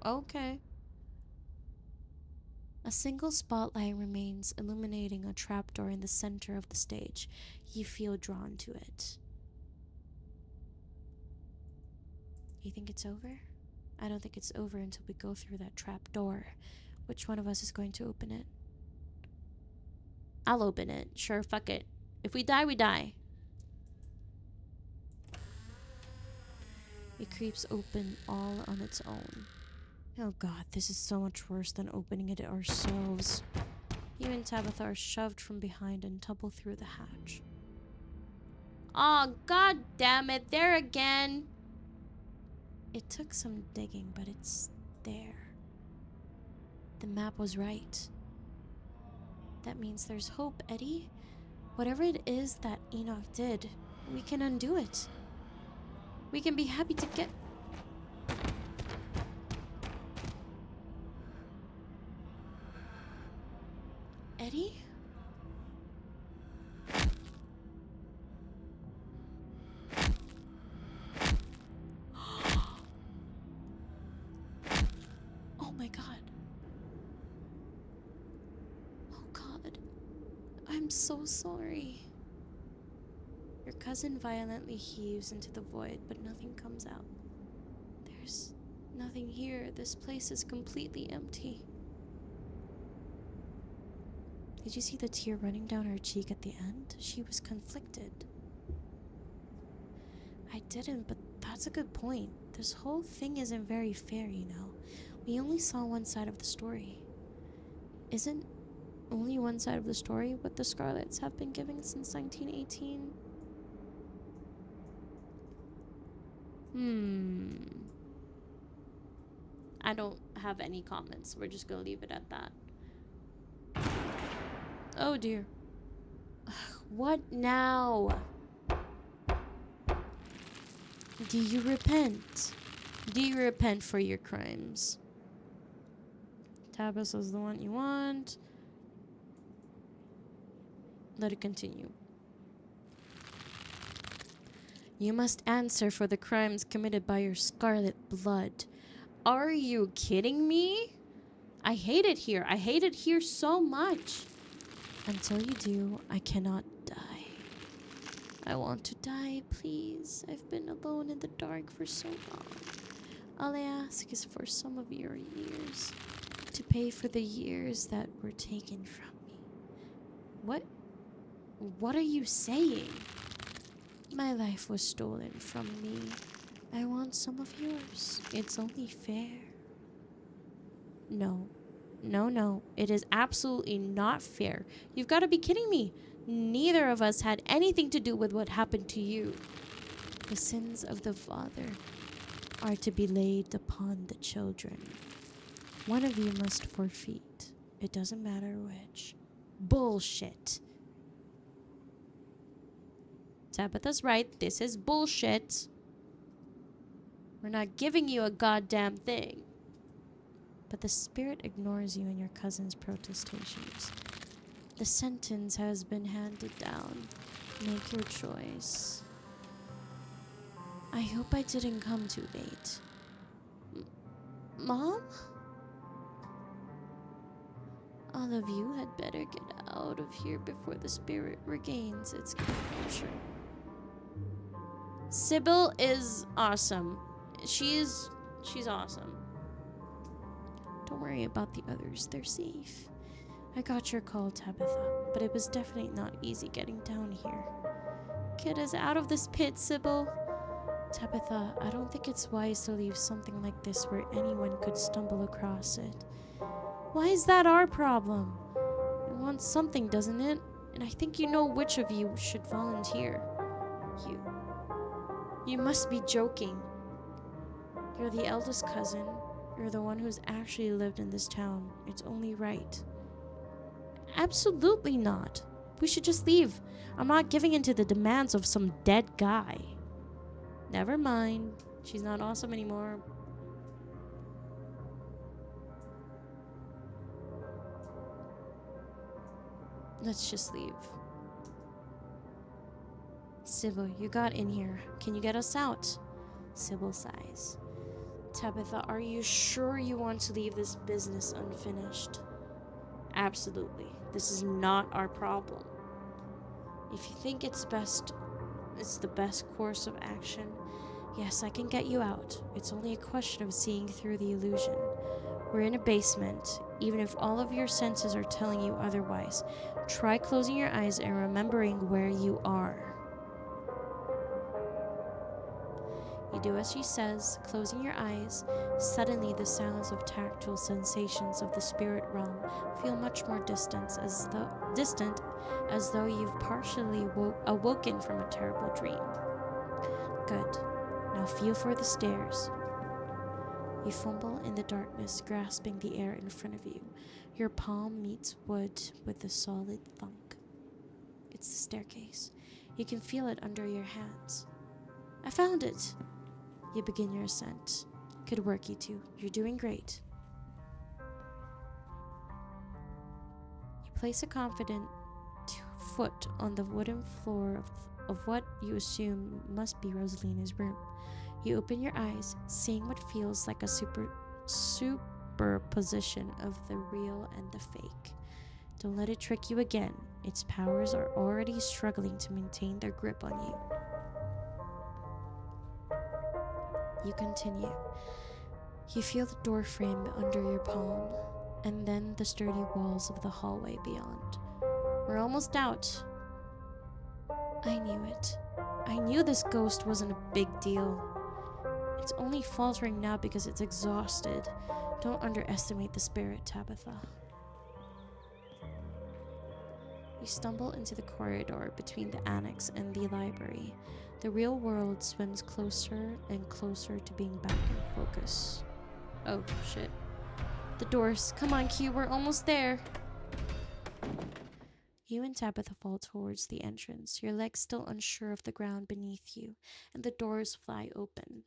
A: Okay. A single spotlight remains illuminating a trapdoor in the center of the stage. You feel drawn to it. You think it's over? I don't think it's over until we go through that trapdoor. Which one of us is going to open it? I'll open it. Sure, fuck it. If we die, we die. It creeps open all on its own. Oh god, this is so much worse than opening it ourselves. You and Tabitha are shoved from behind and tumble through the hatch. Oh, god damn it, there again. It took some digging, but it's there. The map was right. That means there's hope, Eddie. Whatever it is that Enoch did, we can undo it. We can be happy to get... Eddie? Oh my god. Oh god. I'm so sorry. Your cousin violently heaves into the void, but nothing comes out. There's nothing here. This place is completely empty. Did you see the tear running down her cheek at the end? She was conflicted. I didn't, but that's a good point. This whole thing isn't very fair, you know. We only saw one side of the story. Isn't only one side of the story what the Scarlets have been giving since 1918? I don't have any comments. We're just gonna leave it at that. Oh dear. What now? Do you repent? Do you repent for your crimes? Tabas is the one you want. Let it continue. You must answer for the crimes committed by your scarlet blood. Are you kidding me? I hate it here. I hate it here so much. Until you do, I cannot die. I want to die, please. I've been alone in the dark for so long. All I ask is for some of your years, to pay for the years that were taken from me. What are you saying? My life was stolen from me. I want some of yours. It's only fair. No. No. It is absolutely not fair. You've got to be kidding me. Neither of us had anything to do with what happened to you. The sins of the father are to be laid upon the children. One of you must forfeit. It doesn't matter which. Bullshit. Tabitha's right. This is bullshit. We're not giving you a goddamn thing. But the spirit ignores you in your cousin's protestations. The sentence has been handed down. Make your choice. I hope I didn't come too late. Mom? All of you had better get out of here before the spirit regains its composure. Sybil is awesome. She's awesome. Don't worry about the others. They're safe. I got your call, Tabitha, but it was definitely not easy getting down here. Get us out of this pit, Sybil. Tabitha, I don't think it's wise to leave something like this where anyone could stumble across it. Why is that our problem? It wants something, doesn't it? And I think you know which of you should volunteer. You must be joking. You're the eldest cousin. You're the one who's actually lived in this town. It's only right. Absolutely not. We should just leave. I'm not giving in to the demands of some dead guy. Never mind. She's not awesome anymore. Let's just leave. Sybil, you got in here. Can you get us out? Sybil sighs. Tabitha, are you sure you want to leave this business unfinished? Absolutely. This is not our problem. If you think it's the best course of action, yes, I can get you out. It's only a question of seeing through the illusion. We're in a basement. Even if all of your senses are telling you otherwise, try closing your eyes and remembering where you are. You do as she says, closing your eyes. Suddenly, the sounds of tactile sensations of the spirit realm feel much more distant, as though you've partially awoken from a terrible dream. Good. Now feel for the stairs. You fumble in the darkness, grasping the air in front of you. Your palm meets wood with a solid thunk. It's the staircase. You can feel it under your hands. I found it. You begin your ascent. Good work, you two. You're doing great. You place a confident foot on the wooden floor of what you assume must be Rosalina's room. You open your eyes, seeing what feels like a superposition of the real and the fake. Don't let it trick you again. Its powers are already struggling to maintain their grip on you. You continue. You feel the door frame under your palm, and then the sturdy walls of the hallway beyond. We're almost out. I knew it. I knew this ghost wasn't a big deal. It's only faltering now because it's exhausted. Don't underestimate the spirit, Tabitha. You stumble into the corridor between the annex and the library. The real world swims closer and closer to being back in focus. Oh, shit. The doors. Come on, Q, we're almost there. You and Tabitha fall towards the entrance, your legs still unsure of the ground beneath you, and the doors fly open.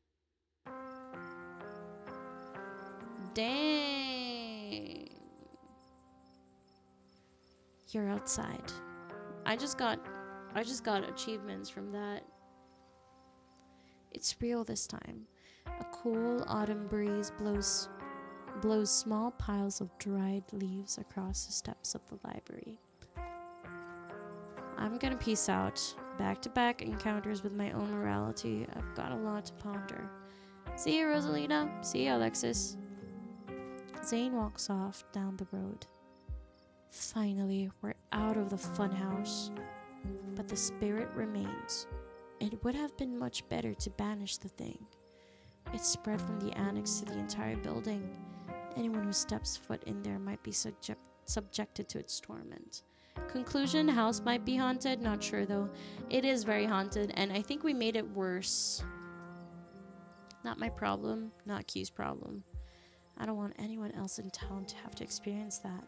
A: Dang. You're outside. I just got achievements from that. It's real this time. A cool autumn breeze blows small piles of dried leaves across the steps of the library. I'm gonna peace out. Back-to-back encounters with my own morality. I've got a lot to ponder. See you, Rosalina. See you, Alexis. Zane walks off down the road. Finally, we're out of the funhouse. But the spirit remains. It would have been much better to banish the thing. It spread from the annex to the entire building. Anyone who steps foot in there might be subjected to its torment. Conclusion, house might be haunted. Not sure though. It is very haunted, and I think we made it worse. Not my problem, not Q's problem. I don't want anyone else in town to have to experience that.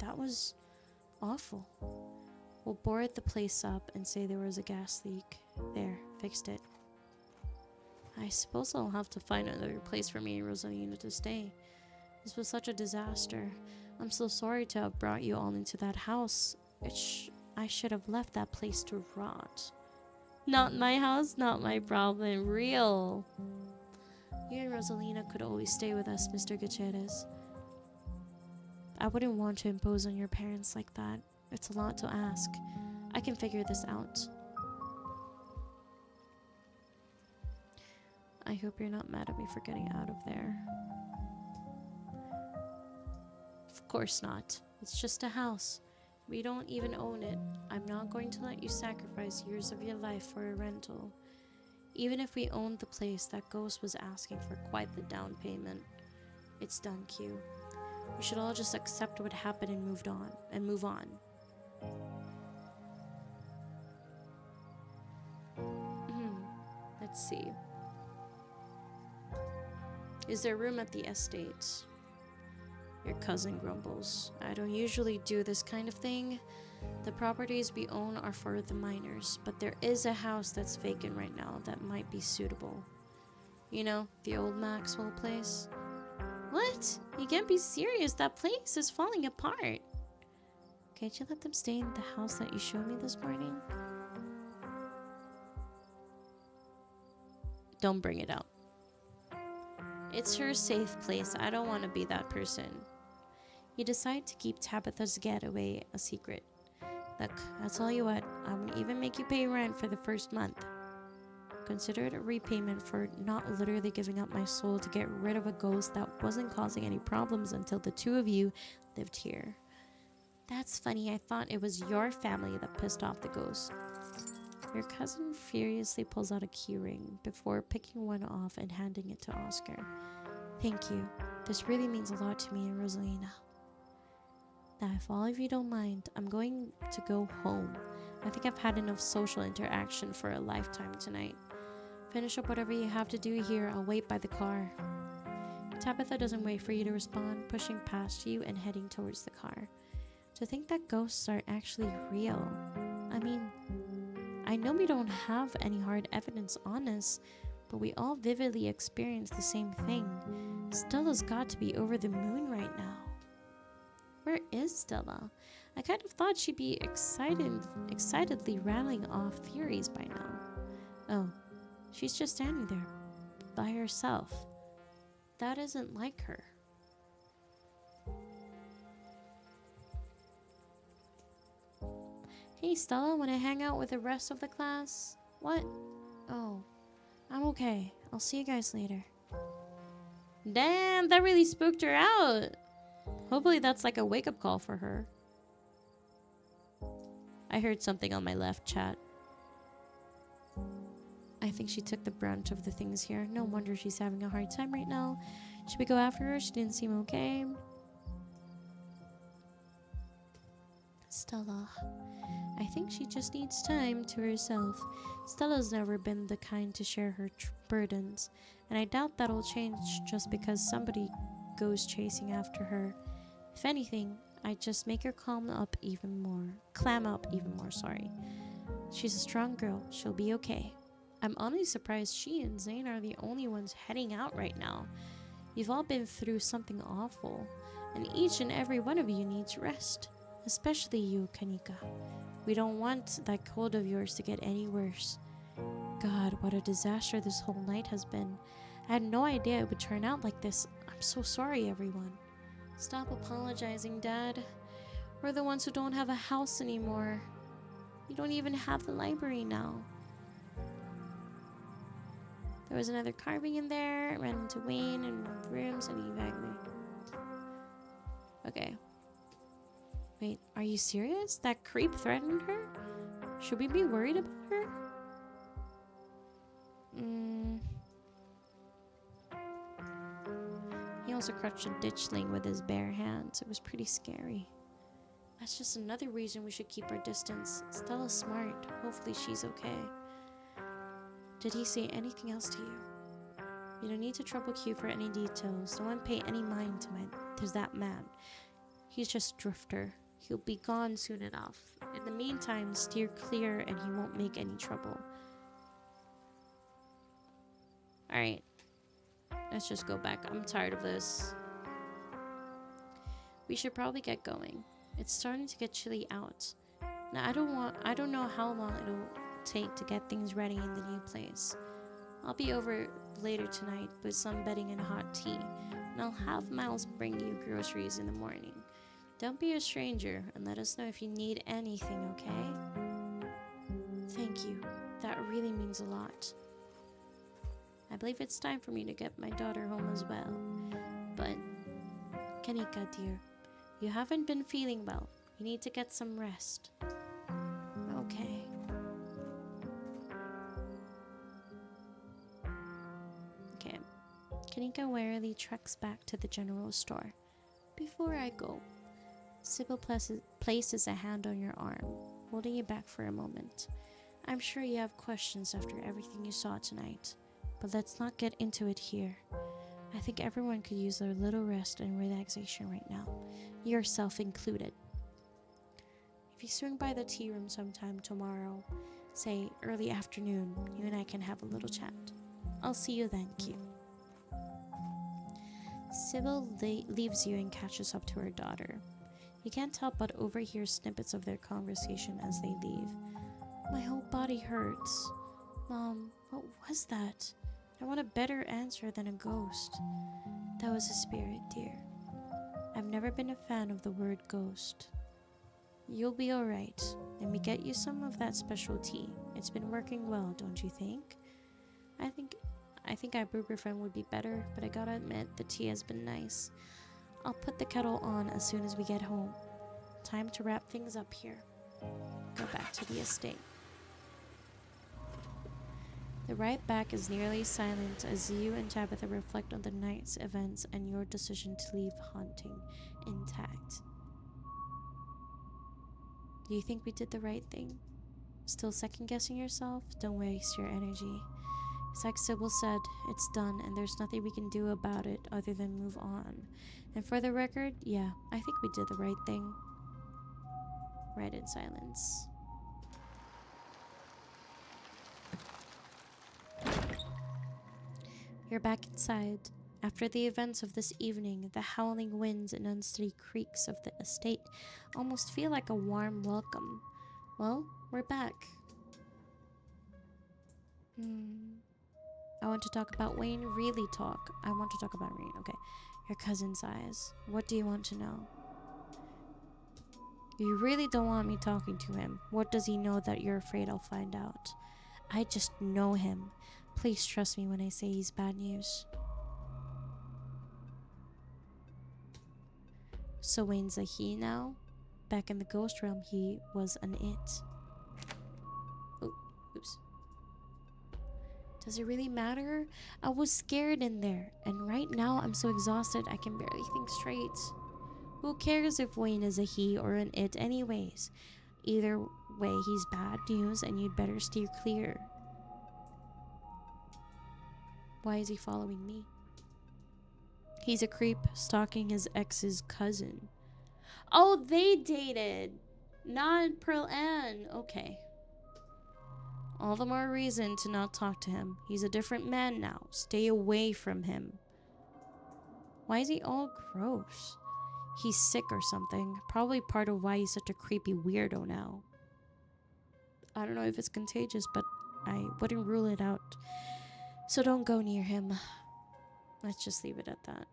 A: That was awful. We'll board the place up and say there was a gas leak. There, fixed it. I suppose I'll have to find another place for me and Rosalina to stay. This was such a disaster. I'm so sorry to have brought you all into that house. I should have left that place to rot. Not my house, not my problem. Real. You and Rosalina could always stay with us, Mr. Gutierrez. I wouldn't want to impose on your parents like that. It's a lot to ask. I can figure this out. I hope you're not mad at me for getting out of there. Of course not. It's just a house. We don't even own it. I'm not going to let you sacrifice years of your life for a rental. Even if we owned the place, that ghost was asking for quite the down payment. It's done, Q. We should all just accept what happened and move on. Let's see. Is there room at the estate? Your cousin grumbles. I don't usually do this kind of thing. The properties we own are for the miners, but there is a house that's vacant right now that might be suitable. You know, the old Maxwell place? What? You can't be serious. That place is falling apart. Can't you let them stay in the house that you showed me this morning? Don't bring it up. It's her safe place. I don't want to be that person. You decide to keep Tabitha's getaway a secret. Look, I'll tell you what, I won't even make you pay rent for the first month. Consider it a repayment for not literally giving up my soul to get rid of a ghost that wasn't causing any problems until the two of you lived here. That's funny, I thought it was your family that pissed off the ghost. Your cousin furiously pulls out a keyring before picking one off and handing it to Oscar. Thank you. This really means a lot to me and Rosalina. Now, if all of you don't mind, I'm going to go home. I think I've had enough social interaction for a lifetime tonight. Finish up whatever you have to do here. I'll wait by the car. Tabitha doesn't wait for you to respond, pushing past you and heading towards the car. To think that ghosts are actually real. I mean, I know we don't have any hard evidence on us, but we all vividly experience the same thing. Stella's got to be over the moon right now. Where is Stella? I kind of thought she'd be excitedly rattling off theories by now. Oh, she's just standing there, by herself. That isn't like her. Hey Stella, wanna hang out with the rest of the class? What? Oh, I'm okay. I'll see you guys later. Damn, that really spooked her out. Hopefully that's like a wake-up call for her. I heard something on my left, chat. I think she took the brunt of the things here. No wonder she's having a hard time right now. Should we go after her? She didn't seem okay. Stella. I think she just needs time to herself. Stella's never been the kind to share her burdens, and I doubt that'll change just because somebody goes chasing after her. If anything, I'd just make her clam up even more, sorry. She's a strong girl. She'll be okay. I'm honestly surprised she and Zane are the only ones heading out right now. You've all been through something awful, and each and every one of you needs rest. Especially you, Kanika. We don't want that cold of yours to get any worse. God, what a disaster this whole night has been. I had no idea it would turn out like this. I'm so sorry, everyone. Stop apologizing, Dad. We're the ones who don't have a house anymore. You don't even have the library now. There was another carving in there. It ran into Wayne in one of the rooms and he vaguely... Okay. Wait, are you serious? That creep threatened her? Should we be worried about her? He also crushed a ditchling with his bare hands. It was pretty scary. That's just another reason we should keep our distance. Stella's smart. Hopefully she's okay. Did he say anything else to you? You don't need to trouble Q for any details. Don't pay any mind to it. There's that man. He's just Drifter. He'll be gone soon enough. In the meantime, steer clear and he won't make any trouble. Alright. Let's just go back. I'm tired of this. We should probably get going. It's starting to get chilly out. Now I don't know how long it'll take to get things ready in the new place. I'll be over later tonight with some bedding and hot tea, and I'll have Miles bring you groceries in the morning. Don't be a stranger and let us know if you need anything, okay? Thank you. That really means a lot. I believe it's time for me to get my daughter home as well. But, Kanika, dear, you haven't been feeling well. You need to get some rest. Okay. Okay. Kanika warily treks back to the general store. Before I go, Sybil places a hand on your arm, holding you back for a moment. I'm sure you have questions after everything you saw tonight, but let's not get into it here. I think everyone could use their little rest and relaxation right now, yourself included. If you swing by the tea room sometime tomorrow, say early afternoon, you and I can have a little chat. I'll see you then, Q. Sybil leaves you and catches up to her daughter. You can't help but overhear snippets of their conversation as they leave. My whole body hurts. Mom, what was that? I want a better answer than a ghost. That was a spirit, dear. I've never been a fan of the word ghost. You'll be alright. Let me get you some of that special tea. It's been working well, don't you think? I think ibuprofen would be better, but I gotta admit, the tea has been nice. I'll put the kettle on as soon as we get home. Time to wrap things up here. Go back to the estate. The ride back is nearly silent as you and Tabitha reflect on the night's events and your decision to leave haunting intact. Do you think we did the right thing? Still second-guessing yourself? Don't waste your energy. It's like Sybil said, it's done and there's nothing we can do about it other than move on. And for the record, yeah, I think we did the right thing. Right in silence. You're back inside. After the events of this evening, the howling winds and unsteady creaks of the estate almost feel like a warm welcome. Well, we're back. I want to talk about Wayne. Really talk. I want to talk about Wayne. Okay. Your cousin's eyes. What do you want to know? You really don't want me talking to him. What does he know that you're afraid I'll find out? I just know him. Please trust me when I say he's bad news. So Wayne's a he now? Back in the ghost realm, he was an it. Oh, oops. Does it really matter? I was scared in there, and right now I'm so exhausted I can barely think straight. Who cares if Wayne is a he or an it anyways? Either way, he's bad news and you'd better steer clear. Why is he following me? He's a creep stalking his ex's cousin. Oh, they dated! Not Pearl Ann. Okay. All the more reason to not talk to him. He's a different man now. Stay away from him. Why is he all gross? He's sick or something. Probably part of why he's such a creepy weirdo now. I don't know if it's contagious, but I wouldn't rule it out. So don't go near him. Let's just leave it at that.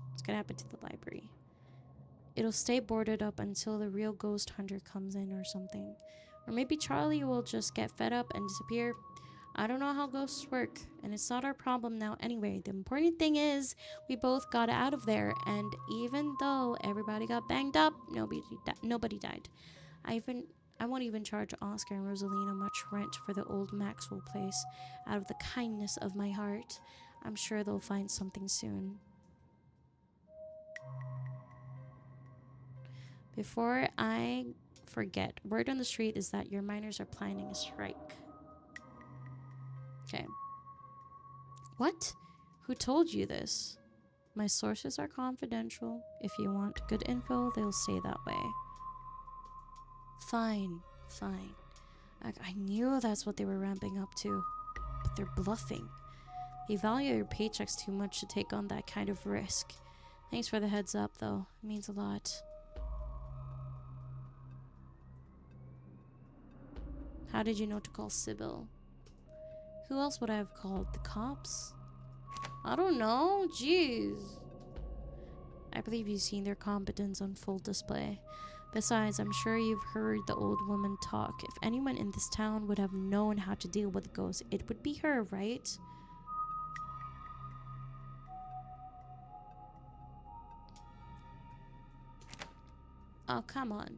A: What's gonna happen to the library? It'll stay boarded up until the real ghost hunter comes in or something. Or maybe Charlie will just get fed up and disappear. I don't know how ghosts work, and it's not our problem now anyway. The important thing is we both got out of there, and even though everybody got banged up, nobody died. I even I won't even charge Oscar and Rosalina much rent for the old Maxwell place out of the kindness of my heart. I'm sure they'll find something soon. Before I forget, word on the street is that your miners are planning a strike. Okay. What? Who told you this? My sources are confidential. If you want good info, they'll stay that way. Fine, fine. I knew that's what they were ramping up to. But they're bluffing. They value your paychecks too much to take on that kind of risk. Thanks for the heads up, though. It means a lot. How did you know to call Sybil? Who else would I have called? The cops? I don't know. Jeez. I believe you've seen their competence on full display. Besides, I'm sure you've heard the old woman talk. If anyone in this town would have known how to deal with ghosts, it would be her, right? Oh, come on.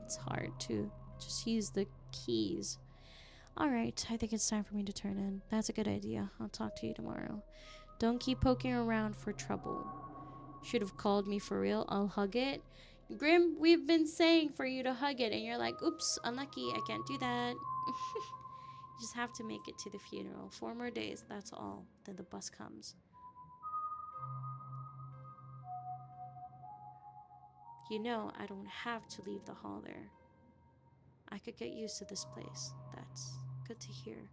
A: It's hard to just use the keys. Alright, I think it's time for me to turn in. That's a good idea. I'll talk to you tomorrow. Don't keep poking around for trouble. Should have called me for real. I'll hug it. Grim, we've been saying for you to hug it, and you're like, oops, unlucky, I can't do that. You just have to make it to the funeral. 4 more days, that's all. Then the bus comes. You know, I don't have to leave the hall there. I could get used to this place. That's good to hear.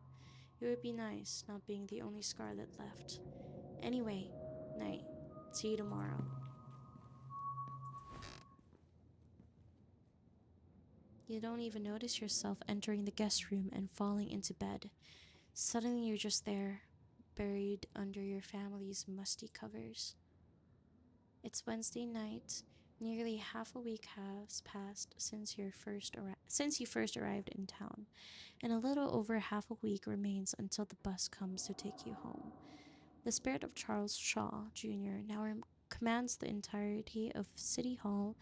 A: It would be nice not being the only Scarlet left. Anyway, night. See you tomorrow. You don't even notice yourself entering the guest room and falling into bed. Suddenly you're just there, buried under your family's musty covers. It's Wednesday night. Nearly half a week has passed since you first arrived in town, and a little over half a week remains until the bus comes to take you home. The spirit of Charles Shaw Jr. now commands the entirety of City Hall,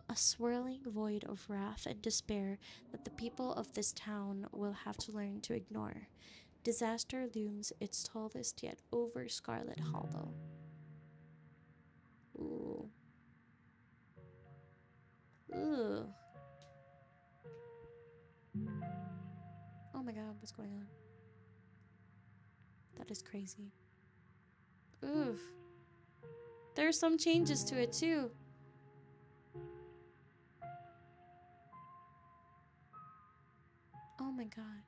A: a swirling void of wrath and despair that the people of this town will have to learn to ignore. Disaster looms its tallest yet over Scarlet Hollow. Ooh. Ugh. Oh my god, what's going on? That is crazy. Oof. There's some changes to it too. Oh my god.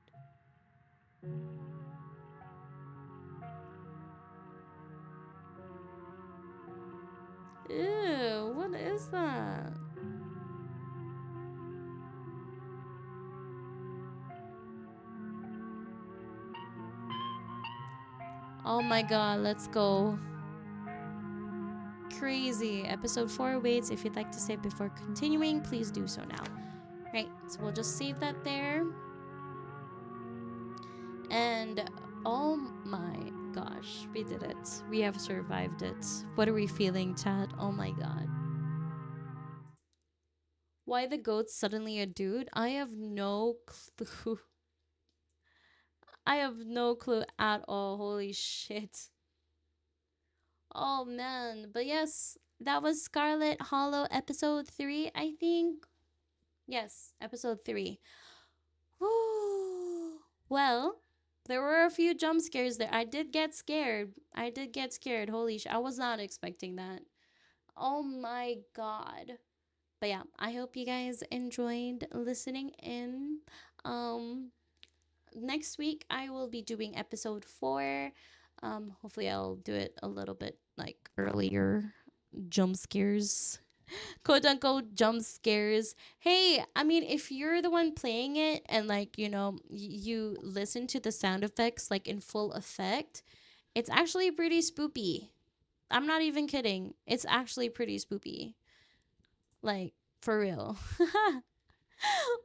A: Ew, what is that? Oh my god, let's go. Crazy. Episode 4 waits. If you'd like to save before continuing, please do so now. Right, so we'll just save that there. And oh my gosh, we did it. We have survived it. What are we feeling, chat? Oh my god. Why the goat's suddenly a dude? I have no clue. I have no clue at all. Holy shit. Oh man. But yes, that was Scarlet Hollow episode 3, I think. Yes, episode 3. Well, there were a few jump scares there. I did get scared. Holy shit. I was not expecting that. Oh my god. But yeah, I hope you guys enjoyed listening in. Um Next week I will be doing episode 4. Hopefully I'll do it a little bit like earlier jump scares. quote unquote jump scares. Hey, I mean, if you're the one playing it and like, you listen to the sound effects like in full effect, it's actually pretty spoopy. I'm not even kidding. It's actually pretty spoopy. Like, for real.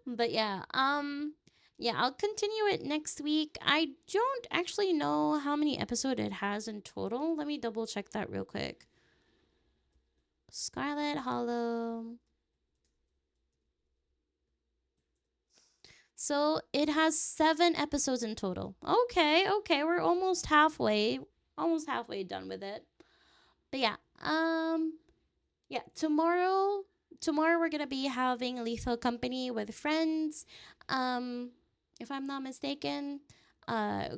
A: But yeah, I'll continue it next week. I don't actually know how many episodes it has in total. Let me double check that real quick. Scarlet Hollow. So it has 7 episodes in total. Okay, we're almost halfway done with it. But yeah, tomorrow we're gonna be having lethal company with friends. Um, if I'm not mistaken,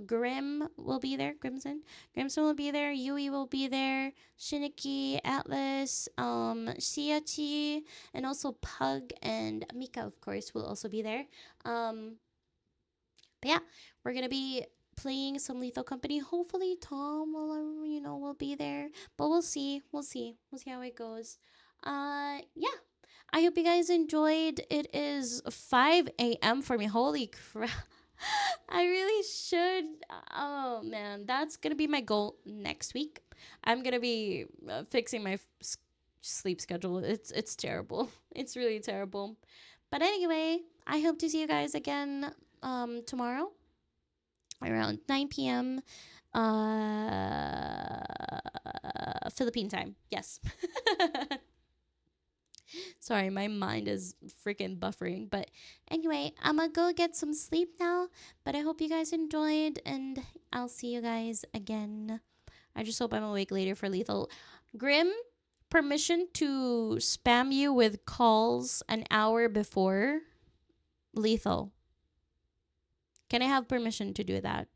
A: Grim will be there. Grimson will be there. Yui will be there. Shiniki, Atlas, Shiachi, and also Pug and Mika, of course, will also be there. But yeah, we're gonna be playing some Lethal Company. Hopefully, Tom will be there. But we'll see. We'll see how it goes. Yeah. I hope you guys enjoyed. It is 5 a.m. for me. Holy crap. I really should. Oh man, that's gonna be my goal next week. I'm gonna be fixing my sleep schedule. It's terrible. It's really terrible. But anyway, I hope to see you guys again tomorrow around 9 p.m. Philippine time. Yes. Sorry, my mind is freaking buffering. But anyway, I'm gonna go get some sleep now. But I hope you guys enjoyed, and I'll see you guys again. I just hope I'm awake later for Lethal. Grim, permission to spam you with calls an hour before Lethal. Can I have permission to do that?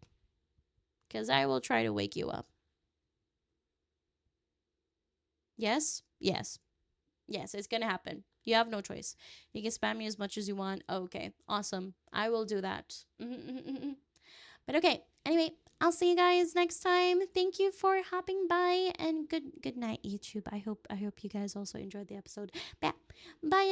A: Because I will try to wake you up. Yes? Yes. Yes, it's gonna happen. You have no choice. You can spam me as much as you want. Okay, awesome. I will do that. But okay, anyway, I'll see you guys next time. Thank you for hopping by, and good night, YouTube. I hope you guys also enjoyed the episode. Bye. Bye.